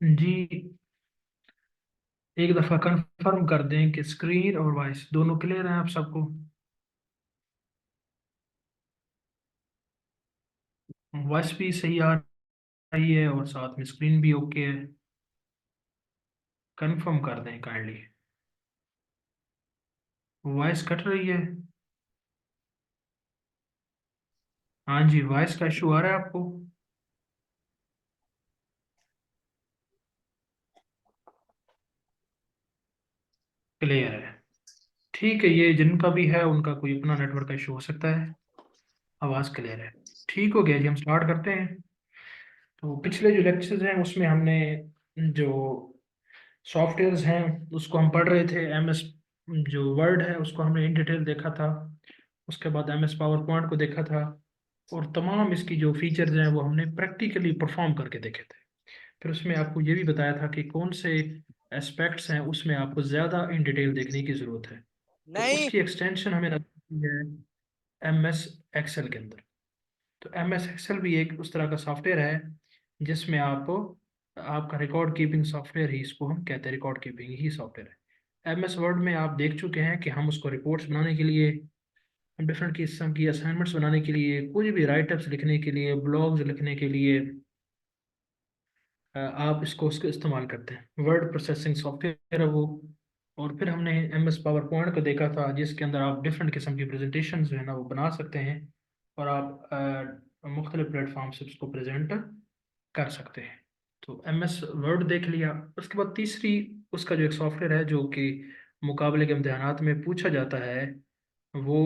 जी, एक दफ़ा कंफर्म कर दें कि स्क्रीन और वॉइस दोनों क्लियर हैं आप सबको। वॉइस भी सही आ रही है और साथ में स्क्रीन भी ओके है। कंफर्म कर दें काइंडली। वॉइस कट रही है। हाँ जी, वॉइस का इशू आ रहा है आपको। क्लियर है। ठीक है, ये जिनका भी है उनका कोई अपना नेटवर्क का इशू हो सकता है। आवाज़ क्लियर है। ठीक हो गया जी, हम स्टार्ट करते हैं। तो पिछले जो लेक्चर्स हैं उसमें हमने जो सॉफ्टवेयर्स हैं उसको हम पढ़ रहे थे। एमएस जो वर्ड है उसको हमने इन डिटेल देखा था। उसके बाद एमएस पावर पॉइंट को देखा था। और तमाम इसकी जो फीचर्स हैं वो हमने प्रैक्टिकली परफॉर्म करके देखे थे। फिर उसमें आपको ये भी बताया था कि कौन से एस्पेक्ट्स हैं उसमें आपको ज़्यादा इन डिटेल देखने की ज़रूरत है। तो नहीं। उसकी एक्सटेंशन हमें लगती है एम एस एक्सेल के अंदर। तो एम एस एक्सेल भी एक उस तरह का सॉफ्टवेयर है जिसमें आप आपका रिकॉर्ड कीपिंग सॉफ्टवेयर ही इसको हम कहते हैं, रिकॉर्ड कीपिंग ही सॉफ्टवेयर है। एम एस वर्ड में आप देख चुके हैं कि हम उसको रिपोर्ट्स बनाने के लिए, हम डिफरेंट किस्म की असाइनमेंट्स बनाने के लिए, कुछ भी राइटअप्स लिखने के लिए, ब्लॉग्स लिखने के लिए आप इसको उसको इस्तेमाल करते हैं। वर्ड प्रोसेसिंग सॉफ्टवेयर है वो। और फिर हमने एम एस पावर पॉइंट को देखा था जिसके अंदर आप डिफरेंट किस्म की प्रेजेंटेशन जो है ना वो बना सकते हैं। और आप मुख्तलिफ प्लेटफॉर्म से उसको प्रेजेंट कर सकते हैं। तो एम एस वर्ड देख लिया। उसके बाद तीसरी उसका जो एक सॉफ्टवेयर है जो कि मुकाबले के इम्तहानात में पूछा जाता है वो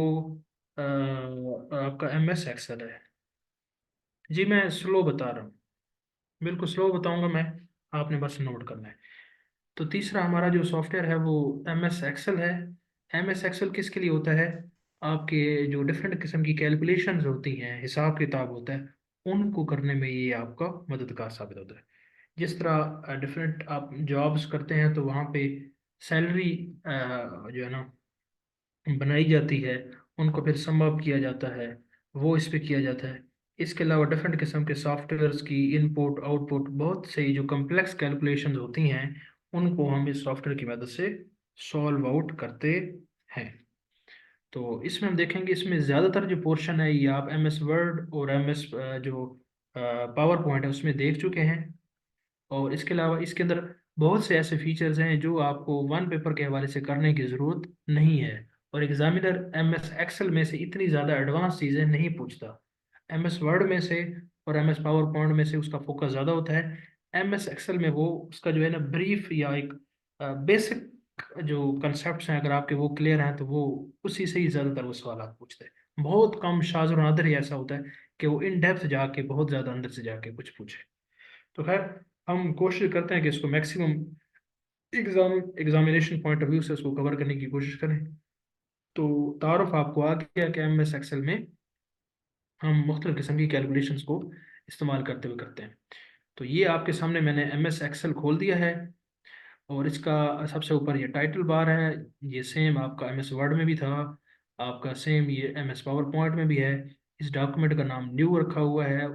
आपका एम एस एक्सेल है। जी मैं स्लो बता रहा हूँ, बिल्कुल स्लो बताऊंगा मैं, आपने बस नोट करना है। तो तीसरा हमारा जो सॉफ्टवेयर है वो एम एस एक्सेल है। एम एस एक्सेल किसके लिए होता है? आपके जो डिफरेंट किस्म की कैलकुलेशंस होती हैं, हिसाब किताब होता है, उनको करने में ये आपका मददगार साबित होता है। जिस तरह डिफरेंट आप जॉब्स करते हैं तो वहाँ पे सैलरी जो है ना बनाई जाती है, उनको फिर सम अप किया जाता है, वो इस पे किया जाता है। इसके अलावा डिफरेंट किस्म के सॉफ्टवेयर्स की इनपुट आउटपुट बहुत से जो कम्प्लेक्स कैलकुलेशंस होती हैं उनको हम इस सॉफ्टवेयर की मदद से सॉल्व आउट करते हैं। तो इसमें हम देखेंगे इसमें ज़्यादातर जो पोर्शन है ये आप एम एस वर्ड और एम एस जो पावर पॉइंट है उसमें देख चुके हैं। और इसके अलावा इसके अंदर बहुत से ऐसे फीचर्स हैं जो आपको वन पेपर के हवाले से करने की ज़रूरत नहीं है। और एग्जामिनर एम एस एक्सेल में से इतनी ज़्यादा एडवांस चीज़ें नहीं पूछता। एम एस वर्ड में से और एम एस पावर पॉइंट में से उसका फोकस ज़्यादा होता है। एम एस एक्सेल में वो उसका जो है ना ब्रीफ या एक बेसिक जो कंसेप्ट हैं अगर आपके वो क्लियर हैं तो वो उसी से ही ज़्यादातर वो सवाल पूछते हैं। बहुत कम शाज़ और नादिर ही ऐसा होता है कि वो इन डेप्थ जाके बहुत ज़्यादा अंदर से जाके कुछ पूछे। तो खैर, हम कोशिश करते हैं कि इसको maximum examination point of view से उसको कवर करने की कोशिश करें। तो तारुफ आपको आ गया कि एम एस एक्सेल में हम मुख्तलिफ किस्म की कैलकुलेशंस को इस्तेमाल करते हुए करते हैं। तो ये आपके सामने मैंने एम एस एक्सेल खोल दिया है। और इसका सबसे ऊपर ये टाइटल बार है। ये सेम आपका एम एस वर्ड में भी था, आपका सेम ये एम एस पावर पॉइंट में भी है। इस डॉक्यूमेंट का नाम न्यू रखा हुआ है।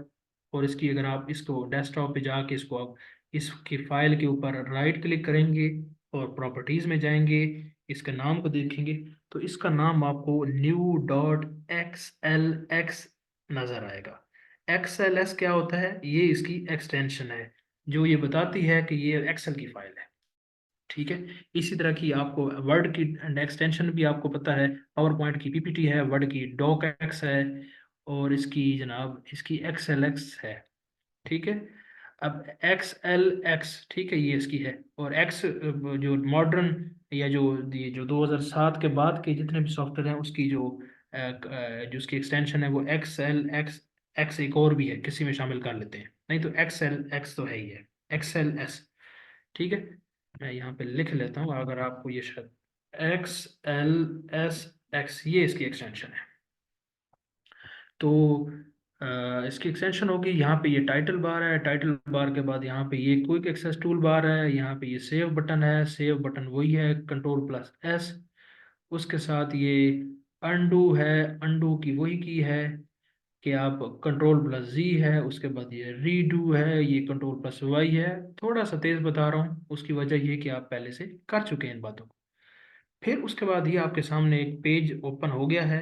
और इसकी अगर आप इसको डेस्कटॉप पे जाके इसको आप इसकी फाइल के ऊपर राइट क्लिक करेंगे और प्रॉपर्टीज में जाएंगे, इसके नाम को देखेंगे, तो इसका नाम आपको new dot x L x नजर आएगा। एक्स एल एस क्या होता है? ये इसकी एक्सटेंशन है जो ये बताती है कि ये एक्सेल की फाइल है। ठीक है। इसी तरह की आपको वर्ड की एक्सटेंशन भी आपको पता है। पावर पॉइंट की पीपीटी है, वर्ड की डॉक एक्स है, और इसकी जनाब इसकी एक्स एल एक्स है। ठीक है। अब एक्स एल एक्स, ठीक है, ये इसकी है। और एक्स जो मॉडर्न या जो 2007 के बाद के जितने भी सॉफ्टवेयर हैं उसकी जो उसकी एक्सटेंशन है वो एक्स एल एक्स। एक्स एक और भी है, किसी में शामिल कर लेते हैं, नहीं तो एक्स एल एक्स तो है ही है। X L S. ठीक है। मैं यहाँ पे लिख लेता हूँ अगर आपको ये शायद एक्स एल एस एक्स ये इसकी एक्सटेंशन है। तो इसकी एक्सटेंशन होगी। यहाँ पे ये टाइटल बार है, टाइटल बार के बाद यहाँ पे ये क्विक एक्सेस टूल बार है, यहाँ पे ये सेव बटन है, सेव बटन वही है कंट्रोल प्लस एस। उसके साथ ये अनडू है, अनडू की वही की है कि आप कंट्रोल प्लस जी है, उसके बाद ये रीडू है, ये कंट्रोल प्लस वाई है। थोड़ा सा तेज बता रहा हूँ, उसकी वजह ये कि आप पहले से कर चुके हैं इन बातों को। फिर उसके बाद ये आपके सामने एक पेज ओपन हो गया है।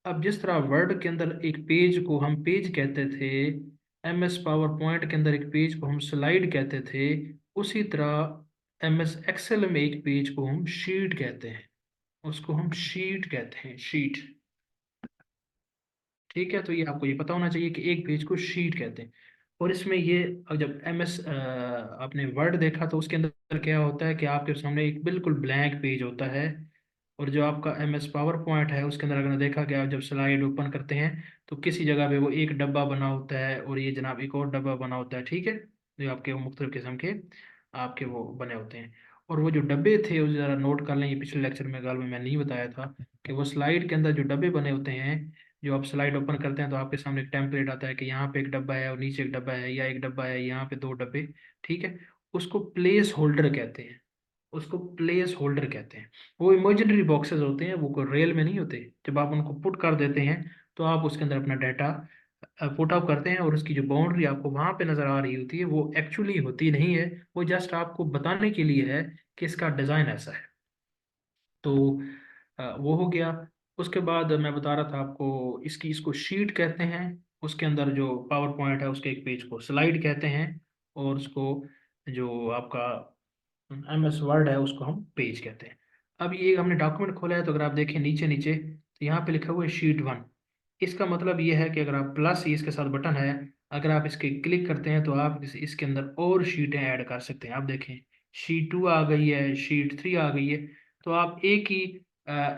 अब जिस तरह वर्ड के अंदर एक पेज को हम पेज कहते थे, एम एस पावर पॉइंट के अंदर एक पेज को हम स्लाइड कहते थे, उसी तरह एम एस एक्सेल में एक पेज को हम शीट कहते हैं। उसको हम शीट कहते हैं, शीट। ठीक है, तो ये आपको ये पता होना चाहिए कि एक पेज को शीट कहते हैं। और इसमें ये, अब जब एम एस आपने वर्ड देखा तो उसके अंदर क्या होता है कि आपके सामने एक बिल्कुल ब्लैंक पेज होता है। और जो आपका एम एस पावर पॉइंट है उसके अंदर अगर देखा गया, जब स्लाइड ओपन करते हैं तो किसी जगह पे वो एक डब्बा बना होता है, और ये जनाब एक और डब्बा बना होता है। ठीक है, जो आपके वो मुख्तलिफ किस्म के आपके वो बने होते हैं। और वो जो डब्बे थे वो ज़रा नोट कर लें, ये पिछले लेक्चर में गाल में मैं नहीं बताया था कि वो स्लाइड के अंदर जो डब्बे बने होते हैं, जो आप स्लाइड ओपन करते हैं तो आपके सामने एक टेम्पलेट आता है कि यहाँ पे एक डब्बा है और नीचे एक डब्बा है, या एक डब्बा है यहाँ पे दो डब्बे। ठीक है, उसको प्लेस होल्डर कहते हैं, उसको प्लेस होल्डर कहते हैं। वो इमेजिनरी बॉक्सेस होते हैं, वो कोई रियल में नहीं होते। जब आप उनको पुट कर देते हैं तो आप उसके अंदर अपना डाटा पुट अप करते हैं, और उसकी जो बाउंड्री आपको वहां पे नजर आ रही होती है वो एक्चुअली होती नहीं है, वो जस्ट आपको बताने के लिए है कि इसका डिजाइन ऐसा है। तो वो हो गया। उसके बाद मैं बता रहा था आपको, इसकी इसको शीट कहते हैं। उसके अंदर जो पावर पॉइंट है उसके एक पेज को स्लाइड कहते हैं, और उसको जो आपका एम एस वर्ड है उसको हम पेज कहते हैं। अब ये हमने डॉक्यूमेंट खोला है, तो अगर आप देखें नीचे नीचे तो यहाँ पे लिखा हुआ है शीट 1। इसका मतलब ये है कि अगर आप प्लस, ये इसके साथ बटन है, अगर आप इसके क्लिक करते हैं तो आप इसके अंदर और शीटें ऐड कर सकते हैं। आप देखें, शीट 2 आ गई है, शीट 3 आ गई है। तो आप एक ही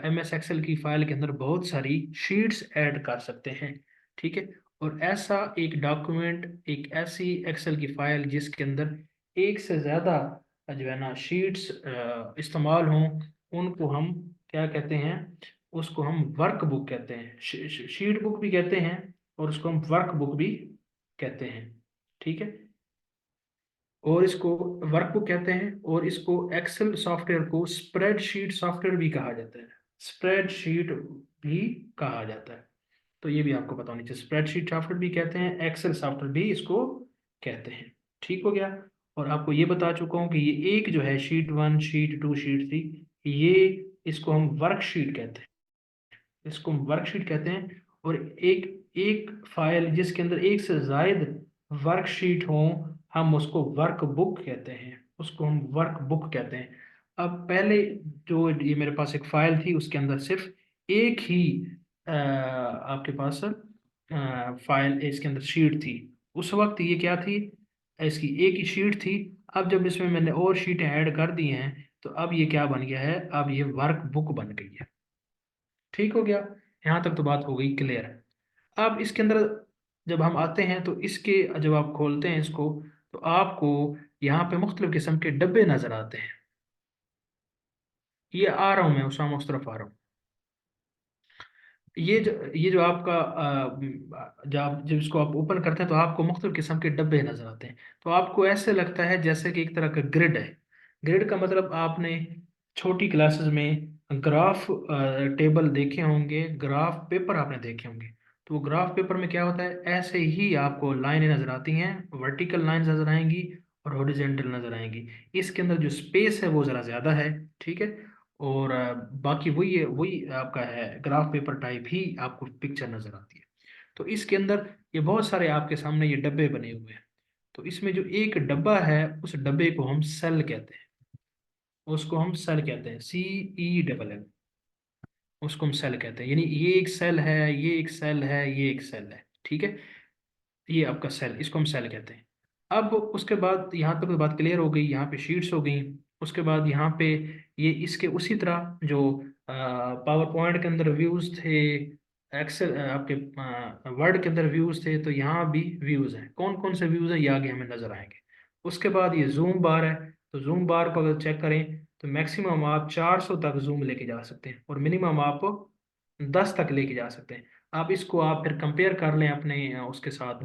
एम एस एक्सेल की फाइल के अंदर बहुत सारी शीट्स ऐड कर सकते हैं। ठीक है, और ऐसा एक डॉक्यूमेंट, एक ऐसी एक्सेल की फाइल जिसके अंदर एक से ज़्यादा जो है ना शीट्स इस्तेमाल हों, उनको हम क्या कहते हैं, उसको हम वर्क बुक कहते हैं। शीट बुक भी कहते हैं, और उसको हम वर्क बुक भी कहते हैं। ठीक है, और इसको वर्कबुक कहते हैं, और इसको एक्सेल सॉफ्टवेयर को स्प्रेडशीट सॉफ्टवेयर भी कहा जाता है। स्प्रेडशीट भी कहा जाता है। तो ये भी आपको पता होनी चाहिए, स्प्रेडशीट सॉफ्टवेयर भी कहते हैं, एक्सेल सॉफ्टवेयर भी इसको कहते हैं। ठीक हो गया। और आपको ये बता चुका हूँ कि ये एक जो है शीट 1, शीट 2, शीट 3, ये इसको हम वर्कशीट कहते हैं, इसको हम वर्कशीट कहते हैं। और एक एक फाइल जिसके अंदर एक से जायद वर्कशीट हो, हम उसको वर्क बुक कहते हैं, उसको हम वर्क बुक कहते हैं। अब पहले जो ये मेरे पास एक फाइल थी उसके अंदर सिर्फ एक ही आपके पास फाइल, इसके अंदर शीट थी। उस वक्त ये क्या थी, इसकी एक ही शीट थी। अब जब इसमें मैंने और शीटें ऐड कर दी हैं तो अब ये क्या बन गया है, अब ये वर्क बुक बन गई है। ठीक हो गया, यहाँ तक तो बात हो गई क्लियर। अब इसके अंदर जब हम आते हैं तो इसके, जब आप खोलते हैं इसको, तो आपको यहाँ पे मुख्तलिफ किस्म के डब्बे नजर आते हैं। ये आ रहा हूँ मैं उसामा, उस तरफ आ रहा हूँ। ये जो आपका जब इसको आप ओपन करते हैं तो आपको मुख्तलिफ किस्म के डब्बे नजर आते हैं। तो आपको ऐसे लगता है जैसे कि एक तरह का ग्रिड है। ग्रिड का मतलब आपने छोटी क्लासेस में ग्राफ टेबल देखे होंगे, ग्राफ पेपर आपने देखे होंगे। तो वो ग्राफ पेपर में क्या होता है, ऐसे ही आपको लाइनें नजर आती हैं, वर्टिकल लाइंस नजर आएंगी और हॉरिजेंटल नजर आएंगी। इसके अंदर जो स्पेस है वो ज़रा ज़्यादा है। ठीक है, और बाकी वही है, वही आपका है, ग्राफ पेपर टाइप ही आपको पिक्चर नजर आती है। तो इसके अंदर ये बहुत सारे आपके सामने ये डब्बे बने हुए हैं। तो इसमें जो एक डब्बा है उस डब्बे को हम सेल कहते हैं, उसको हम सेल कहते हैं, CELL। उसको हम सेल कहते हैं, यानी ये एक सेल है, ये एक सेल है, ये एक सेल है। ठीक है, ये आपका सेल, इसको हम सेल कहते हैं। अब उसके बाद यहाँ तक तो बात क्लियर हो गई, यहाँ पे शीट्स हो गई। उसके बाद यहाँ पे ये इसके उसी तरह जो पावर पॉइंट के अंदर व्यूज थे, एक्सेल आपके वर्ड के अंदर व्यूज थे, तो यहाँ भी व्यूज हैं। कौन कौन से व्यूज हैं ये आगे हमें नजर आएंगे। उसके बाद ये जूम बार है। तो जूम बार को अगर चेक करें तो मैक्सिमम आप 400 तक जूम लेके जा सकते हैं, और मिनिमम आप 10 तक लेके जा सकते हैं। आप इसको आप फिर कंपेयर कर लें अपने उसके साथ,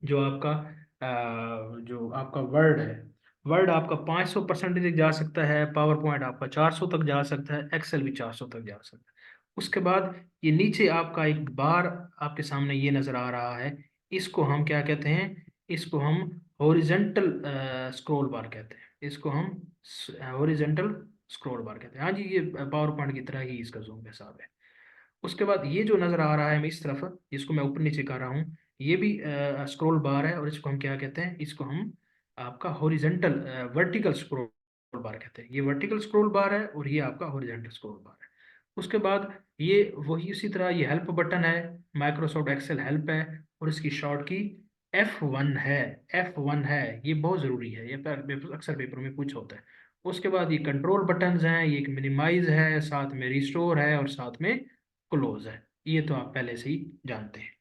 जो आपका जो आपका वर्ड है, वर्ड आपका 500% तक जा सकता है, पावर पॉइंट आपका 400 तक जा सकता है, एक्सेल भी 400 तक जा सकता है। उसके बाद ये नीचे आपका एक बार आपके सामने ये नजर आ रहा है, इसको हम क्या कहते हैं, इसको हम हॉरिजेंटल स्क्रॉल बार कहते हैं, इसको हम हॉरिजेंटल स्क्रॉल बार कहते हैं। हाँ जी, ये पावर पॉइंट की तरह ही इसका जूम का हिसाब है। उसके बाद ये जो नजर आ रहा है मैं इस तरफ, जिसको मैं ऊपर नीचे कर रहा हूँ, ये भी स्क्रॉल बार है, और इसको हम क्या कहते हैं, इसको हम आपका हॉरिजेंटल वर्टिकल स्क्रॉल बार कहते हैं। ये वर्टिकल स्क्रॉल बार है और ये आपका हॉरिजेंटल स्क्रॉल बार है। उसके बाद ये वही उसी तरह ये हेल्प बटन है, माइक्रोसॉफ्ट एक्सेल हेल्प है, और इसकी शॉर्ट की F1 है। F1 है, ये बहुत ज़रूरी है, ये अक्सर पेपर में पूछा होता है। उसके बाद ये कंट्रोल बटन्स हैं, ये एक मिनिमाइज है, साथ में रिस्टोर है, और साथ में क्लोज है। ये तो आप पहले से ही जानते हैं।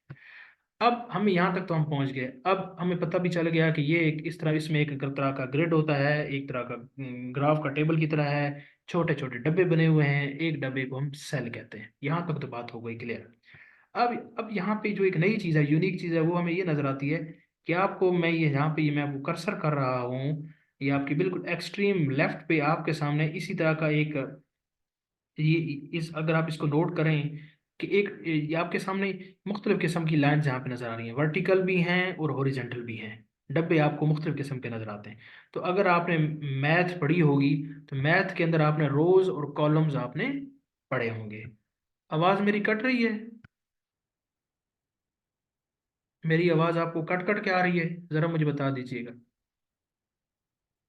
अब हम यहाँ तक तो हम पहुंच गए। अब हमें पता भी चल गया कि ये एक इस तरह, इसमें एक तरह का ग्रिड होता है, एक तरह का ग्राफ का टेबल की तरह है, छोटे छोटे डब्बे बने हुए हैं, एक डब्बे को हम सेल कहते हैं। यहाँ तक तो बात हो गई क्लियर। अब यहाँ पे जो एक नई चीज़ है, यूनिक चीज़ है, वो हमें ये नजर आती है कि आपको मैं ये यहाँ पे मैं आपको कर्सर कर रहा हूँ, ये आपकी बिल्कुल एक्सट्रीम लेफ्ट पे आपके सामने इसी तरह का एक, ये इस अगर आप इसको नोट करें कि एक ये आपके सामने मुख्तलिफ किस्म की लाइन यहाँ पे नजर आ रही हैं, वर्टिकल भी हैं और हॉरिजेंटल भी हैं। डब्बे आपको मुख्तलिफ किस्म के नजर आते हैं। तो अगर आपने मैथ पढ़ी होगी, तो मैथ के अंदर आपने रोज और कॉलम्स आपने पढ़े होंगे। आवाज मेरी कट रही है? मेरी आवाज आपको कट कट के आ रही है? जरा मुझे बता दीजिएगा।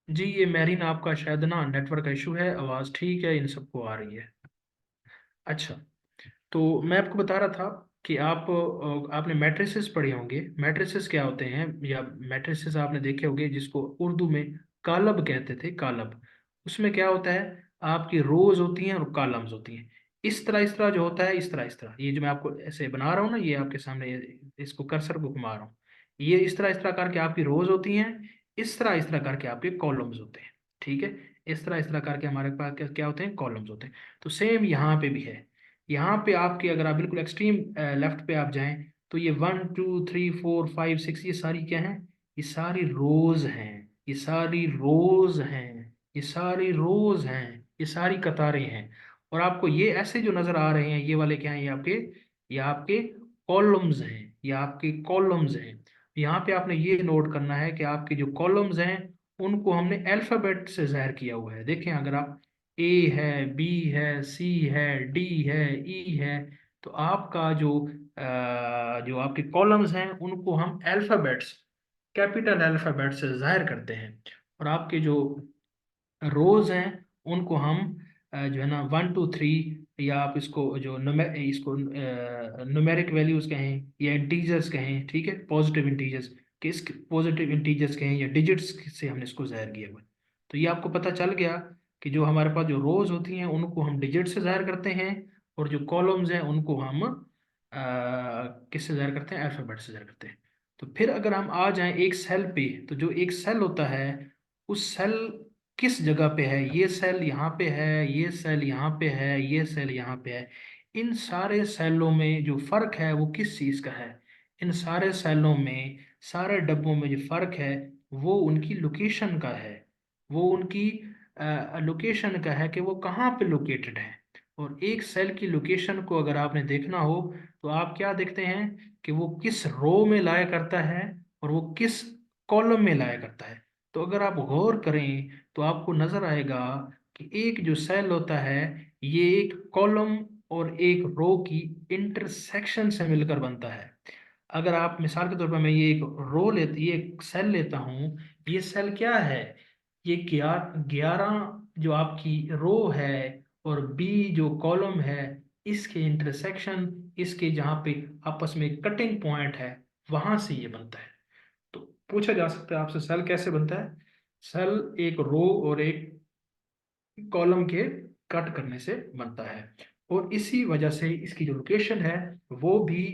जी, ये मेरीन आपका शायद ना नेटवर्क का इशू है, आवाज ठीक है, इन सबको आ रही है। अच्छा, तो मैं आपको बता रहा था कि आपने मैट्रिसेस पढ़े होंगे। मैट्रिसेस क्या होते हैं, या मैट्रिसेस आपने देखे होंगे, जिसको उर्दू में कालब कहते थे, कालब। उसमें क्या होता है, आपकी रोज होती हैं और कॉलम्स होती हैं। इस तरह जो होता है, इस तरह ये जो मैं आपको ऐसे बना रहा हूँ ना, ये आपके सामने इसको कर्सर को घुमा रहा हूँ, ये इस तरह करके आपकी रोज होती हैं, इस तरह करके आपके कॉलम्स होते हैं। ठीक है, इस तरह करके हमारे पास क्या क्या होते हैं, कॉलम्स होते हैं। तो सेम यहाँ पे भी है। यहाँ पे आपके अगर आप बिल्कुल एक्सट्रीम लेफ्ट पे आप जाएं, तो ये 1 2 3 4 5 6, ये सारी क्या हैं, ये सारी रोज हैं, ये सारी रोज हैं, ये सारी रोज हैं, ये सारी कतारें हैं। और आपको ये ऐसे जो नजर आ रहे हैं, ये वाले क्या हैं, ये आपके कॉलम्स हैं, ये आपके कॉलम्स हैं। यहाँ पे आपने ये नोट करना है कि आपके जो कॉलम्स हैं, उनको हमने अल्फाबेट से जाहिर किया हुआ है। देखें, अगर आप ए है, बी है, सी है, डी है, ई है, तो आपका जो आपके कॉलम्स हैं, उनको हम अल्फाबेट्स, कैपिटल अल्फाबेट से जाहिर करते हैं। और आपके जो रोज हैं, उनको हम जो है ना 1 2 3, या आप इसको जो इसको न्यूमेरिक वैल्यूज कहें या इंटीजर्स कहें, ठीक है, पॉजिटिव इंटीजर्स, किस पॉजिटिव इंटीजर्स कहें या डिजिट्स से हमने इसको जाहिर किया हुआ है। तो ये आपको पता चल गया कि जो हमारे पास जो रोज होती हैं, उनको हम डिजिट से जाहिर करते हैं, और जो कॉलम्स हैं उनको हम किससे जाहिर करते हैं, अल्फाबेट से जाहिर करते हैं। तो फिर अगर हम आ जाएं एक सेल पे, तो जो एक सेल होता है, उस सेल किस जगह पे है, ये सेल यहाँ पे है, ये सेल यहाँ पे है, ये सेल यहाँ पे है, इन सारे सेलों में जो फर्क है वो किस चीज़ का है, इन सारे सेलों में, सारे डब्बों में जो फर्क है, वो उनकी लोकेशन का है, वो उनकी लोकेशन का है कि वो कहाँ पे लोकेटेड है। और एक सेल की लोकेशन को अगर आपने देखना हो, तो आप क्या देखते हैं कि वो किस रो में लाया करता है, और वो किस कॉलम में लाया करता है। तो अगर आप गौर करें, तो आपको नजर आएगा कि एक जो सेल होता है, ये एक कॉलम और एक रो की इंटरसेक्शन से मिलकर बनता है। अगर आप मिसाल के तौर पर, मैं ये एक रो लेती, ये एक सेल लेता हूँ, ये सेल क्या है, ये 11 जो आपकी रो है, और बी जो कॉलम है, इसके इंटरसेक्शन, इसके जहाँ पे आपस में कटिंग पॉइंट है, वहां से ये बनता है। तो पूछा जा सकता है आपसे, सेल कैसे बनता है? सेल एक रो और एक कॉलम के कट करने से बनता है, और इसी वजह से इसकी जो लोकेशन है, वो भी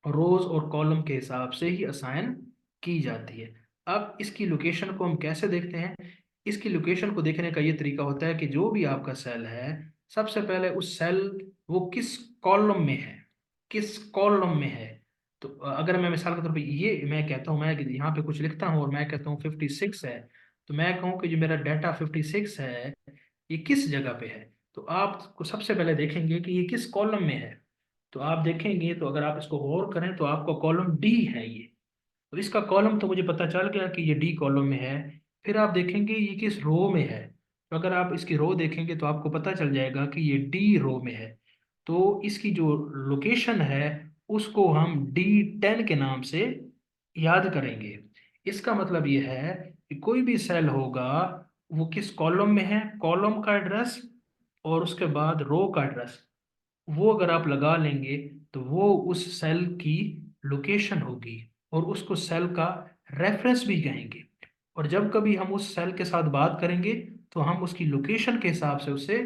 रोज और कॉलम के हिसाब से ही असाइन की जाती है। अब इसकी लोकेशन को हम कैसे देखते हैं? इसकी लोकेशन को देखने का ये तरीका होता है कि जो भी आपका सेल है, सबसे पहले उस सेल, वो किस कॉलम में है, किस कॉलम में है। तो अगर मैं मिसाल के तौर पे ये मैं कहता हूँ, मैं यहाँ पे कुछ लिखता हूँ और मैं कहता हूँ 56 है, तो मैं कहूँ कि जो मेरा डाटा 56 है, ये किस जगह पे है, तो आपको सबसे पहले देखेंगे कि ये किस कॉलम में है। तो आप देखेंगे, तो अगर आप इसको गौर करें तो आपका कॉलम डी है ये। तो इसका कॉलम तो मुझे पता चल गया कि ये डी कॉलम में है। फिर आप देखेंगे ये किस रो में है। तो अगर आप इसकी रो देखेंगे तो आपको पता चल जाएगा कि ये डी रो में है। तो इसकी जो लोकेशन है उसको हम D10 के नाम से याद करेंगे। इसका मतलब ये है कि कोई भी सेल होगा वो किस कॉलम में है, कॉलम का एड्रेस और उसके बाद रो का एड्रेस, वो अगर आप लगा लेंगे तो वो उस सेल की लोकेशन होगी और उसको सेल का रेफरेंस भी कहेंगे। और जब कभी हम उस सेल के साथ बात करेंगे तो हम उसकी लोकेशन के हिसाब से उससे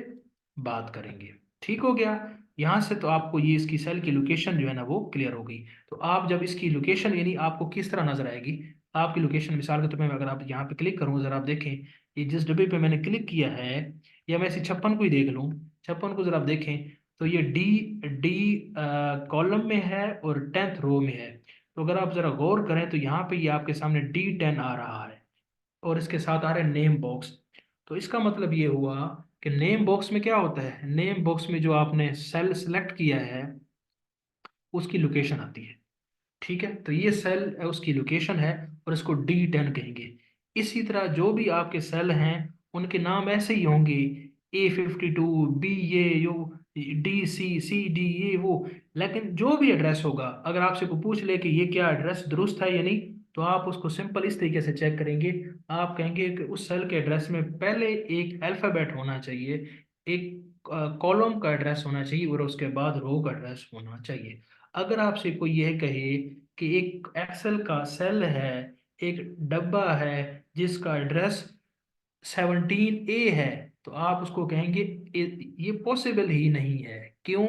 बात करेंगे। ठीक हो गया। यहाँ से तो आपको ये इसकी सेल की लोकेशन जो है ना वो क्लियर हो गई। तो आप जब इसकी लोकेशन यानी आपको किस तरह नजर आएगी, आपकी लोकेशन मिसाल के तौर पर अगर आप यहाँ पे क्लिक करूँ, जरा आप देखें ये जिस डब्बे पे मैंने क्लिक किया है, या मैं इसी 56 को ही देख लूँ, 56 को जरा आप देखें तो ये डी डी कॉलम में है और 10th रो में है। तो अगर आप जरा गौर करें तो यहाँ पे ये आपके सामने D10 आ रहा है और इसके साथ आ रहा है नेम बॉक्स। तो इसका मतलब ये हुआ कि नेम बॉक्स में क्या होता है, नेम बॉक्स में जो आपने सेल सेलेक्ट किया है उसकी लोकेशन आती है। ठीक है, तो ये सेल उसकी लोकेशन है और इसको D10 कहेंगे। इसी तरह जो भी आपके सेल हैं उनके नाम ऐसे ही होंगे, A52, बी ये यो, D C D ये वो। लेकिन जो भी एड्रेस होगा, अगर आपसे को पूछ ले कि ये क्या एड्रेस दुरुस्त है या नहीं, तो आप उसको सिंपल इस तरीके से चेक करेंगे। आप कहेंगे कि उस सेल के एड्रेस में पहले एक अल्फ़ाबेट होना चाहिए, एक कॉलम का एड्रेस होना चाहिए और उसके बाद रो का एड्रेस होना चाहिए। अगर आपसे कोई यह कहे कि एक एक्सेल का सेल है, एक डब्बा है जिसका एड्रेस 17A है, तो आप उसको कहेंगे ये पॉसिबल ही नहीं है। क्यों?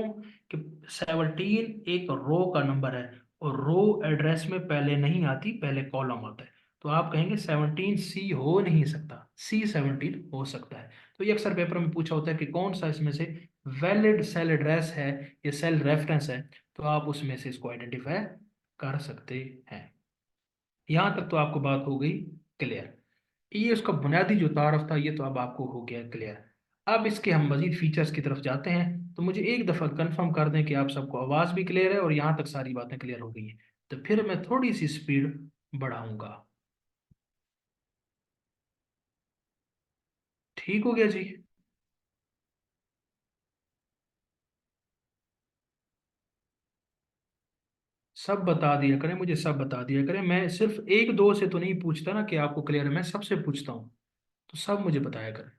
कि 17 एक रो का नंबर है और रो एड्रेस में पहले नहीं आती, पहले कॉलम आता है। तो आप कहेंगे 17C हो नहीं सकता, C17 हो सकता है। तो ये अक्सर पेपर में पूछा होता है कि कौन सा इसमें से वैलिड सेल एड्रेस है या सेल रेफरेंस है, तो आप उसमें से इसको आइडेंटिफाई कर सकते हैं। यहाँ तक तो आपको बात हो गई क्लियर। ये उसका बुनियादी जो तारफ था ये तो अब आपको हो गया क्लियर। अब इसके हम मजीद फीचर्स की तरफ जाते हैं, तो मुझे एक दफ़ा कंफर्म कर दें कि आप सबको आवाज़ भी क्लियर है और यहाँ तक सारी बातें क्लियर हो गई हैं। तो फिर मैं थोड़ी सी स्पीड बढ़ाऊंगा। ठीक हो गया जी। सब बता दिया करें मुझे, सब बता दिया करें। मैं सिर्फ एक दो से तो नहीं पूछता ना कि आपको क्लियर है, मैं सबसे पूछता हूँ। तो सब मुझे बताया करें।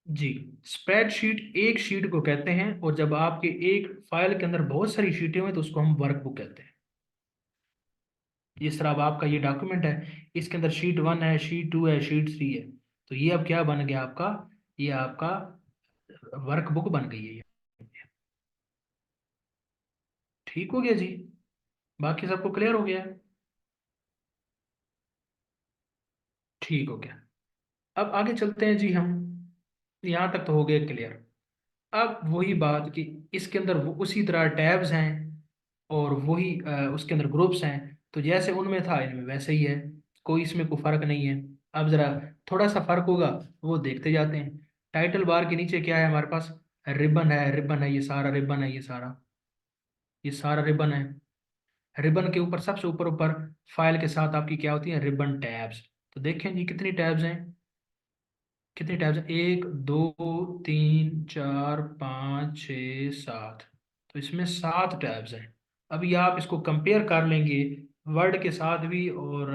जी, स्प्रेडशीट एक शीट को कहते हैं और जब आपके एक फाइल के अंदर बहुत सारी शीटें हैं तो उसको हम वर्कबुक कहते हैं। जिस तरह अब आपका ये डॉक्यूमेंट है, इसके अंदर शीट 1 है, शीट 2 है, शीट 3 है। तो ये अब क्या बन गया आपका, ये आपका वर्कबुक बन गई है ये। ठीक हो गया जी। बाकी सबको क्लियर हो गया है? ठीक हो गया। अब आगे चलते हैं जी हम। यहाँ तक तो हो गया क्लियर। अब वही बात कि इसके अंदर वो उसी तरह टैब्स हैं और वही उसके अंदर ग्रुप्स हैं। तो जैसे उनमें था इनमें वैसे ही है, कोई इसमें कोई फर्क नहीं है। अब जरा थोड़ा सा फर्क होगा, वो देखते जाते हैं। टाइटल बार के नीचे क्या है हमारे पास, रिबन है, रिबन है, ये सारा रिबन है, ये सारा, ये सारा रिबन है। रिबन के ऊपर सबसे ऊपर ऊपर फाइल के साथ आपकी क्या होती है, रिबन टैब्स। तो देखें जी कितनी टैब्स हैं, कितनी टैब्स हैं, 1 2 3 4 5 6 7। तो इसमें 7 टैब्स हैं। अभी आप इसको कंपेयर कर लेंगे वर्ड के साथ भी और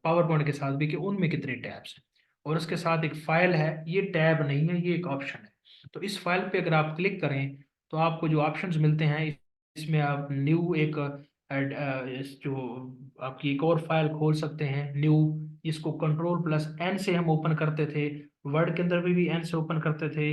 पावर पॉइंट के साथ भी कि उनमें कितने टैब्स हैं। और उसके साथ एक फाइल है, ये टैब नहीं है, ये एक ऑप्शन है। तो इस फाइल पे अगर आप क्लिक करें तो आपको जो ऑप्शंस मिलते हैं, इसमें आप न्यू एक जो आपकी एक और फाइल खोल सकते हैं न्यू। इसको कंट्रोल+N से हम ओपन करते थे, वर्ड के अंदर भी एन से ओपन करते थे,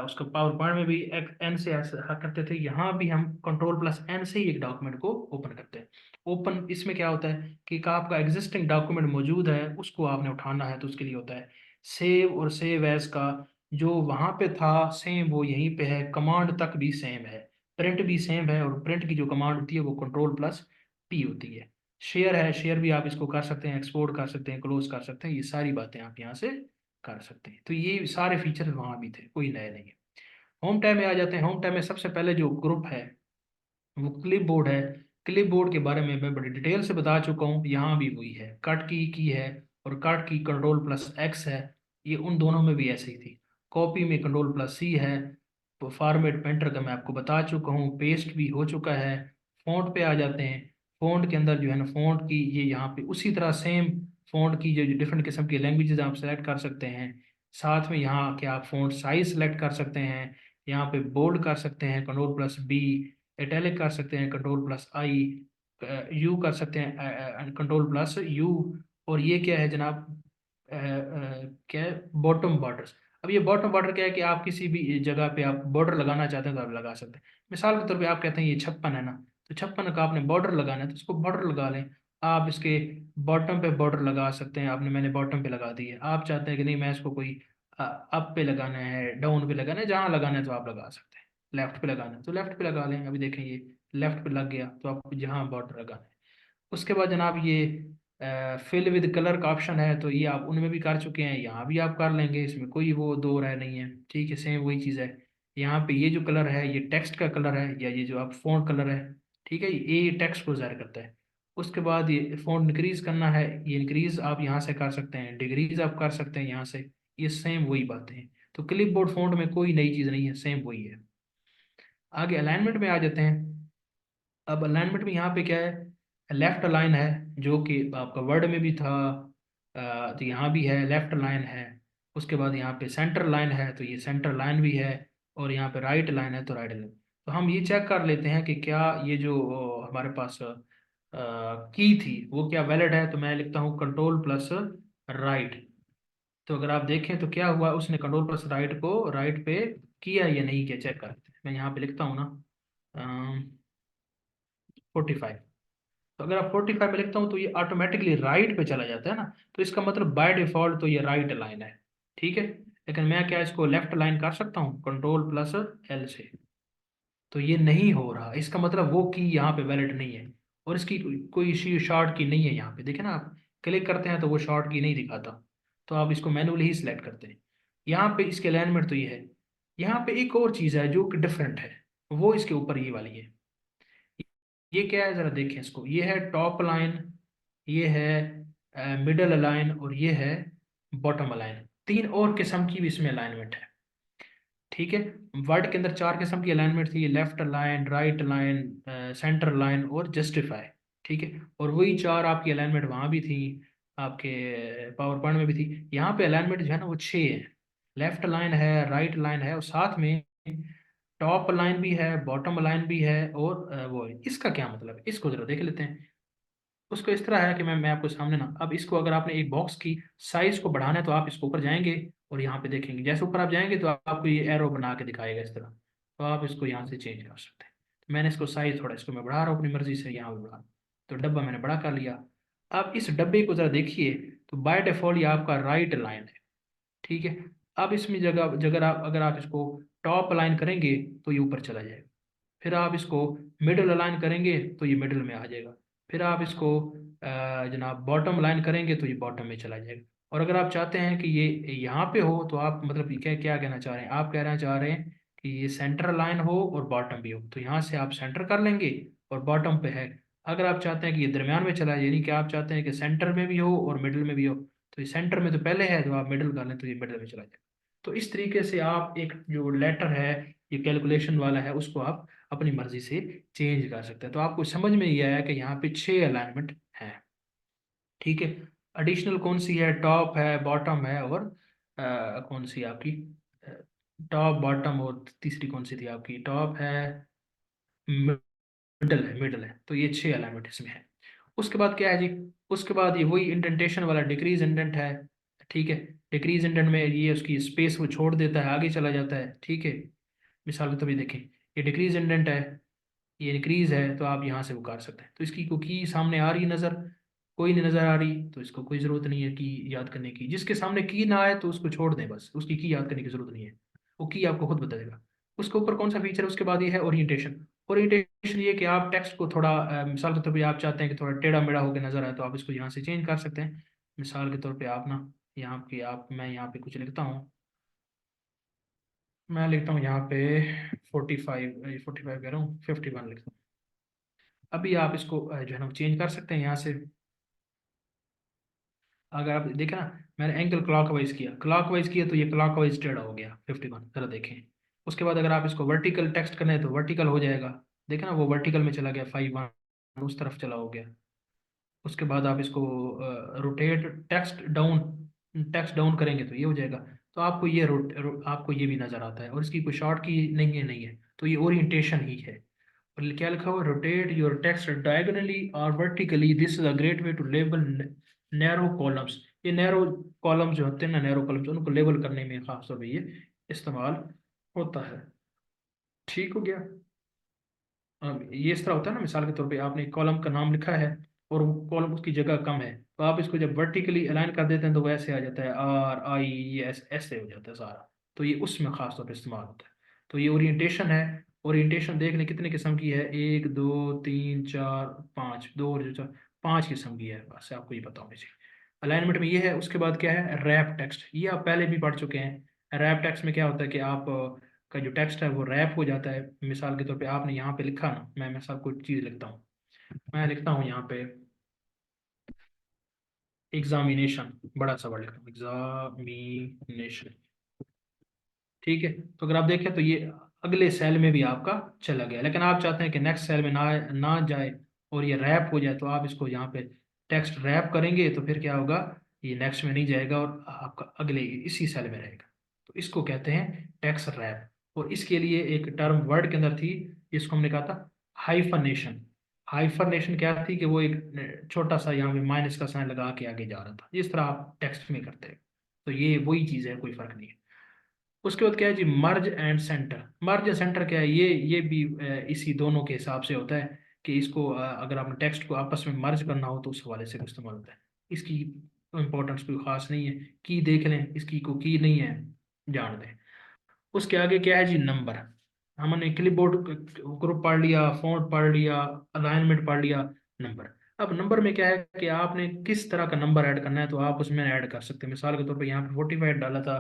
उसका पावर पॉइंट में भी एक एन से ऐसा करते थे। यहाँ भी हम कंट्रोल+N से ही एक डॉक्यूमेंट को ओपन करते हैं। ओपन इसमें क्या होता है कि आपका एग्जिस्टिंग डॉक्यूमेंट मौजूद है उसको आपने उठाना है, तो उसके लिए होता है सेव। और सेव एज का जो वहाँ पे था सेम वो यहीं पे है, कमांड तक भी सेम है, प्रिंट भी सेम है और प्रिंट की जो कमांड होती है वो कंट्रोल+P होती है। शेयर है, शेयर भी आप इसको कर सकते हैं, एक्सपोर्ट कर सकते हैं, क्लोज कर सकते हैं, ये सारी बातें आप यहाँ से कर सकते हैं। तो ये सारे फीचर वहाँ भी थे, कोई नए नहीं है। होम टैब में आ जाते हैं। होम टैब में सबसे पहले जो ग्रुप है वो क्लिप बोर्ड है। क्लिप बोर्ड के बारे में मैं बड़ी डिटेल से बता चुका हूँ, यहाँ भी वही है, कट की है, और कट की कंट्रोल+X है, ये उन दोनों में भी ऐसे ही थी। कॉपी में कंट्रोल+C है। तो फॉर्मेट पेंटर का मैं आपको बता चुका हूँ, पेस्ट भी हो चुका है। फ़ॉन्ट पे आ जाते हैं। फ़ॉन्ट के अंदर जो है ना, फ़ॉन्ट की ये यहाँ पे उसी तरह सेम फ़ॉन्ट की जो डिफरेंट किस्म की लैंग्वेजेस आप सेलेक्ट कर सकते हैं। साथ में यहाँ के आप फ़ॉन्ट साइज सेलेक्ट कर सकते हैं, यहाँ पे बोल्ड कर सकते हैं कंट्रोल+B, इटैलिक कर सकते हैं कंट्रोल+I, यू कर सकते हैं कंट्रोल+U। और ये क्या है जनाब, क्या है, बॉटम बॉर्डर्स। अब ये बॉटम बॉर्डर क्या है कि आप किसी भी जगह पे आप बॉर्डर लगाना चाहते हैं तो आप लगा सकते हैं। मिसाल के तौर पे आप कहते हैं ये 56 है ना, तो 56 का आपने बॉर्डर लगाना है तो उसको बॉर्डर लगा लें। आप इसके बॉटम पे बॉर्डर लगा सकते हैं, आपने मैंने बॉटम पे लगा दी है। आप चाहते हैं कि नहीं मैं इसको कोई अप पे लगाना है, डाउन पे लगाना है, जहाँ लगाना है तो आप लगा सकते हैं। लेफ्ट पे लगाना है तो लेफ्ट पे लगा लें। अभी देखें ये लेफ्ट पे लग गया, तो आपको जहाँ बॉर्डर लगाना है। उसके बाद जनाब ये फिल विद कलर का ऑप्शन है, तो ये आप उनमें भी कर चुके हैं, यहाँ भी आप कर लेंगे, इसमें कोई वो दो राय नहीं है। ठीक है, सेम वही चीज़ है। यहाँ पे ये जो कलर है ये टेक्स्ट का कलर है, या ये जो आप फ़ॉन्ट कलर है, ठीक है, ये टेक्स्ट को ज़ाहिर करता है। उसके बाद ये फ़ॉन्ट इंक्रीज करना है, ये इंक्रीज आप यहाँ से कर सकते हैं, डिग्रीज आप कर सकते हैं यहाँ से। ये सेम वही बातें हैं। तो क्लिप बोर्ड फ़ॉन्ट में कोई नई चीज़ नहीं है, सेम वही है। आगे अलाइनमेंट में आ जाते हैं। अब अलाइनमेंट में यहाँ पे क्या है, लेफ्ट अलाइन है, जो कि आपका वर्ड में भी था, तो यहाँ भी है लेफ्ट लाइन है। उसके बाद यहाँ पे सेंटर लाइन है, तो ये सेंटर लाइन भी है। और यहाँ पे राइट लाइन है, तो राइट लाइन। तो हम ये चेक कर लेते हैं कि क्या ये जो हमारे पास की थी वो क्या वैलिड है। तो मैं लिखता हूँ कंट्रोल+राइट। तो अगर आप देखें तो क्या हुआ, उसने कंट्रोल+राइट को राइट पे किया या नहीं किया, चेक करते हैं। मैं यहाँ पे लिखता हूँ ना 45। तो अगर आप 45 में लिखता हूँ तो ये ऑटोमेटिकली राइट पे चला जाता है ना, तो इसका मतलब बाय डिफॉल्ट तो ये राइट लाइन है। ठीक है, लेकिन मैं क्या इसको लेफ्ट लाइन कर सकता हूँ कंट्रोल+L से, तो ये नहीं हो रहा। इसका मतलब वो की यहाँ पे वैलिड नहीं है, और इसकी कोई इश्यू शॉर्ट की नहीं है। यहाँ पे देखें ना, आप क्लिक करते हैं तो वो शॉर्ट की नहीं दिखाता, तो आप इसको मैनुअली ही सिलेक्ट करते हैं। यहाँ पे इसके अलाइनमेंट तो ये है। यहाँ पे एक और चीज़ है जो कि डिफरेंट है, वो इसके ऊपर ये वाली है। ये क्या है जरा देखें इसको, ये है टॉप लाइन, ये है मिडल अलाइन, और ये है बॉटम अलाइन। तीन और किस्म की भी इसमें अलाइनमेंट है। ठीक है, वर्ड के अंदर चार किस्म की अलाइनमेंट थी, left line, right line, centre line और जस्टिफाई। ठीक है, और वही चार आपकी अलाइनमेंट वहाँ भी थी, आपके पावर पॉइंट में भी थी। यहाँ पे अलाइनमेंट जो है ना वो छः है। लेफ्ट लाइन है, राइट लाइन है, और साथ में टॉप लाइन भी है, बॉटम लाइन भी है, और वो है। इसका क्या मतलब है, इसको जरा देख लेते हैं। उसको इस तरह है कि मैं आपको सामने ना, अब इसको अगर आपने एक बॉक्स की साइज को बढ़ाना है तो आप इसको ऊपर जाएंगे और यहाँ पे देखेंगे, जैसे ऊपर आप जाएंगे तो आपको ये एरो बना के दिखाएगा इस तरह। तो आप इसको यहाँ से चेंज कर सकते हैं। तो मैंने इसको साइज थोड़ा, इसको मैं बढ़ा रहा हूँ अपनी मर्जी से, यहाँ पे बढ़ा, तो डब्बा मैंने बड़ा कर लिया। अब इस डब्बे को जरा देखिए, तो बाय डिफॉल्ट ये आपका राइट लाइन है। ठीक है, अब इसमें जगह जगह आप अगर आप इसको टॉप अलाइन करेंगे तो ये ऊपर चला जाएगा। फिर आप इसको मिडल अलाइन करेंगे तो ये मिडल में आ जाएगा। फिर आप इसको जनाब बॉटम अलाइन करेंगे तो ये बॉटम में चला जाएगा। और अगर आप चाहते हैं कि ये यहाँ पे हो, तो आप मतलब ये क्या क्या कहना चाह रहे हैं, आप कहना चाह रहे हैं कि ये सेंटर लाइन हो और बॉटम भी हो, तो यहाँ से आप सेंटर कर लेंगे और बॉटम पे है। अगर आप चाहते हैं कि ये दरमियान में चला जाए, यानी कि आप चाहते हैं कि सेंटर में भी हो और मिडल में भी हो, तो ये सेंटर में तो पहले है, तो आप मिडल कर लें तो ये मिडल में चला जाए। तो इस तरीके से आप एक जो लेटर है, ये कैलकुलेशन वाला है, उसको आप अपनी मर्जी से चेंज कर सकते हैं। तो आपको समझ में ये आया कि यहाँ पे 6 अलाइनमेंट है। ठीक है, एडिशनल कौन सी है, टॉप है, बॉटम है, और कौन सी आपकी टॉप बॉटम, और तीसरी कौन सी थी आपकी, टॉप है, मिडल है, मिडल है। तो ये 6 अलाइनमेंट इसमें है। उसके बाद क्या है जी, उसके बाद ये वही इंडेंटेशन वाला डिक्रीज इंडेंट है। ठीक है, डिक्रीज इंडेंट में ये उसकी स्पेस वो छोड़ देता है, आगे चला जाता है। ठीक है, मिसाल के तौर पे देखें, ये डिक्रीज इंडेंट है, ये इंक्रीज है, तो आप यहाँ से वो कर सकते हैं। तो इसकी को की सामने आ रही नज़र, कोई नहीं नज़र आ रही, तो इसको कोई ज़रूरत नहीं है की याद करने की। जिसके सामने की ना आए तो उसको छोड़ दें, बस उसकी की याद करने की ज़रूरत नहीं है, वो की आपको खुद बता देगा। उसके ऊपर कौन सा फीचर है, उसके बाद ये है ओरिएंटेशन। ओरिएंटेशन ये कि आप टेक्स्ट को थोड़ा मिसाल के तौर पे आप चाहते हैं कि थोड़ा टेढ़ा मेढ़ा होकर नजर आए, तो आप इसको यहाँ से चेंज कर सकते हैं। मिसाल के तौर पे आप ना यहाँ पे मैं यहाँ पे कुछ लिखता हूँ। मैं लिखता हूँ यहाँ पे 45 कह रहा हूँ, 51 लिखता हूँ। अभी आप इसको जो है ना चेंज कर सकते हैं यहाँ से। अगर आप देखें ना, मैंने एंगल क्लॉकवाइज किया तो ये क्लॉकवाइज टेढ़ा हो गया 51, जरा देखें। उसके बाद अगर आप इसको वर्टिकल टेक्स्ट करना है तो वर्टिकल हो जाएगा। देखें ना, वो वर्टिकल में चला गया, 5 1 उस तरफ चला हो गया। उसके बाद आप इसको रोटेट टेक्स्ट डाउन करेंगे तो ये हो जाएगा। तो आपको आपको ये भी नजर आता है, और इसकी कोई शॉर्ट की नहीं है, तो ये ओरिएंटेशन ही है। और क्या लिखा हुआ, रोटेट योर टेक्स्ट डायगोनली और vertically, this is a great way to label narrow columns. ये नैरो कॉलम्स जो होते हैं ना, नैरो कॉलम्स, उनको लेबल करने में खास तौर पर ये इस्तेमाल होता है। ठीक हो गया। अब ये इस तरह होता है ना, मिसाल के तौर पे आपने कॉलम का नाम लिखा है और वो कॉलम उसकी जगह कम है, तो आप इसको जब वर्टिकली अलाइन कर देते हैं तो वैसे आ जाता है, RIES ऐसे हो जाता है सारा। तो ये उसमें खास तौर पर इस्तेमाल होता है। तो ये ओरिएंटेशन है। ओरिएंटेशन देख लें कितने किस्म की है, 1 2 3 4 5, दो और जो चार, 5 किस्म की है, बस आपको ये पता होनी चाहिए। अलाइनमेंट में ये है। उसके बाद क्या है, रैप टेक्स्ट, ये आप पहले भी पढ़ चुके हैं। रैप टेक्स्ट में क्या होता है कि आप का जो टेक्स्ट है वो रैप हो जाता है। मिसाल के तौर पे आपने यहाँ पे लिखा ना, मैं मिसाल कोई चीज़ लिखता हूँ। मैं लिखता हूँ यहाँ पे एग्जामिनेशन, बड़ा सा वर्ड लिखता हूँ, एग्जामिनेशन। ठीक है। तो अगर आप देखें तो ये अगले सेल में भी आपका चला गया, लेकिन आप चाहते हैं कि नेक्स्ट सेल में ना ना जाए और ये रैप हो जाए, तो आप इसको यहाँ पे टेक्स्ट रैप करेंगे तो फिर क्या होगा, ये नेक्स्ट में नहीं जाएगा और आपका अगले इसी सेल में रहेगा। तो इसको कहते हैं टेक्स्ट रैप। और इसके लिए एक टर्म वर्ड के अंदर थी, जिसको हमने कहा था हाइफनेशन। हाइफनेशन क्या थी कि वो एक छोटा सा यहाँ पे माइनस का साइन लगा के आगे जा रहा था, जिस तरह आप टेक्स्ट में करते हैं। तो ये वही चीज़ है, कोई फर्क नहीं है। उसके बाद क्या है जी, merge and center. Merge and center क्या है, ये भी इसी दोनों के हिसाब से होता है कि इसको अगर आपने टेक्स्ट को आपस में मर्ज करना हो तो उस हवाले से इस्तेमाल होता है। इसकी इंपॉर्टेंस कोई खास नहीं है। की देख लें, इसकी को की नहीं है, जान दें। उसके आगे क्या है जी, नंबर। हमने क्लिपबोर्ड ग्रुप पढ़ लिया, फॉन्ट पढ़ लिया, अलाइनमेंट पढ़ लिया, नंबर। अब नंबर में क्या है कि आपने किस तरह का नंबर ऐड करना है, तो आप उसमें ऐड कर सकते हैं। मिसाल के तौर पे यहाँ पे 45 डाला था,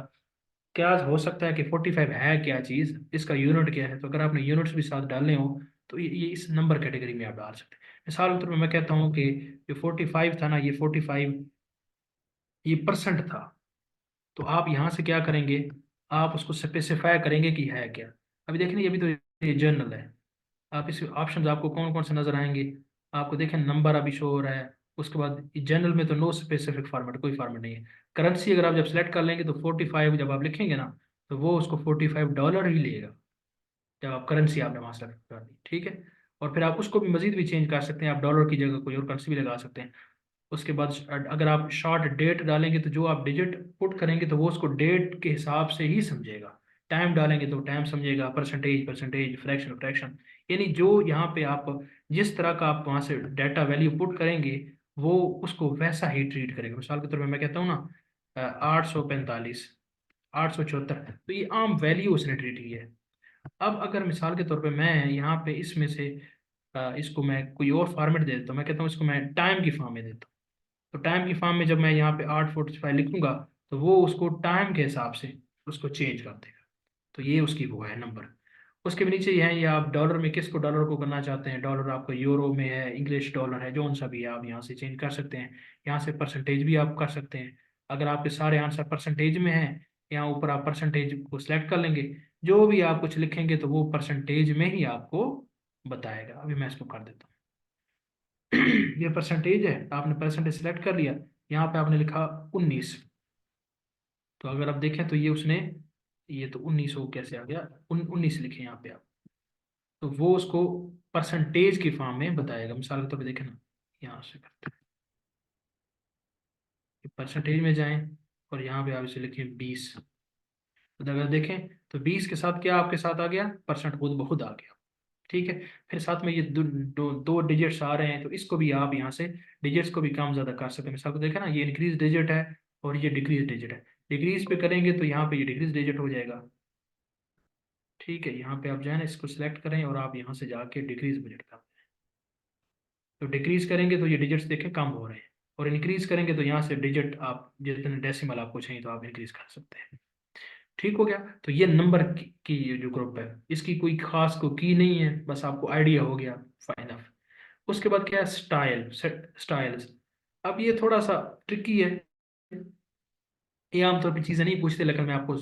क्या हो सकता है कि 45 है क्या चीज़, इसका यूनिट क्या है, तो अगर आपने यूनिट्स भी साथ डालने हो तो ये इस नंबर कैटेगरी में आप डाल सकते हैं। मिसाल के तौर पर मैं कहता हूँ कि जो 45 था ना, ये 45 ये परसेंट था। तो आप यहाँ से क्या करेंगे, आप उसको स्पेसिफाई करेंगे कि है क्या। अभी देखें ये भी तो ये जर्नल है। आप इस ऑप्शन आपको कौन कौन से नजर आएंगे, आपको देखें नंबर अभी शो हो रहा है। उसके बाद जनरल में तो नो स्पेसिफिक फॉर्मेट, कोई फॉर्मेट नहीं है। करेंसी अगर आप जब सेलेक्ट कर लेंगे तो 45 जब आप लिखेंगे ना, तो वो उसको $45 ही लेगा, जब आप करेंसी आपने वहाँ सेलेक्ट कर दी। ठीक है। और फिर आप उसको भी मजीद भी चेंज कर सकते हैं, आप डॉलर की जगह कोई और करेंसी भी लगा सकते हैं। उसके बाद अगर आप शॉर्ट डेट डालेंगे तो जो आप डिजिट पुट करेंगे तो वो उसको डेट के हिसाब से ही समझेगा। टाइम डालेंगे तो टाइम समझेगा, परसेंटेज परसेंटेज, फ्रैक्शन फ्रैक्शन, यानी जो यहाँ पे आप जिस तरह का आप वहाँ से डाटा वैल्यू पुट करेंगे वो उसको वैसा ही ट्रीट करेगा। मिसाल के तौर पर मैं कहता हूँ ना 845, 874, तो ये आम वैल्यू उसने ट्रीट की है। अब अगर मिसाल के तौर पे मैं यहाँ पे इसमें से इसको मैं कोई और फॉर्मेट दे देता हूँ, मैं कहता हूँ इसको मैं टाइम की फॉर्म में देता हूँ। तो टाइम की फॉर्म में जब मैं यहाँ पे 8:45 लिखूंगा तो वो उसको टाइम के हिसाब से उसको चेंज कर देगा। तो ये उसकी वो है नंबर। उसके भी नीचे ये है, ये आप डॉलर में किसको डॉलर को करना चाहते हैं, डॉलर आपको यूरो में है, इंग्लिश डॉलर है, जो सा भी है आप यहाँ से चेंज कर सकते हैं। यहाँ से परसेंटेज भी आप कर सकते हैं। अगर आपके सारे आंसर परसेंटेज में हैं, यहाँ ऊपर आप परसेंटेज को सिलेक्ट कर लेंगे, जो भी आप कुछ लिखेंगे तो वो परसेंटेज में ही आपको बताएगा। अभी मैं इसको कर देता हूँ। ये परसेंटेज है, आपने परसेंटेज सिलेक्ट कर लिया, यहाँ पे आपने लिखा 19। तो अगर आप देखें तो ये उसने, ये तो 19 हो कैसे आ गया, 19 लिखे यहाँ पे आप, तो वो उसको परसेंटेज की फॉर्म में बताएगा। मिसाल के तौर पे देखें ना, यहाँ से करते हैं परसेंटेज में जाएं और यहाँ पे आप इसे लिखें 20। तो अगर देखें तो 20 के साथ क्या आपके साथ आ गया, परसेंट खुद ब खुद आ गया। ठीक है। फिर साथ में ये दो डिजिट्स आ रहे हैं, तो इसको भी आप यहाँ से डिजिट्स को भी कम ज़्यादा कर सकते हैं। मिसाल को देखा ना, ये इंक्रीज डिजिट है और ये डिक्रीज डिजिट है। डिक्रीज पे करेंगे तो यहाँ पे ये डिक्रीज डिजिट हो जाएगा। ठीक है, यहाँ पे आप जो है ना इसको सिलेक्ट करें और आप यहाँ से जाके डिक्रीज बजट कर, तो डिक्रीज करेंगे तो ये डिजिट्स देखें कम हो रहे हैं, और इंक्रीज करेंगे तो यहाँ से डिजिट आप जितने डेसिमल आपको चाहिए तो आप इंक्रीज कर सकते हैं। ठीक हो गया। तो ये नंबर की ये जो ग्रुप है, इसकी कोई खास को की नहीं है, बस आपको आइडिया हो गया, फाइन। उसके बाद क्या है, स्टाइल्स। अब ये थोड़ा सा ट्रिकी है, ये आमतौर पर चीज़ें नहीं पूछते, लेकिन मैं आपको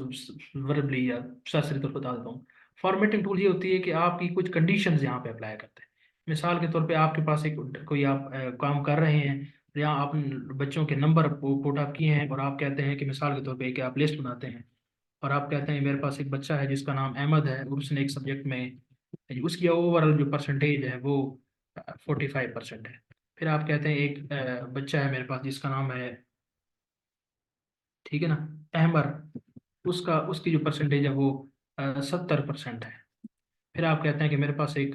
वर्बली या शास्त्रीय तौर पर बता देता हूँ। फॉर्मेटिंग टूल ये होती है कि आपकी कुछ कंडीशंस यहाँ पे अप्लाई करते हैं। मिसाल के तौर पे आपके पास एक कोई आप काम कर रहे हैं, या आप बच्चों के नंबर पुट अप किए हैं, और आप कहते हैं कि मिसाल के तौर पे कि आप लिस्ट बनाते हैं, और आप कहते हैं मेरे पास एक बच्चा है जिसका नाम अहमद है, और उसने एक सब्जेक्ट में, उसकी ओवरऑल जो परसेंटेज है वो 45% है। फिर आप कहते हैं एक बच्चा है मेरे पास जिसका नाम है, ठीक है ना, अहमद, उसका उसकी जो परसेंटेज है वो 70% है। फिर आप कहते हैं कि मेरे पास एक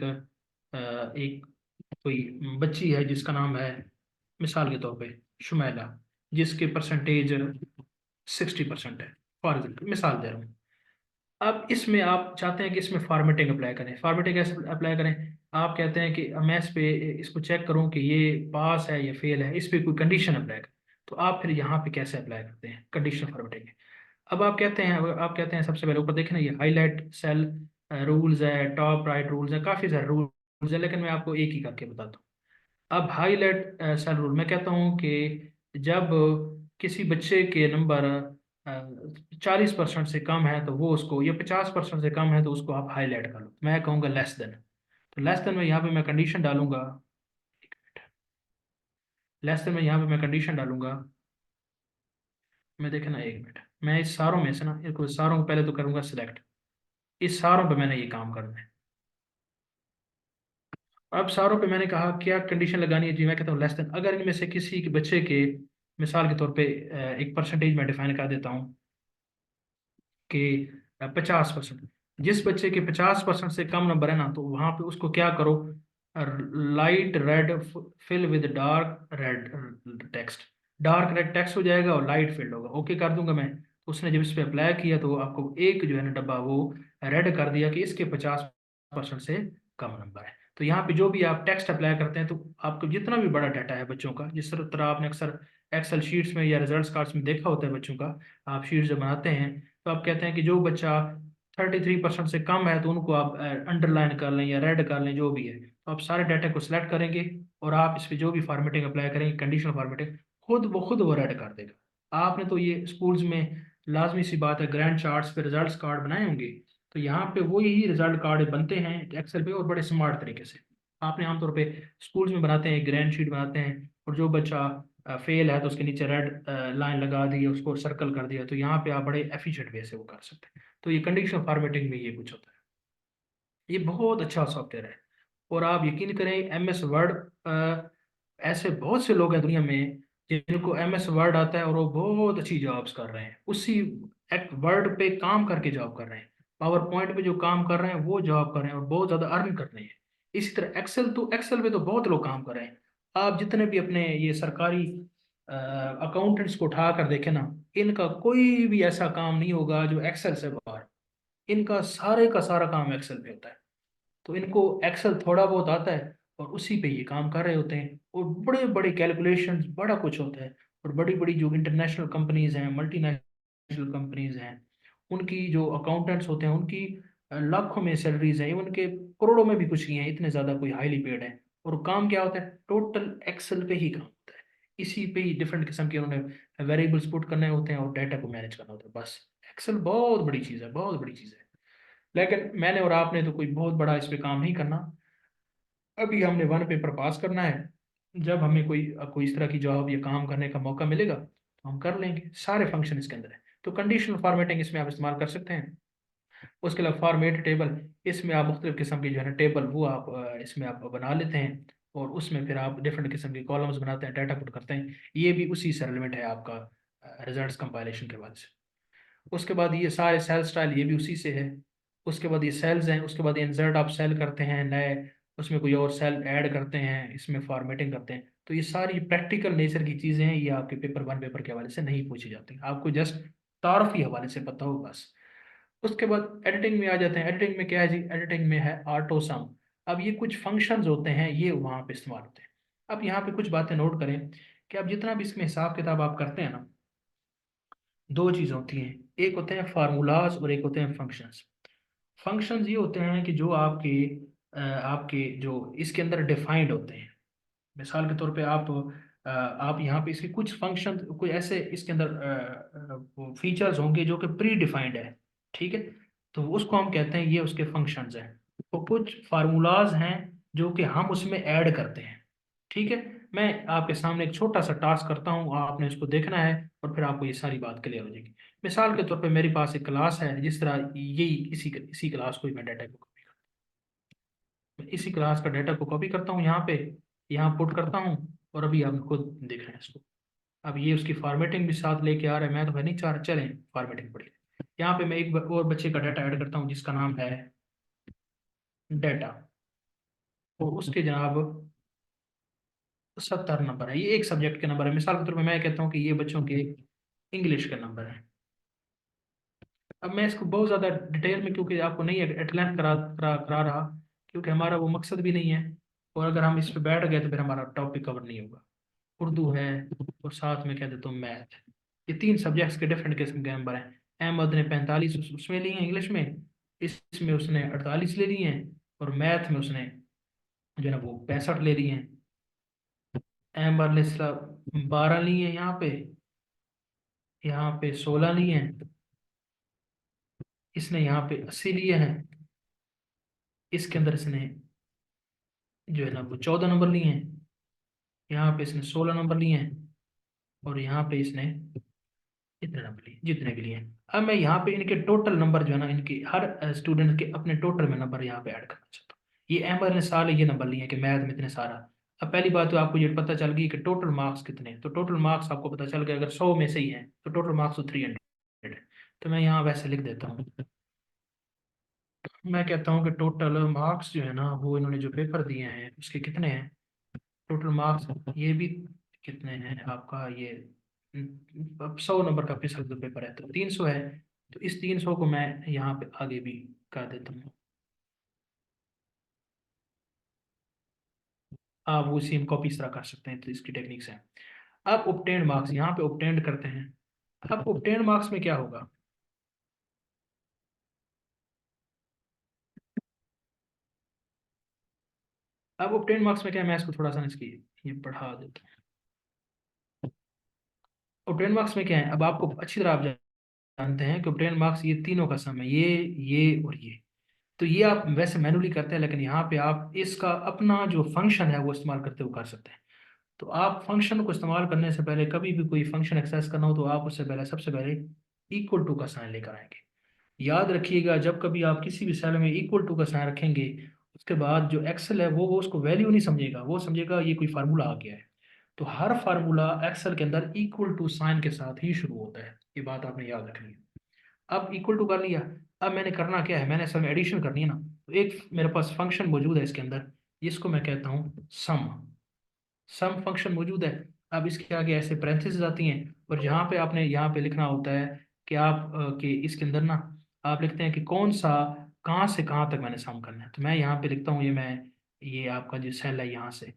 कोई बच्ची है जिसका नाम है, मिसाल के तौर पे शुमैला, जिसके परसेंटेज 60% है, फॉर एग्जाम्पल मिसाल दे रहा हूँ। अब इसमें आप चाहते हैं कि इसमें फॉर्मेटिंग अप्लाई करें, फॉर्मेटिंग कैसे अप्लाई करें, आप कहते हैं कि मैं इस पे इसको चेक करूं कि ये पास है या फेल है, इस पे कोई कंडीशन अप्लाई करें। तो आप फिर यहाँ पे कैसे अप्लाई करते हैं कंडीशन फॉर्मेटिंग। अब आप कहते हैं सबसे पहले ऊपर देखें ना, ये हाईलाइट सेल रूल्स है, टॉप राइट रूल्स है, काफ़ी सारे रूल्स है, लेकिन मैं आपको एक ही करके बताता हूँ। अब हाईलाइट सेल रूल, मैं कहता हूँ कि जब किसी बच्चे के नंबर 40% से कम है तो वो उसको, या 50% से कम है तो उसको आप हाईलाइट कर लो। मैं कहूँगा लेस देन, तो लेस देन में यहाँ पे मैं कंडीशन डालूंगा, लेस देन में यहाँ पे मैं कंडीशन डालूंगा। मैं देखे ना, एक मिनट, मैं इस सारों में से ना, इसको सारों को पहले तो करूंगा सिलेक्ट, इस सारों पे मैंने ये काम करना है। अब सारों पे मैंने कहा क्या कंडीशन लगानी है जी, मैं कहता हूँ लेस देन। अगर इनमें से किसी के बच्चे के, मिसाल के तौर पे एक परसेंटेज मैं डिफाइन कर देता हूँ कि 50%, जिस बच्चे के 50% से कम नंबर है ना, तो वहां पे उसको क्या करो, light red fill with dark red text, dark red text हो जाएगा और लाइट फील्ड होगा, ओके कर दूंगा मैं। तो उसने जब इस पे अप्लाई किया तो आपको एक जो है ना डब्बा वो रेड कर दिया कि इसके 50% से कम नंबर है। तो यहाँ पे जो भी आप टेक्स्ट अप्लाई करते हैं, तो आपको जितना भी बड़ा डाटा है बच्चों का, जिस तरह आपने अक्सर एक्सेल शीट्स में या रिजल्ट्स कार्ड्स में देखा होता है बच्चों का, आप शीट्स जब बनाते हैं तो आप कहते हैं कि जो बच्चा 33% से कम है तो उनको आप अंडरलाइन कर लें या रेड कर लें, जो भी है। तो आप सारे डाटा को सिलेक्ट करेंगे और आप इस पर जो भी फॉर्मेटिंग अप्लाई करेंगे, कंडीशनल फॉर्मेटिंग, खुद वो रेड कर देगा। आपने तो ये स्कूल्स में लाजमी सी बात है, ग्रैंड चार्ट्स पे रिजल्ट्स कार्ड बनाए होंगे, तो यहाँ पे वो यही रिजल्ट कार्ड बनते हैं एक्सेल पे, और बड़े स्मार्ट तरीके से। आपने आमतौर पे स्कूल्स में बनाते हैं, ग्रैंड शीट बनाते हैं, और जो बच्चा फेल है तो उसके नीचे रेड लाइन लगा दी, उसको सर्कल कर दिया, तो यहाँ पे आप बड़े एफिशिएंट वे से वो कर सकते हैं। तो ये कंडीशनल फॉर्मेटिंग में ये कुछ होता है। ये बहुत अच्छा सॉफ्टवेयर है, और आप यकीन करें एम एस वर्ड, ऐसे बहुत से लोग हैं दुनिया में जिनको एम एस वर्ड आता है और वो बहुत अच्छी जॉब्स कर रहे हैं, उसी एक वर्ड पे काम करके जॉब कर रहे हैं, पावर पॉइंट पे जो काम कर रहे हैं वो जॉब कर रहे हैं और बहुत ज़्यादा अर्न कर रहे हैं। इसी तरह एक्सेल पे तो बहुत लोग काम कर रहे हैं। आप जितने भी अपने ये सरकारी अकाउंटेंट्स को उठा कर देखें ना, इनका कोई भी ऐसा काम नहीं होगा जो एक्सेल से बाहर, इनका सारे का सारा काम एक्सेल पे होता है। तो इनको एक्सेल थोड़ा बहुत आता है और उसी पे ये काम कर रहे होते हैं, और बड़े बड़े कैलकुलेशंस, बड़ा कुछ होता है। और बड़ी बड़ी जो इंटरनेशनल कंपनीज हैं, मल्टीनेशनल कंपनीज हैं, उनकी जो अकाउंटेंट्स होते हैं उनकी लाखों में सैलरीज हैं, इवन के करोड़ों में भी कुछ नहीं है, इतने ज़्यादा कोई हाईली पेड है। और काम क्या होता है, टोटल एक्सेल पे ही काम होता है। इसी पे ही डिफरेंट किस्म के उन्होंने वेरिएबल्स पुट करने होते हैं और डाटा को मैनेज करना होता है, बस। एक्सेल बहुत बड़ी चीज़ है, बहुत बड़ी चीज़ है। लेकिन मैंने और आपने तो कोई बहुत बड़ा इस पे काम नहीं करना। अभी हमने वन पेपर पास करना है, जब हमें कोई कोई इस तरह की जॉब या काम करने का मौका मिलेगा तो हम कर लेंगे, सारे फंक्शन इसके अंदर है। तो कंडीशनल फॉर्मेटिंग इसमें आप इस्तेमाल कर सकते हैं। उसके अलावा फॉर्मेट टेबल, इसमें आप मुख्तलिफ किस्म की जो है ना टेबल वो आप इसमें आप बना लेते हैं, और उसमें फिर आप डिफरेंट किस्म के कॉलम्स बनाते हैं, डाटा पुट करते हैं। ये भी उसी से रिलेवेंट है आपका रिजल्ट्स कंपाइलेशन के बाद से। उसके बाद ये सारे सेल स्टाइल ये भी उसी से है। उसके बाद ये सेल्स हैं, उसके बाद इंसर्ट आप सेल करते हैं नए, उसमें कोई और सेल ऐड करते हैं, इसमें फॉर्मेटिंग करते हैं। तो ये सारी प्रैक्टिकल नेचर की चीज़ें हैं, ये आपके पेपर वन पेपर के हवाले से नहीं पूछी जाती, आपको जस्ट तारफी हवाले से पता हो बस। उसके बाद एडिटिंग में आ जाते हैं। एडिटिंग में क्या है जी, एडिटिंग में है ऑटो सम। अब ये कुछ फंक्शंस होते हैं, ये वहाँ पे इस्तेमाल होते हैं। अब यहाँ पे कुछ बातें नोट करें कि अब जितना भी इसमें हिसाब किताब आप करते हैं ना, दो चीज़ होती हैं, एक होते हैं फार्मूलाज और एक होते हैं फंक्शंस। फंक्शंस ये होते हैं कि जो आपके जो इसके अंदर डिफाइंड होते हैं। मिसाल के तौर पे आप यहाँ पे इसके कुछ फंक्शन, कोई ऐसे इसके अंदर फीचर्स होंगे जो कि प्री डिफाइंड है, ठीक है, तो उसको हम कहते हैं ये उसके फंक्शंस हैं। तो कुछ फार्मूलाज हैं जो कि हम उसमें ऐड करते हैं, ठीक है। मैं आपके सामने एक छोटा सा टास्क करता हूँ, आपने इसको देखना है और फिर आपको ये सारी बात क्लियर हो जाएगी। मिसाल के तौर पे मेरे पास एक क्लास है, जिस तरह यही इसी इसी क्लास को ही मैं डाटा को कॉपी मैं इसी क्लास का डाटा को कॉपी करता हूँ यहाँ पे, यहाँ पुट करता हूँ, और अभी आप खुद देख रहे हैं इसको। अब ये उसकी फॉर्मेटिंग भी साथ लेके आ रहा है, मैं तो नहीं चाह रहा, चलें फॉर्मेटिंग पड़ी। यहाँ पे मैं एक और बच्चे का डाटा ऐड करता हूँ जिसका नाम है डाटा, और उसके जनाब 70 नंबर है, ये एक सब्जेक्ट के नंबर है। मिसाल के तौर पर मैं कहता हूँ कि ये बच्चों के इंग्लिश के नंबर है। अब मैं इसको बहुत ज़्यादा डिटेल में क्योंकि आपको नहीं एक्सप्लेन करा रहा, क्योंकि हमारा वो मकसद भी नहीं है, और अगर हम इस पे बैठ गए तो फिर हमारा टॉपिक कवर नहीं होगा। उर्दू है, और साथ में कह देता हूँ मैथ। ये तीन सब्जेक्ट्स के डिफरेंट किस्म के नंबर हैं। अहमद ने 45 उसमें लिए हैं इंग्लिश में, इसमें उसने 48 ले लिए हैं, और मैथ में उसने जो है ना वो 65 ले लिए हैं। अहमद ने 12 लिए हैं यहाँ पे 16 लिए हैं, इसने यहाँ पे 80 लिए हैं, इसके अंदर इसने जो है ना वो 14 नंबर लिए हैं, यहाँ पे इसने 16 नंबर लिए हैं, और यहाँ पे इसने इतने नंबर लिए जितने भी लिए हैं। अब मैं यहाँ पे इनके टोटल नंबर जो है ना, इनके हर स्टूडेंट के अपने टोटल में नंबर यहाँ पे ऐड करना चाहता हूँ। ये अहमद ने सारे ये नंबर लिए हैं कि मैथ में इतने सारा। अब पहली बात तो आपको ये पता चल गई कि टोटल मार्क्स कितने हैं, तो टोटल मार्क्स आपको पता चल गया, अगर 100 में से ही है तो टोटल मार्क्स तो 300 है। तो मैं यहाँ वैसे लिख देता हूँ, मैं कहता हूँ कि टोटल मार्क्स जो है ना वो इन्होंने जो पेपर दिए हैं उसके कितने हैं, टोटल मार्क्स ये भी कितने हैं आपका ये, अब 100 नंबर का फिसल जो पेपर है तो 300 है। तो इस 300 को मैं यहाँ पे आगे भी कर देता हूँ, आप वो सेम कॉपी इस तरह कर सकते हैं, तो इसकी टेक्निक्स हैं। अब ऑब्टेन्ड मार्क्स यहाँ पे ऑब्टेन्ड करते हैं। अब ऑब्टेन्ड मार्क्स में क्या होगा, अब ऑब्टेन्ड मार्क्स में क्या है, मैं इसको थोड़ा सा इसकी ये बढ़ा देता हूँ। ऑब्टेन्ड मार्क्स में क्या है, अब आपको अच्छी तरह आप जानते हैं कि ऑब्टेन्ड मार्क्स ये तीनों का सम है, ये और ये। तो ये आप वैसे मैनुअली करते हैं, लेकिन यहाँ पे आप इसका अपना जो फंक्शन है वो इस्तेमाल करते हुए कर सकते हैं। तो आप फंक्शन को इस्तेमाल करने से पहले, कभी भी कोई फंक्शन एक्सेस करना हो तो आप उससे पहले सबसे पहले इक्वल टू का साइन लेकर आएंगे। याद रखिएगा, जब कभी आप किसी भी सेल में इक्वल टू का साइन रखेंगे, उसके बाद जो एक्सेल है वो उसको वैल्यू नहीं समझेगा, वो समझेगा ये कोई फार्मूला आ गया है। तो हर फार्मूला एक्सेल के अंदर इक्वल टू साइन के साथ ही शुरू होता है, ये बात आपने याद रखनी है। अब इक्वल टू कर लिया, अब मैंने करना क्या है, मैंने असल में एडिशन करनी है ना। तो एक मेरे पास फंक्शन मौजूद है इसके अंदर, जिसको मैं कहता हूँ सम फंक्शन मौजूद है। अब इसके आगे ऐसे पैरेंथेसिस आती हैं, और जहाँ पे आपने यहाँ पे लिखना होता है कि कि इसके अंदर ना आप लिखते हैं कि कौन सा, कहाँ से कहाँ तक मैंने सम करना है। तो मैं यहाँ पे लिखता हूँ, ये आपका जो सेल है यहाँ से,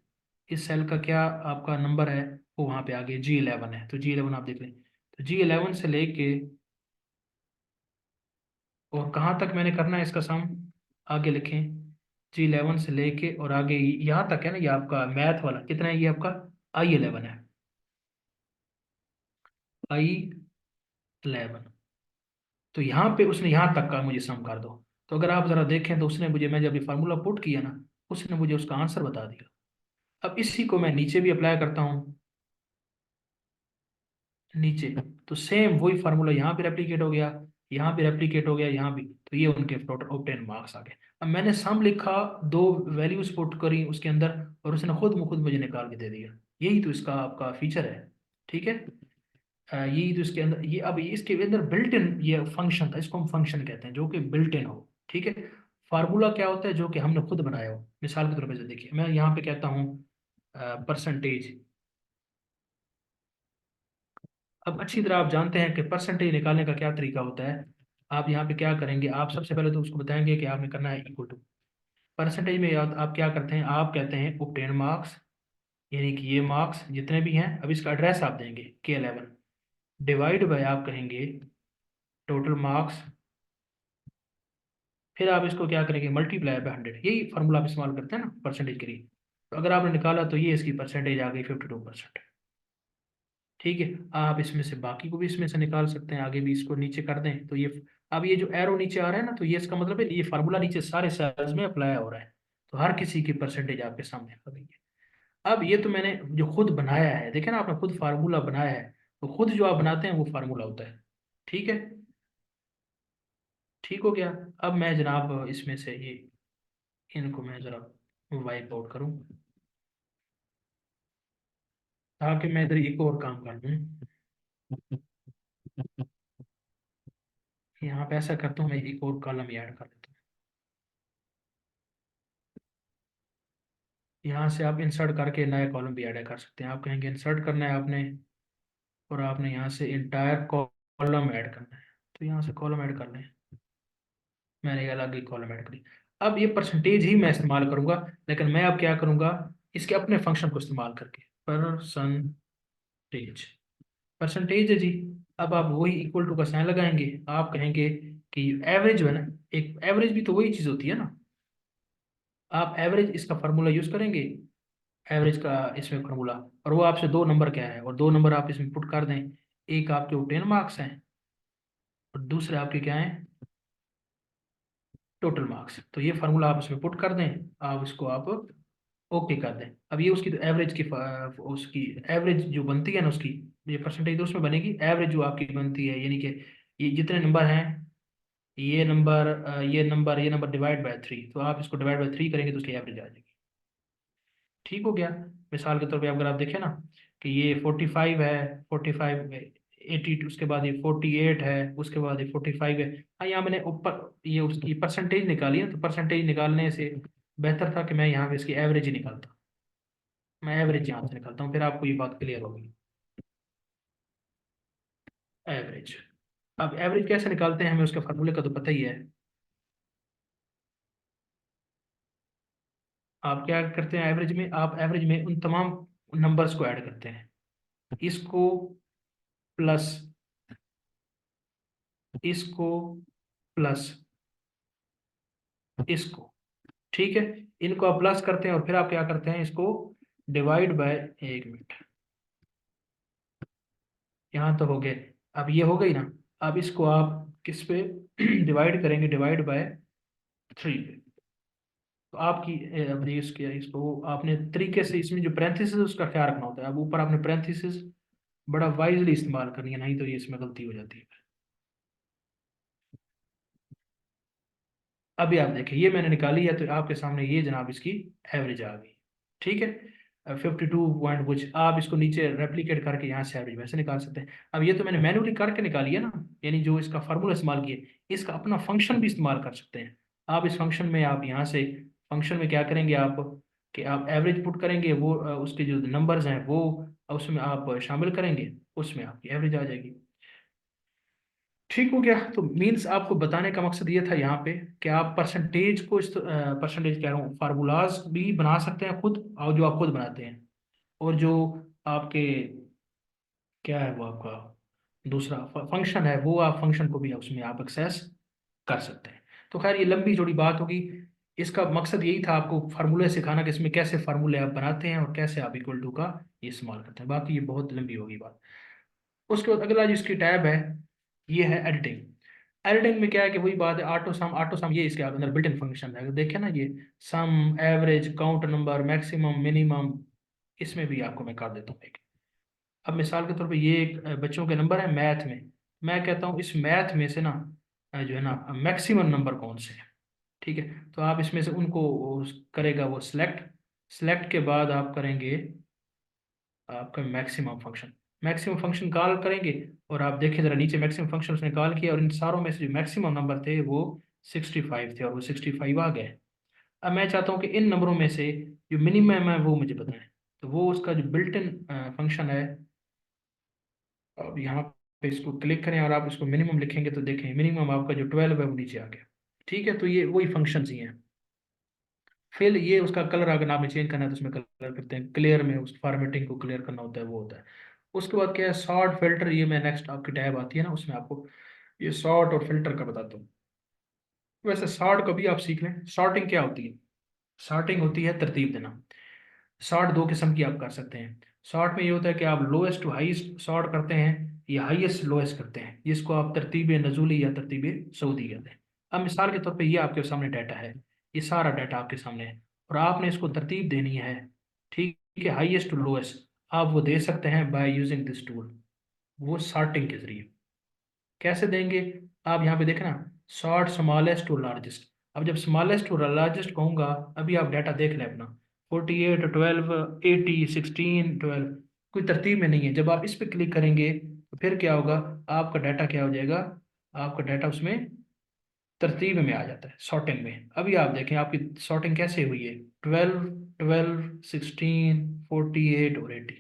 इस सेल का क्या आपका नंबर है, वो वहाँ पे आगे G11 है, तो G11 आप देख लें। तो G11 से लेके और कहाँ तक मैंने करना है इसका सम, आगे लिखें G11 से लेके और आगे यहाँ तक है ना, ये आपका मैथ वाला कितना है, ये आपका I11 है, I11। तो यहाँ पे उसने यहाँ तक का मुझे सम कर दो। तो अगर आप जरा देखें तो उसने मुझे, मैं जब ये फार्मूला पुट किया ना, उसने मुझे उसका आंसर बता दिया। अब इसी को मैं नीचे भी अप्लाई करता हूँ, नीचे, तो सेम वही फार्मूला यहाँ पे रेप्लिकेट हो गया, यहाँ पे रेप्लिकेट हो गया, यहाँ भी, तो ये उनके टोटल ऑब्टेन मार्क्स आ गए। अब मैंने सम लिखा, दो वैल्यूज पुट करी उसके अंदर, और उसने खुद ब खुद मुझे निकाल के दे दिया। यही तो इसका आपका फीचर है, ठीक है। यही तो इसके अंदर, ये अब इसके अंदर बिल्ट इन ये फंक्शन था, इसको हम फंक्शन कहते हैं, जो कि बिल्ट इन हो, ठीक है। फार्मूला क्या होता है, जो कि हमने खुद बनाया हो। मिसाल के तौर पर देखिए, मैं यहाँ पे कहता हूँ परसेंटेज। अब अच्छी तरह आप जानते हैं कि परसेंटेज निकालने का क्या तरीका होता है। आप यहाँ पे क्या करेंगे, आप सबसे पहले तो उसको बताएंगे कि आपने करना है इक्वल टू परसेंटेज में। आप क्या करते हैं, आप कहते हैं ऑब्टेन मार्क्स, यानी कि ये मार्क्स जितने भी हैं, अब इसका एड्रेस आप देंगे K11 डिवाइड बाय आप कहेंगे टोटल मार्क्स, फिर आप इसको क्या करेंगे मल्टीप्लाई बाय 100। यही फार्मूला आप इस्तेमाल करते हैं ना परसेंटेज के लिए। तो अगर आपने निकाला तो ये इसकी परसेंटेज आ गई 52%। ठीक है, आप इसमें से बाकी को भी इसमें से निकाल सकते हैं, आगे भी इसको नीचे कर दें तो ये, अब ये जो एरो नीचे आ रहा है ना, तो ये इसका मतलब है ये फार्मूला नीचे सारे सेल्स में अप्लाई हो रहा है, तो हर किसी की परसेंटेज आपके सामने आ गई है। अब ये तो मैंने जो खुद बनाया है, देखे ना आपने खुद फार्मूला बनाया है, तो खुद जो आप बनाते हैं वो फार्मूला होता है। ठीक है, ठीक हो गया। अब मैं जनाब इसमें से ये इनको मैं जरा वाइप आउट करूं, ताकि मैं इधर एक और काम कर दूं। यहाँ पे ऐसा करता हूँ, मैं एक और कॉलम ऐड कर देता हूँ। यहाँ से आप इंसर्ट करके नया कॉलम भी ऐड कर सकते हैं। आप कहेंगे इंसर्ट करना है आपने, और आपने यहाँ से इंटायर कॉलम ऐड करना है, तो यहाँ से कॉलम ऐड कर लें। मैंने ये अलग ही कॉलम ऐड करी। अब ये परसेंटेज ही मैं इस्तेमाल करूंगा, लेकिन मैं अब क्या करूंगा, इसके अपने फंक्शन को इस्तेमाल करके परसेंटेज, परसेंटेज है जी। अब आप वही इक्वल टू का साइन लगाएंगे, आप कहेंगे कि एवरेज है ना, एक एवरेज भी तो वही चीज होती है ना, आप एवरेज इसका फार्मूला यूज करेंगे, एवरेज का इसमें फार्मूला, और वो आपसे दो नंबर क्या है, और दो नंबर आप इसमें पुट कर दें। एक आपके 10 मार्क्स हैं, और दूसरे आपके क्या हैं, टोटल मार्क्स। तो ये फार्मूला आप इसमें पुट कर दें, आप इसको आप ओके कर दें। अब ये उसकी एवरेज की उसकी एवरेज जो बनती है ना उसकी, ये परसेंटेज तो उसमें बनेगी, एवरेज जो आपकी बनती है, यानी कि ये जितने नंबर हैं, ये नंबर डिवाइड बाय 3, तो आप इसको डिवाइड बाय 3 करेंगे तो उसकी एवरेज आ जाएगी। ठीक हो गया। मिसाल के तौर पे अगर आप देखें ना कि ये 45 है, 45 80, उसके बाद ये 48 है, उसके बाद ये 45 है। हाँ, यहाँ मैंने ऊपर ये उसकी परसेंटेज निकाली है, तो परसेंटेज निकालने से बेहतर था कि मैं यहाँ पे इसकी एवरेज ही निकालता। मैं एवरेज यहाँ से निकालता हूँ, फिर आपको ये बात क्लियर होगी। एवरेज, अब एवरेज कैसे निकालते हैं, हमें उसके फार्मूले का तो पता ही है। आप क्या करते हैं एवरेज में, आप एवरेज में उन तमाम नंबर्स को ऐड करते हैं, इसको प्लस इसको प्लस इसको। ठीक है, इनको आप प्लस करते हैं और फिर आप क्या करते हैं, इसको डिवाइड बाय, एक मिनट, यहाँ तो हो गए। अब ये हो गई ना, अब इसको आप किस पे डिवाइड करेंगे, डिवाइड बाय 3 पे। तो आपकी अब ये इसको आपने तरीके से, इसमें जो पैरेंथेसिस है उसका ख्याल रखना होता है। अब ऊपर आपने पैरेंथेसिस बड़ा वाइजली इस्तेमाल करनी है, नहीं तो ये इसमें गलती हो जाती है। अभी आप देखिए, ये मैंने निकाली है, तो आपके सामने ये जनाब इसकी एवरेज आ गई। ठीक है, 52 पॉइंट कुछ, आप इसको नीचे रेप्लिकेट करके यहाँ से एवरेज वैसे निकाल सकते हैं। अब ये तो मैंने मैन्युअली करके निकाली है ना, यानी जो इसका फार्मूला इस्तेमाल किए, इसका अपना फंक्शन भी इस्तेमाल कर सकते हैं। आप इस फंक्शन में, आप यहाँ से फंक्शन में क्या करेंगे आप, कि आप एवरेज पुट करेंगे, वो उसके जो नंबर्स हैं वो उसमें आप शामिल करेंगे, उसमें आपकी एवरेज आ जाएगी। ठीक हो गया। तो मीन्स आपको बताने का मकसद ये था यहाँ पे कि आप परसेंटेज को, इस परसेंटेज कह रहा हूँ, फार्मूलाज भी बना सकते हैं खुद, और जो आप खुद बनाते हैं, और जो आपके क्या है वो आपका दूसरा फंक्शन है, वो आप फंक्शन को भी उसमें आप एक्सेस कर सकते हैं। तो खैर ये लंबी जोड़ी बात होगी, इसका मकसद यही था आपको फार्मूले सिखाना कि इसमें कैसे फार्मूले आप बनाते हैं और कैसे आप इक्वल टू का ये इस्तेमाल करते हैं। बाकी ये बहुत लंबी होगी बात। उसके बाद अगला जिसकी टैब है, ये है एडिटिंग। एडिटिंग में क्या है कि वही बात है, ऑटो सम ये इसके अंदर बिल्ट इन फंक्शन है। देखें ना, ये sum, average, count number, maximum, minimum, इसमें भी आपको मैं कर देता हूँ एक। अब मिसाल के तौर पे ये एक बच्चों के नंबर है मैथ में, मैं कहता हूँ इस मैथ में से ना जो है ना मैक्सिमम नंबर कौन से हैं। ठीक है, तो आप इसमें से उनको करेगा वो सिलेक्ट, सिलेक्ट के बाद आप करेंगे आपका maximum function, maximum function call करेंगे, और आप देखें जरा नीचे मैक्सिमम फंक्शन उसने कॉल किया, और इन सारों में से जो मैक्सिमम नंबर थे वो 65 थे, और वो 65 आ गए। अब मैं चाहता हूँ कि इन नंबरों में से जो मिनिमम है वो मुझे बताएं, तो वो उसका जो बिल्ट इन फंक्शन है, अब यहाँ पे इसको क्लिक करें और आप इसको मिनिमम लिखेंगे तो देखें मिनिमम आपका जो 12 है वो नीचे आ गया। ठीक है, तो ये वही फंक्शन ही हैं। फिर ये उसका कलर अगर आपने चेंज करना है तो उसमें कलर करते हैं, क्लियर में उस फॉर्मेटिंग को क्लियर करना होता है, वो होता है। उसके बाद क्या है, सॉर्ट फिल्टर, ये मैं नेक्स्ट आपकी टैब आती है ना उसमें आपको ये सॉर्ट और फिल्टर का बताता हूँ। वैसे सॉर्ट को भी आप सीख लें। सॉर्टिंग क्या होती है? सॉर्टिंग होती है तरतीब देना। सॉर्ट दो किस्म की आप कर सकते हैं। सॉर्ट में ये होता है कि आप लोएस्ट टू हाईएस्ट सॉर्ट करते हैं या हाईएस्ट लोएस्ट करते हैं, जिसको आप तरतीब नजूली या तरतीब सऊदी कहते हैं। अब मिसाल के तौर पे ये आपके सामने डाटा है, ये सारा डाटा आपके सामने है और आपने इसको तरतीब देनी है। ठीक है, हाईएस्ट टू लोएस्ट आप वो दे सकते हैं बाय यूजिंग दिस टूल, वो सॉर्टिंग के जरिए। कैसे देंगे? आप यहाँ पे देखें ना, सॉर्ट स्मॉलेस्ट टू लार्जेस्ट। अब जब स्मॉलेस्ट टू लार्जेस्ट कहूंगा, अभी आप डाटा देख लें अपना, 48, 12, 80, 16, 12, कोई तरतीब में नहीं है। जब आप इस पे क्लिक करेंगे तो फिर क्या होगा, आपका डाटा क्या हो जाएगा, आपका डाटा उसमें तरतीब में आ जाता है, सॉर्टिंग में। अभी आप देखें आपकी सॉर्टिंग कैसे हुई है, 12, 12, 16, 48 और 80,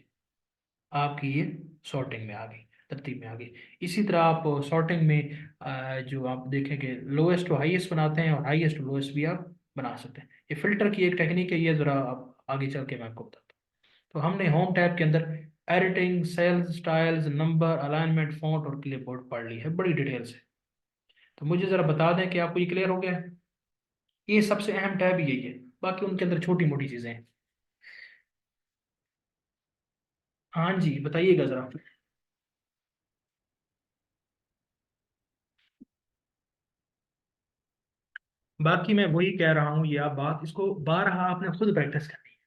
आपकी ये सॉर्टिंग में आ गई, तरतीब में आ गई। इसी तरह आप सॉर्टिंग में जो आप देखेंगे लोएस्ट टू हाईएस्ट बनाते हैं और हाईएस्ट टू लोएस्ट भी आप बना सकते हैं। ये फिल्टर की एक टेक्निक है, ये ज़रा आप आगे चल के मैं आपको बताता हूँ। तो हमने होम टैब के अंदर editing, cells, styles, number, alignment, font और क्लिपबोर्ड पढ़ ली है बड़ी डिटेल से। तो मुझे ज़रा बता दें कि आपको ये क्लियर हो गया है? ये सबसे अहम टैब ही यही है, बाकी उनके अंदर छोटी मोटी चीज़ें हैं। हाँ जी, बताइएगा ज़रा। बाकी मैं वही कह रहा हूँ, ये आप बात इसको बारहा आपने खुद प्रैक्टिस करनी है।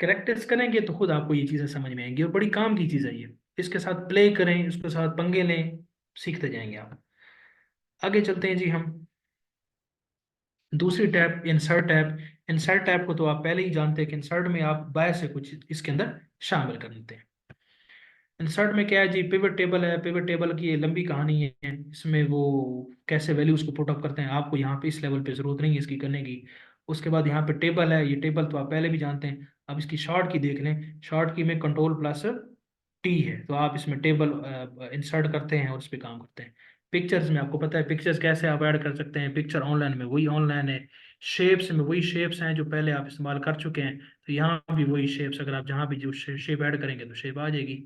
प्रैक्टिस करेंगे तो खुद आपको ये चीज़ें समझ में आएंगी और बड़ी काम की चीज़ है ये। इसके साथ प्ले करें, इसके साथ पंगे लें, सीखते जाएंगे आप। आगे चलते हैं जी हम। दूसरी tab insert tab. Insert tab को तो आप पहले ही जानते हैं कि इंसर्ट में आप बाय से कुछ इसके अंदर शामिल कर लेते हैं। इंसर्ट में क्या है जी, पिवट टेबल है। पिवट टेबल की ये लंबी कहानी है, इसमें वो कैसे वैल्यूज को पुट अप करते हैं, आपको यहाँ पे इस लेवल पे जरूरत नहीं है इसकी करने की। उसके बाद यहाँ पे टेबल है, ये टेबल तो आप पहले भी जानते हैं। अब इसकी शॉर्ट की देख लें, शॉर्ट की में कंट्रोल प्लस टी है, तो आप इसमें टेबल इंसर्ट करते हैं और उस पर काम करते हैं। पिक्चर्स में आपको पता है पिक्चर्स कैसे आप ऐड कर सकते हैं, पिक्चर ऑनलाइन में वही ऑनलाइन है। शेप्स में वही शेप्स हैं जो पहले आप इस्तेमाल कर चुके हैं, तो यहाँ भी वही शेप्स, अगर आप जहाँ भी जो शेप ऐड करेंगे तो शेप आ जाएगी।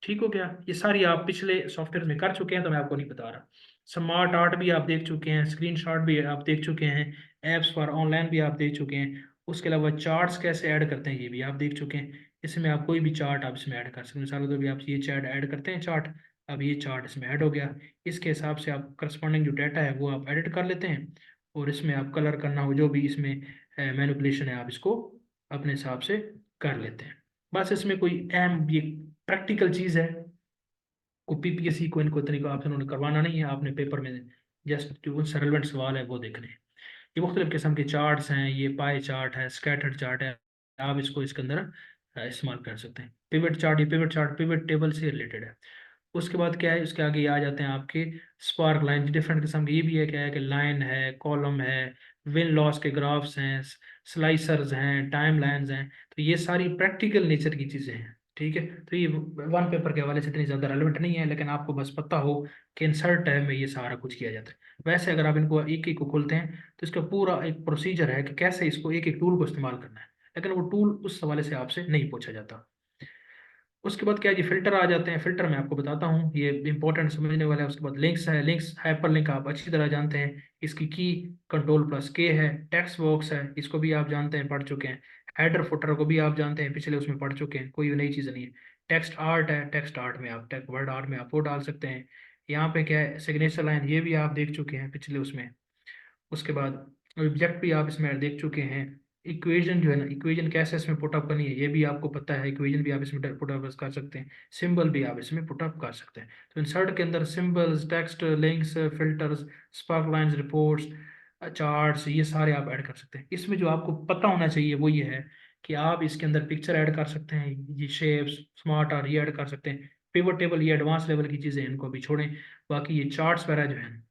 ठीक हो गया, ये सारी आप पिछले सॉफ्टवेयर में कर चुके हैं तो मैं आपको नहीं बता रहा। स्मार्ट आर्ट भी आप देख चुके हैं, स्क्रीनशॉट भी आप देख चुके हैं, एप्स फॉर ऑनलाइन भी आप देख चुके हैं। उसके अलावा चार्ट्स कैसे ऐड करते हैं ये भी आप देख चुके हैं। इसमें आप कोई भी चार्ट आप इसमें ऐड कर सकते हैं, मिसाल तो भी आप ये चार्ट ऐड करते हैं चार्ट, अब ये चार्ट इसमें ऐड हो गया। इसके हिसाब से आप करस्पॉन्डिंग जो डाटा है वो आप एडिट कर लेते हैं और इसमें आप कलर करना हो जो भी इसमें मैनिपुलेशन है आप इसको अपने हिसाब से कर लेते हैं। बस इसमें कोई अहम ये प्रैक्टिकल चीज़ है, को पीपीएससी को इनको इतनी को आपसे उन्होंने करवाना नहीं है, आपने पेपर में जस्ट जो उनसे रेलिवेंट सवाल है वो देखने हैं। ये मुख्तलिफ किस्म के चार्ट्स हैं, ये पाई चार्ट है, स्कैटर्ड चार्ट है, आप इसको इसके अंदर इस्तेमाल कर सकते हैं। पिवट चार्ट, ये पिवट चार्ट पिवट टेबल से रिलेटेड है। उसके बाद क्या है, उसके आगे ये आ जाते हैं आपके स्पार्क लाइन, डिफरेंट किस्म के। ये भी है क्या है कि लाइन है, कॉलम है, विन लॉस के ग्राफ्स हैं, स्लाइसर्स हैं, टाइम लाइन्स हैं। तो ये सारी प्रैक्टिकल नेचर की चीज़ें हैं। ठीक है, तो ये वन पेपर के हवाले से इतनी ज़्यादा रेलिवेंट नहीं है, लेकिन आपको बस पता हो कि इंसर्ट टाइम में ये सारा कुछ किया जाता है। वैसे अगर आप इनको एक एक को खोलते हैं तो इसका पूरा एक प्रोसीजर है कि कैसे इसको एक एक टूल को इस्तेमाल करना है, लेकिन वो टूल उस हवाले से आपसे नहीं पूछा जाता। उसके बाद क्या है जी, फिल्टर आ जाते हैं। फिल्टर मैं आपको बताता हूँ, ये इंपॉर्टेंट समझने वाला है। उसके बाद लिंक्स है, लिंक्स हाइपर लिंक आप अच्छी तरह जानते हैं, इसकी की कंट्रोल प्लस के है। टेक्स्ट बॉक्स है, इसको भी आप जानते हैं, पढ़ चुके हैं। हेडर फुटर को भी आप जानते हैं, पिछले उसमें पढ़ चुके हैं, कोई नई चीज़ नहीं है। टेक्स्ट आर्ट है, टेक्स्ट आर्ट में आप टेक्स्ट वर्ड आर्ट में आप वो डाल सकते हैं। यहाँ पे क्या है, सिग्नेचर लाइन, ये भी आप देख चुके हैं पिछले उसमें। उसके बाद ऑब्जेक्ट भी आप इसमें देख चुके हैं। इक्वेशन जो है ना, इक्वेशन कैसे इसमें पुटअप करनी है ये भी आपको पता है, इक्वेशन भी आप इसमें पुटअप कर सकते हैं। सिंबल भी आप इसमें पुटअप कर सकते हैं। तो इंसर्ट के अंदर symbols, text, links, filters, spark lines, reports, charts, ये सारे आप ऐड कर सकते हैं। इसमें जो आपको पता होना चाहिए वो ये है कि आप इसके अंदर पिक्चर ऐड कर सकते हैं, ये शेप्स, स्मार्ट आर ये ऐड कर सकते हैं। पिवट टेबल ये एडवांस लेवल की चीज़ें हैं, इनको भी छोड़ें। बाकी ये चार्ट्स वगैरह जो है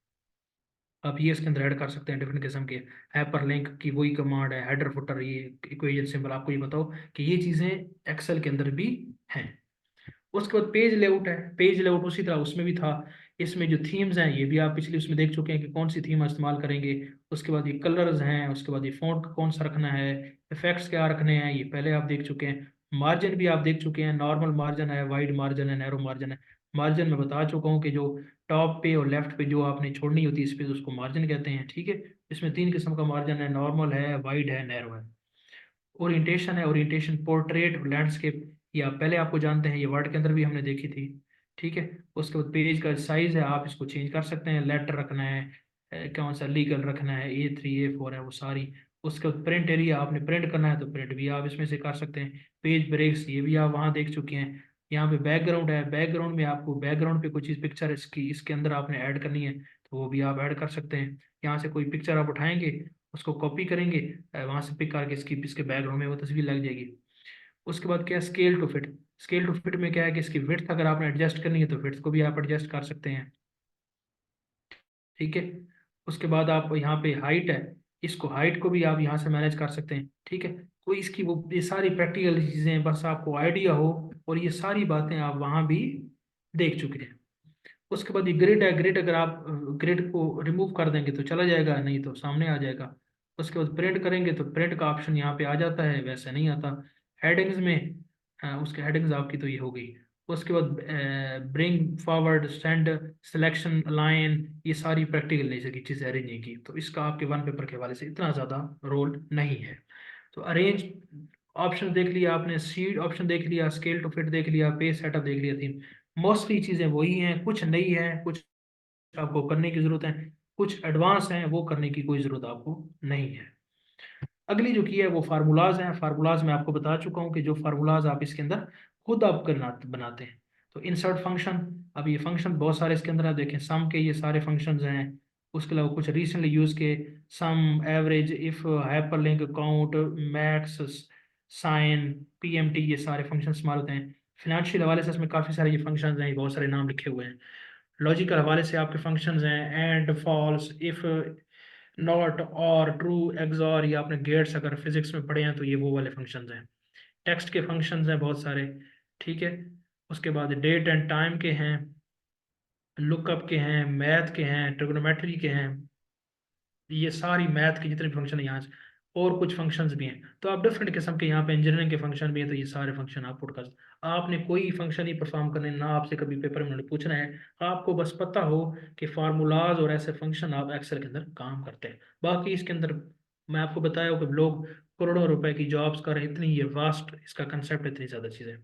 आप ये इसके अंदर ऐड कर सकते हैं डिफरेंट किस्म के। हाइपर लिंक की वही कमांड है, हेडर फुटर, ये इक्वेशन सिंबल, आपको ये बताओ कि ये चीज़ें एक्सेल के अंदर भी हैं। उसके बाद पेज लेआउट है, पेज लेआउट उसी तरह उसमें भी था। इसमें जो थीम्स हैं ये भी आप पिछले उसमें देख चुके हैं कि कौन सी थीम इस्तेमाल करेंगे। उसके बाद ये कलर्स हैं, उसके बाद ये फॉन्ट कौन सा रखना है, इफेक्ट्स क्या रखने हैं, ये पहले आप देख चुके हैं। मार्जिन भी आप देख चुके हैं, नॉर्मल मार्जिन है, वाइड मार्जिन है, नैरो मार्जिन है। मार्जिन में बता चुका हूँ कि जो टॉप पे और लेफ्ट पे जो आपने छोड़नी होती है इस पे उसको मार्जिन कहते हैं, ठीक है। इसमें 3 किस्म का मार्जिन है, नॉर्मल है, वाइड है, नैरो है। ओरिएंटेशन है, ओरिएंटेशन पोर्ट्रेट, लैंडस्केप, या पहले आपको जानते हैं, ये वर्ड के अंदर भी हमने देखी थी, ठीक है। उसके बाद पेज का साइज है, आप इसको चेंज कर सकते हैं, लेटर रखना है, कौन सा लीगल रखना है, A3 A4 है वो सारी। उसके बाद प्रिंट एरिया, आपने प्रिंट करना है तो प्रिंट भी आप इसमें से कर सकते हैं। पेज ब्रेक्स ये भी आप वहाँ देख चुके हैं। यहाँ पे बैकग्राउंड है, बैकग्राउंड में आपको बैकग्राउंड पे कोई चीज़ पिक्चर इसकी इसके अंदर आपने ऐड करनी है तो वो भी आप ऐड कर सकते हैं। यहाँ से कोई पिक्चर आप उठाएंगे, उसको कॉपी करेंगे, वहां से पिक करके इसकी इसके बैकग्राउंड में वो तस्वीर लग जाएगी। उसके बाद क्या है, scale to fit. Scale to fit में क्या है कि इसकी विड्थ अगर आपने एडजस्ट करनी है तो विड्थ को भी आप एडजस्ट कर सकते हैं, ठीक है। उसके बाद आप यहाँ पे हाइट है, इसको हाइट को भी आप यहाँ से मैनेज कर सकते हैं, ठीक है। कोई इसकी वो ये सारी प्रैक्टिकल चीज़ें बस आपको आइडिया हो, और ये सारी बातें आप वहाँ भी देख चुके हैं। उसके बाद ये ग्रिड है, ग्रिड अगर आप ग्रिड को रिमूव कर देंगे तो चला जाएगा, नहीं तो सामने आ जाएगा। उसके बाद प्रिंट करेंगे तो प्रिंट का ऑप्शन यहाँ पे आ जाता है, वैसे नहीं आता। हेडिंग्स में उसके हेडिंग्स आपकी तो ये हो गई। उसके बाद bring forward, send, selection, align, ये सारी प्रैक्टिकल नेचर की चीज़ें अरेंजिंग की, तो इसका आपके वन पेपर के हवाले से इतना ज़्यादा रोल नहीं है। तो अरेंज ऑप्शन देख लिया आपने, सीड ऑप्शन देख लिया, स्केल टू फिट देख लिया, पेज सेटअप देख लिया, थीम। मोस्टली चीज़ें वही हैं, कुछ नई हैं, कुछ आपको करने की ज़रूरत है, कुछ एडवांस हैं, वो करने की कोई ज़रूरत आपको नहीं है। अगली जो की है वो फार्मूलाज हैं। फार्मूलाज मैं आपको बता चुका हूँ कि जो फार्मूलाज आप इसके अंदर खुद आप करना बनाते हैं। तो इंसर्ट फंक्शन, अब ये फंक्शन बहुत सारे इसके अंदर आप देखें, सम के ये सारे फंक्शंस हैं। उसके अलावा कुछ रिसेंटली यूज़ के, sum, average, if, hyperlink, count, max, sine, PMT, ये सारे फंक्शन इस्तेमाल होते हैं। फिनेंशियल हवाले से इसमें काफ़ी सारे ये फंक्शंस हैं, ये बहुत सारे नाम लिखे हुए हैं। लॉजिकल हवाले से आपके फंक्शंस हैं, एंड, फॉल्स, इफ, नॉट, और, ट्रू, एक्सॉर, ये आपने गेट्स अगर फिजिक्स में पढ़े हैं तो ये वो वाले फंक्शंस हैं। टेक्स्ट के फंक्शंस हैं बहुत सारे, ठीक है। उसके बाद डेट एंड टाइम के हैं, लुकअप के हैं, मैथ के हैं, ट्रिग्नोमेट्री के हैं, ये सारी मैथ के जितने भी फंक्शन है यहाँ से, और कुछ फंक्शंस भी हैं। तो आप डिफरेंट किस्म के यहाँ पे इंजीनियरिंग के फंक्शन भी हैं, तो ये सारे फंक्शन आप पुट कर, आपने कोई फंक्शन ही परफॉर्म करने ना, आपसे कभी पेपर में उन्होंने पूछना है, आपको बस पता हो कि फार्मूलाज और ऐसे फंक्शन आप एक्सेल के अंदर काम करते हैं। बाकी इसके अंदर मैं आपको बताया हो कि लोग करोड़ों रुपए की जॉब्स कर रहे हैं, इतनी ये वास्ट इसका कंसेप्ट, इतनी ज़्यादा चीज़ें।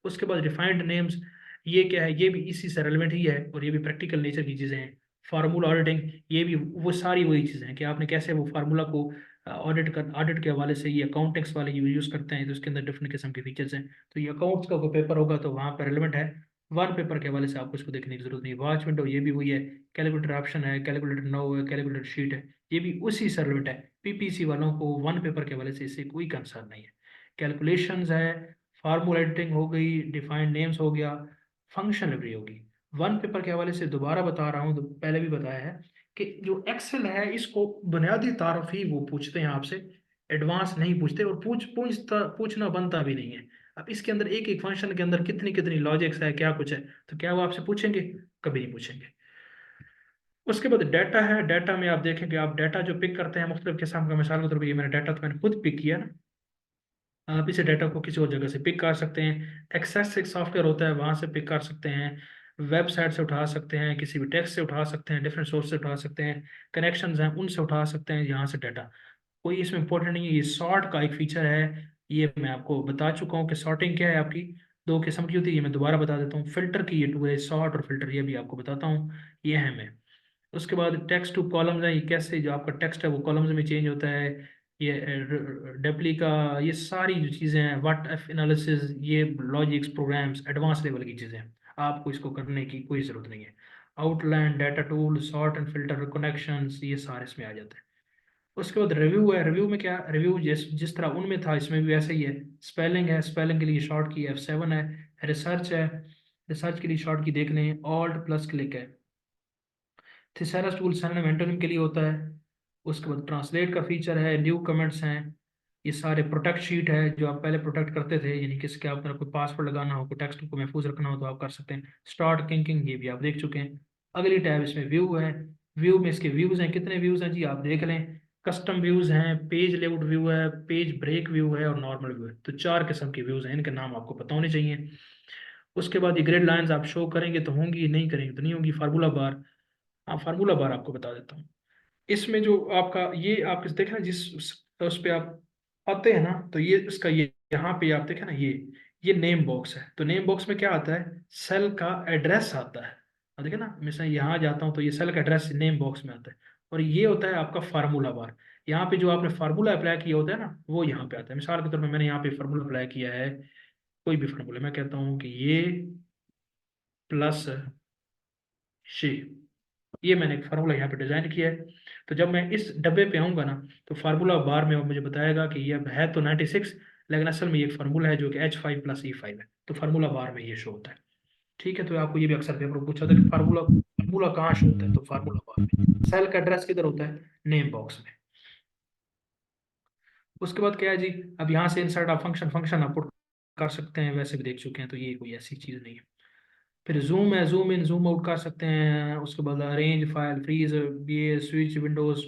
उसके बाद डिफाइंड नेम्स, ये क्या है, ये भी इसी से रेलिवेंट ही है, और ये भी प्रैक्टिकल नेचर की चीज़ें हैं। फार्मूला ऑडिटिंग, ये भी वो सारी वही चीज़ें हैं कि आपने कैसे वो फार्मूला को ऑडिट के हवाले से, ये अकाउंटेंट्स वाले यूज़ करते हैं, तो उसके अंदर डिफरेंट किस्म के फीचर्स हैं। तो ये अकाउंट्स का कोई पेपर होगा तो वहाँ पर रेलिवेंट है। वन पेपर के हवाले से आपको इसको देखने की जरूरत नहीं। वॉच विंडो, ये भी वही है। कैलकुलेटर ऑप्शन है, कैलकुलेटर नो है, कैलकुलेटर शीट है, ये भी उसी से रेलिवेंट है। पीपीसी वालों को वन पेपर के हवाले से इससे कोई कंसर्न नहीं है। कैलकुलेशंस है, फार्मूला एडिटिंग हो गई, डिफाइंड नेम्स हो गया, फंक्शन लाइब्रेरी होगी। वन पेपर के हवाले से दोबारा बता रहा हूँ, तो पहले भी बताया है कि जो एक्सेल है इसको बुनियादी तारफ ही वो पूछते हैं आपसे, एडवांस नहीं पूछते, और पूछना बनता भी नहीं है। अब इसके अंदर एक एक फंक्शन के अंदर कितनी कितनी लॉजिक्स है, क्या कुछ है, तो क्या वो आपसे पूछेंगे? कभी नहीं पूछेंगे। उसके बाद डाटा है, डाटा में आप देखेंगे, आप डाटा जो पिक करते हैं मुख्तलिफ किस्म का, मिसाल के तौर पर ये मैंने डाटा तो मैंने खुद पिक किया ना, आप इसे डाटा को किसी और जगह से पिक कर सकते हैं। एक्सेस एक सॉफ्टवेयर होता है, वहां से पिक कर सकते हैं, वेबसाइट से उठा सकते हैं, किसी भी टेक्स्ट से उठा सकते हैं, डिफरेंट सोर्स से उठा सकते हैं, कनेक्शंस हैं उनसे उठा सकते हैं यहाँ से डाटा। कोई इसमें इंपॉर्टेंट नहीं है। ये सॉर्ट का एक फीचर है, ये मैं आपको बता चुका हूँ कि सॉर्टिंग क्या है आपकी, दो किस्म की होती है, ये मैं दोबारा बता देता हूँ। फिल्टर की ये टू है, सॉर्ट और फिल्टर, ये भी आपको बताता हूँ, ये है मैं। उसके बाद टेक्स्ट टू कॉलम्स है, ये कैसे जो आपका टेक्स्ट है वो कॉलम्स में चेंज होता है। ये डेप्ली का, ये सारी जो चीज़ें हैं, व्हाट एफ एनालिसिस, ये लॉजिक्स, प्रोग्राम्स, एडवांस लेवल की चीज़ें हैं, आपको इसको करने की कोई ज़रूरत नहीं है। Outline, data tool, sort and filter, connections, ये सारे इसमें आ जाते हैं। उसके बाद रिव्यू है, रिव्यू में क्या, रिव्यू जिस जिस तरह उनमें था इसमें भी वैसे ही है। स्पेलिंग है, स्पेलिंग के लिए शॉर्ट की F7 है। रिसर्च है, रिसर्च के लिए शॉर्ट की देख लें, ऑल्ट प्लस क्लिक है। थिसारस टूल सिनोनिम एंटोनिम के लिए होता है। उसके बाद ट्रांसलेट का फीचर है, न्यू कमेंट्स हैं, ये सारे प्रोटेक्ट शीट है जो आप पहले प्रोटेक्ट करते थे, यानी कि इसके आप कोई पासवर्ड लगाना हो, कोई टेक्स्ट को महफूज रखना हो तो आप कर सकते हैं। स्टार्ट थिंकिंग ये भी आप देख चुके हैं। अगली टैब इसमें व्यू है। व्यू में इसके व्यूज हैं, कितने व्यूज हैं जी आप देख लें। कस्टम व्यूज हैं, पेज लेआउट व्यू है, पेज ब्रेक व्यू है और नॉर्मल व्यू है। तो 4 किस्म के व्यूज हैं, इनके नाम आपको पता होने चाहिए। उसके बाद ये ग्रिड लाइंस आप शो करेंगे तो होंगी, नहीं करेंगे तो नहीं होंगी। फार्मूला बार, हाँ फार्मूला बार आपको बता देता हूँ। इसमें जो आपका ये आप इस देखें ना, जिस उस पे आप आते हैं ना, तो ये इसका ये यहाँ पे आप देखें ना, ये नेम बॉक्स है। तो नेम बॉक्स में क्या आता है, सेल का एड्रेस आता है। और देखें ना, मैं यहाँ जाता हूँ तो ये सेल का एड्रेस नेम बॉक्स में आता है। और ये होता है आपका फार्मूला बार। यहाँ पे जो आपने फार्मूला अप्लाई किया होता है ना, वो यहाँ पे आता है। मिसाल के तौर पर मैंने यहाँ पे फार्मूला अप्लाई किया है, कोई भी फार्मूला मैं कहता हूँ कि ये प्लस शी, ये मैंने एक फार्मूला यहाँ पे डिजाइन किया है। तो जब मैं इस डब्बे पे आऊंगा ना, तो फार्मूला बार में वो मुझे बताएगा कि ये है तो 96, लेकिन असल में ये एक फार्मूला है जो कि H5+E5 है। तो फार्मूला बार में ये शो होता है। ठीक है, तो आपको ये भी अक्सर पेपर में पूछा था कि फार्मूला फार्मूला कहाँ शो होता है, तो फार्मूला बार में। सेल का एड्रेस किधर होता है, नेम बॉक्स में। उसके बाद क्या है जी, अब यहाँ से इंसर्ट आप फंक्शन फंक्शन आप पुट कर सकते हैं, वैसे भी देख चुके हैं, तो ये कोई ऐसी चीज़ नहीं है। फिर जूम है, जूम इन जूम आउट कर सकते हैं। उसके बाद अरेंज फाइल फ्रीज, ये स्विच विंडोज,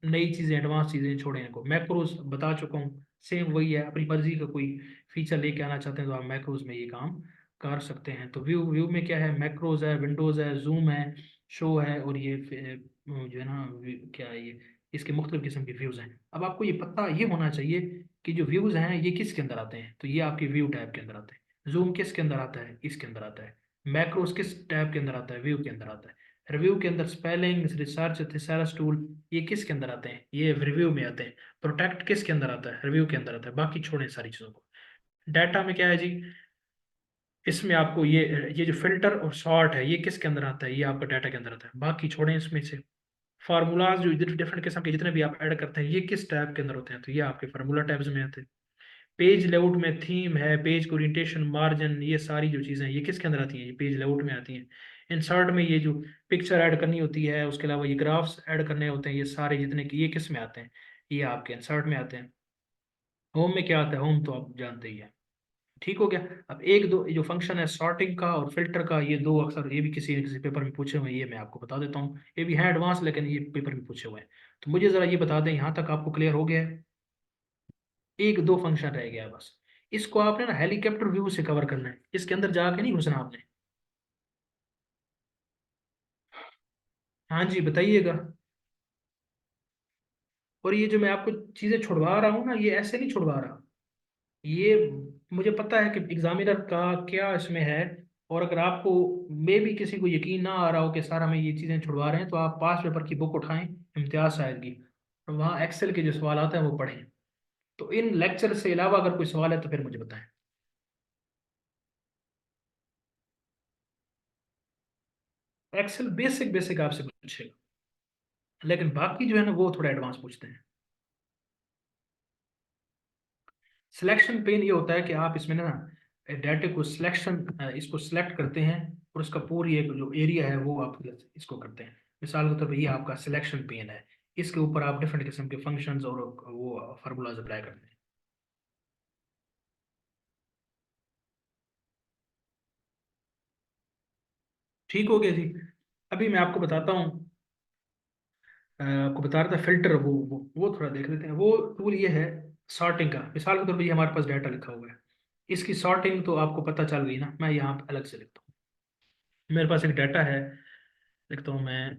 नई चीज़ें एडवांस चीज़ें छोड़े इनको। मैक्रोज बता चुका हूँ, सेम वही है। अपनी मर्जी का कोई फीचर लेके आना चाहते हैं तो आप मैक्रोज में ये काम कर सकते हैं। तो व्यू व्यू में क्या है, मैक्रोज है, विंडोज है, जूम है, शो है, और ये जो है ना क्या है ये, इसके मुख्तलिफ किस्म के व्यूज़ हैं। अब आपको ये पता ये होना चाहिए कि जो व्यूज़ हैं ये किसके अंदर आते हैं, तो ये आपके व्यू टैब के अंदर आते हैं। जूम किसके अंदर आता है, इसके अंदर आता है। मैक्रोस किस टैब के अंदर आता है, व्यू के अंदर आता है। रिव्यू के अंदर स्पेलिंग, रिसर्च, थिसारस टूल, ये किसके अंदर आते हैं, ये रिव्यू में आते हैं। प्रोटेक्ट किसके अंदर आता है, रिव्यू के अंदर आता है। बाकी छोड़ें सारी चीज़ों को। डाटा में क्या है जी, इसमें आपको ये जो फिल्टर और सॉर्ट है ये किसके अंदर आता है, ये आपका डाटा के अंदर आता है। बाकी छोड़ें इसमें से। फार्मूलाज जो डिफरेंट किस्म के जितने भी आप ऐड करते हैं ये किस टैब के अंदर होते हैं, तो ये आपके फार्मूला टैब्स में आते हैं। पेज लेआउट में थीम है, पेज ओरिएंटेशन, मार्जिन, ये सारी जो चीज़ें हैं ये किसके अंदर आती हैं, ये पेज लेआउट में आती हैं। इंसर्ट में ये जो पिक्चर ऐड करनी होती है, उसके अलावा ये ग्राफ्स ऐड करने होते हैं, ये सारे जितने कि ये किस में आते हैं, ये आपके इंसर्ट में आते हैं। होम में क्या आता है, होम तो आप जानते ही हैं। ठीक हो गया। अब एक दो जो फंक्शन है सॉर्टिंग का और फिल्टर का, ये दो अक्सर ये भी किसी न किसी पेपर में पूछे हुए हैं, ये मैं आपको बता देता हूँ। ये भी है एडवांस, लेकिन ये पेपर में पूछे हुए हैं। तो मुझे ज़रा ये बता दें, यहाँ तक आपको क्लियर हो गया है। एक दो फंक्शन रह गया है बस। इसको आपने ना हेलीकॉप्टर व्यू से कवर करना है, इसके अंदर जाके नहीं घुसना आपने। हाँ जी बताइएगा। और ये जो मैं आपको चीज़ें छुड़वा रहा हूँ ना, ये ऐसे नहीं छुड़वा रहा। ये मुझे पता है कि एग्जामिनर का क्या इसमें है। और अगर आपको मे भी किसी को यकीन ना आ रहा हो कि सर हमें ये चीज़ें छुड़वा रहे हैं, तो आप पास पेपर की बुक उठाएं, इम्तियाज साहब की, और वहाँ एक्सेल के जो सवाल आते हैं वो पढ़ें। तो इन लेक्चर से अलावा अगर कोई सवाल है तो फिर मुझे बताएं। एक्सेल बेसिक बेसिक आपसे पूछेगा, लेकिन बाकी जो है ना वो थोड़ा एडवांस पूछते हैं। सिलेक्शन पेन ये होता है कि आप इसमें ना डाटे को सिलेक्शन, इसको सिलेक्ट करते हैं, और उसका पूरी एक जो एरिया है वो आप इसको करते हैं। मिसाल के तौर पर ये आपका सिलेक्शन पेन है, इसके ऊपर आप डिफरेंट किस्म के फंक्शंस और वो फार्मूलाज अप्लाई करते हैं। ठीक हो गया जी। अभी मैं आपको बताता हूँ, आपको बता रहा था फिल्टर, वो थोड़ा देख लेते हैं। वो टूल ये है सॉर्टिंग का। मिसाल के तौर पर ये हमारे पास डाटा लिखा हुआ है, इसकी सॉर्टिंग तो आपको पता चल गई ना। मैं यहाँ पे अलग से लिखता हूँ, मेरे पास एक डाटा है, लिखता हूँ मैं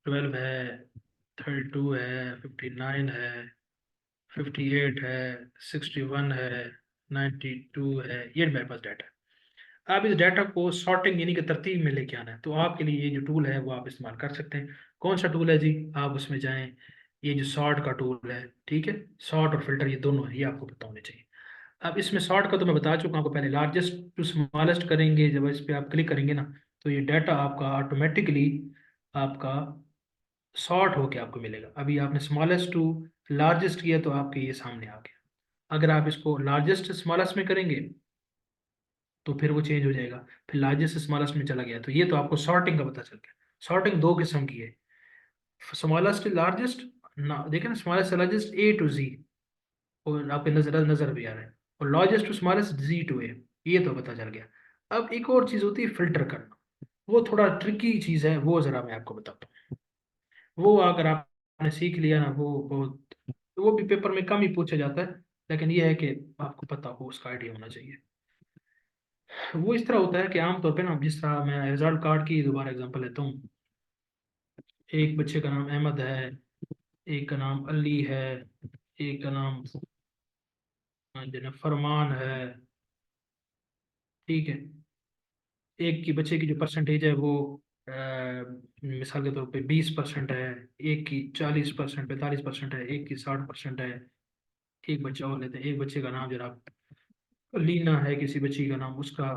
12 है, 32 है, 59 है, 58 है, 61 है, 92 है, ये मेरे पास डाटा है। आप इस डाटा को सॉर्टिंग यानी कि तरतीब में लेके आना है, तो आपके लिए ये जो टूल है वो आप इस्तेमाल कर सकते हैं। कौन सा टूल है जी, आप उसमें जाएं, ये जो सॉर्ट का टूल है, ठीक है, सॉर्ट और फिल्टर ये दोनों है, ये आपको पता होने चाहिए। अब इसमें सॉर्ट का तो मैं बता चुका हूँ आपको, पहले लार्जेस्ट टू स्मॉलेस्ट करेंगे, जब इस पर आप क्लिक करेंगे ना, तो ये डाटा आपका ऑटोमेटिकली आपका शॉर्ट होके आपको मिलेगा। अभी आपने स्मॉलेस्ट टू लार्जेस्ट किया तो आपके ये सामने आ गया। अगर आप इसको लार्जेस्ट स्मॉलेस्ट में करेंगे तो फिर वो चेंज हो जाएगा, फिर लार्जेस्ट स्मॉलेस्ट में चला गया। तो ये तो आपको सॉर्टिंग का पता चल गया। सॉर्टिंग दो किस्म की है, स्मॉलेस्ट लार्जेस्ट ना, देखें ना, smallest largest A to Z। और आपके नजर नजर भी आ रहा है। और largest to smallest Z to A, ये तो पता चल गया। अब एक और चीज होती है फिल्टर करना, वो थोड़ा ट्रिकी चीज है, वो जरा मैं आपको बताता हूँ। वो अगर आपने सीख लिया ना, वो बहुत, वो भी पेपर में कम ही पूछा जाता है, लेकिन ये है कि आपको पता हो, उसका आइडिया होना चाहिए। वो इस तरह होता है कि आमतौर पे ना, जिस तरह मैं रिजल्ट कार्ड की दोबारा एग्जांपल लेता हूँ। एक बच्चे का नाम अहमद है, एक का नाम अली है, एक का नाम जो है फरमान है, ठीक है। एक की बच्चे की जो परसेंटेज है वो मिसाल के तौर पे 20% है, एक की 40%, 45% है, एक की 60% है। एक बच्चा और लेते हैं, एक बच्चे का नाम जरा लीना है, किसी बच्ची का नाम, उसका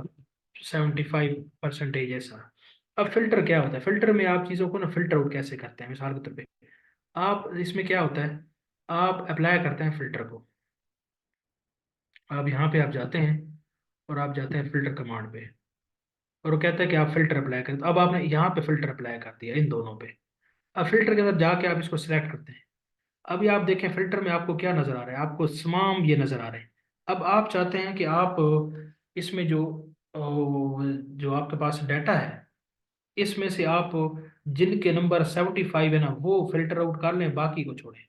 75% ऐसा। अब फिल्टर क्या होता है, फिल्टर में आप चीज़ों को ना फिल्टर आउट कैसे करते हैं, मिसाल के तौर पे आप इसमें क्या होता है, आप अप्लाई करते हैं फिल्टर को। अब यहाँ पे आप जाते हैं और आप जाते हैं फिल्टर कमांड पे, और वो कहता है कि आप फिल्टर अप्लाई करें। तो अब आपने यहाँ पे फिल्टर अप्लाई कर दिया इन दोनों पे। अब फिल्टर के अंदर जाके आप इसको सिलेक्ट करते हैं। अभी आप देखें फिल्टर में आपको क्या नजर आ रहा है, आपको तमाम ये नजर आ रहे हैं। अब आप चाहते हैं कि आप इसमें जो आपके पास डाटा है, इसमें से आप जिनके नंबर 75 है ना, वो फिल्टर आउट कर लें, बाकी को छोड़ें।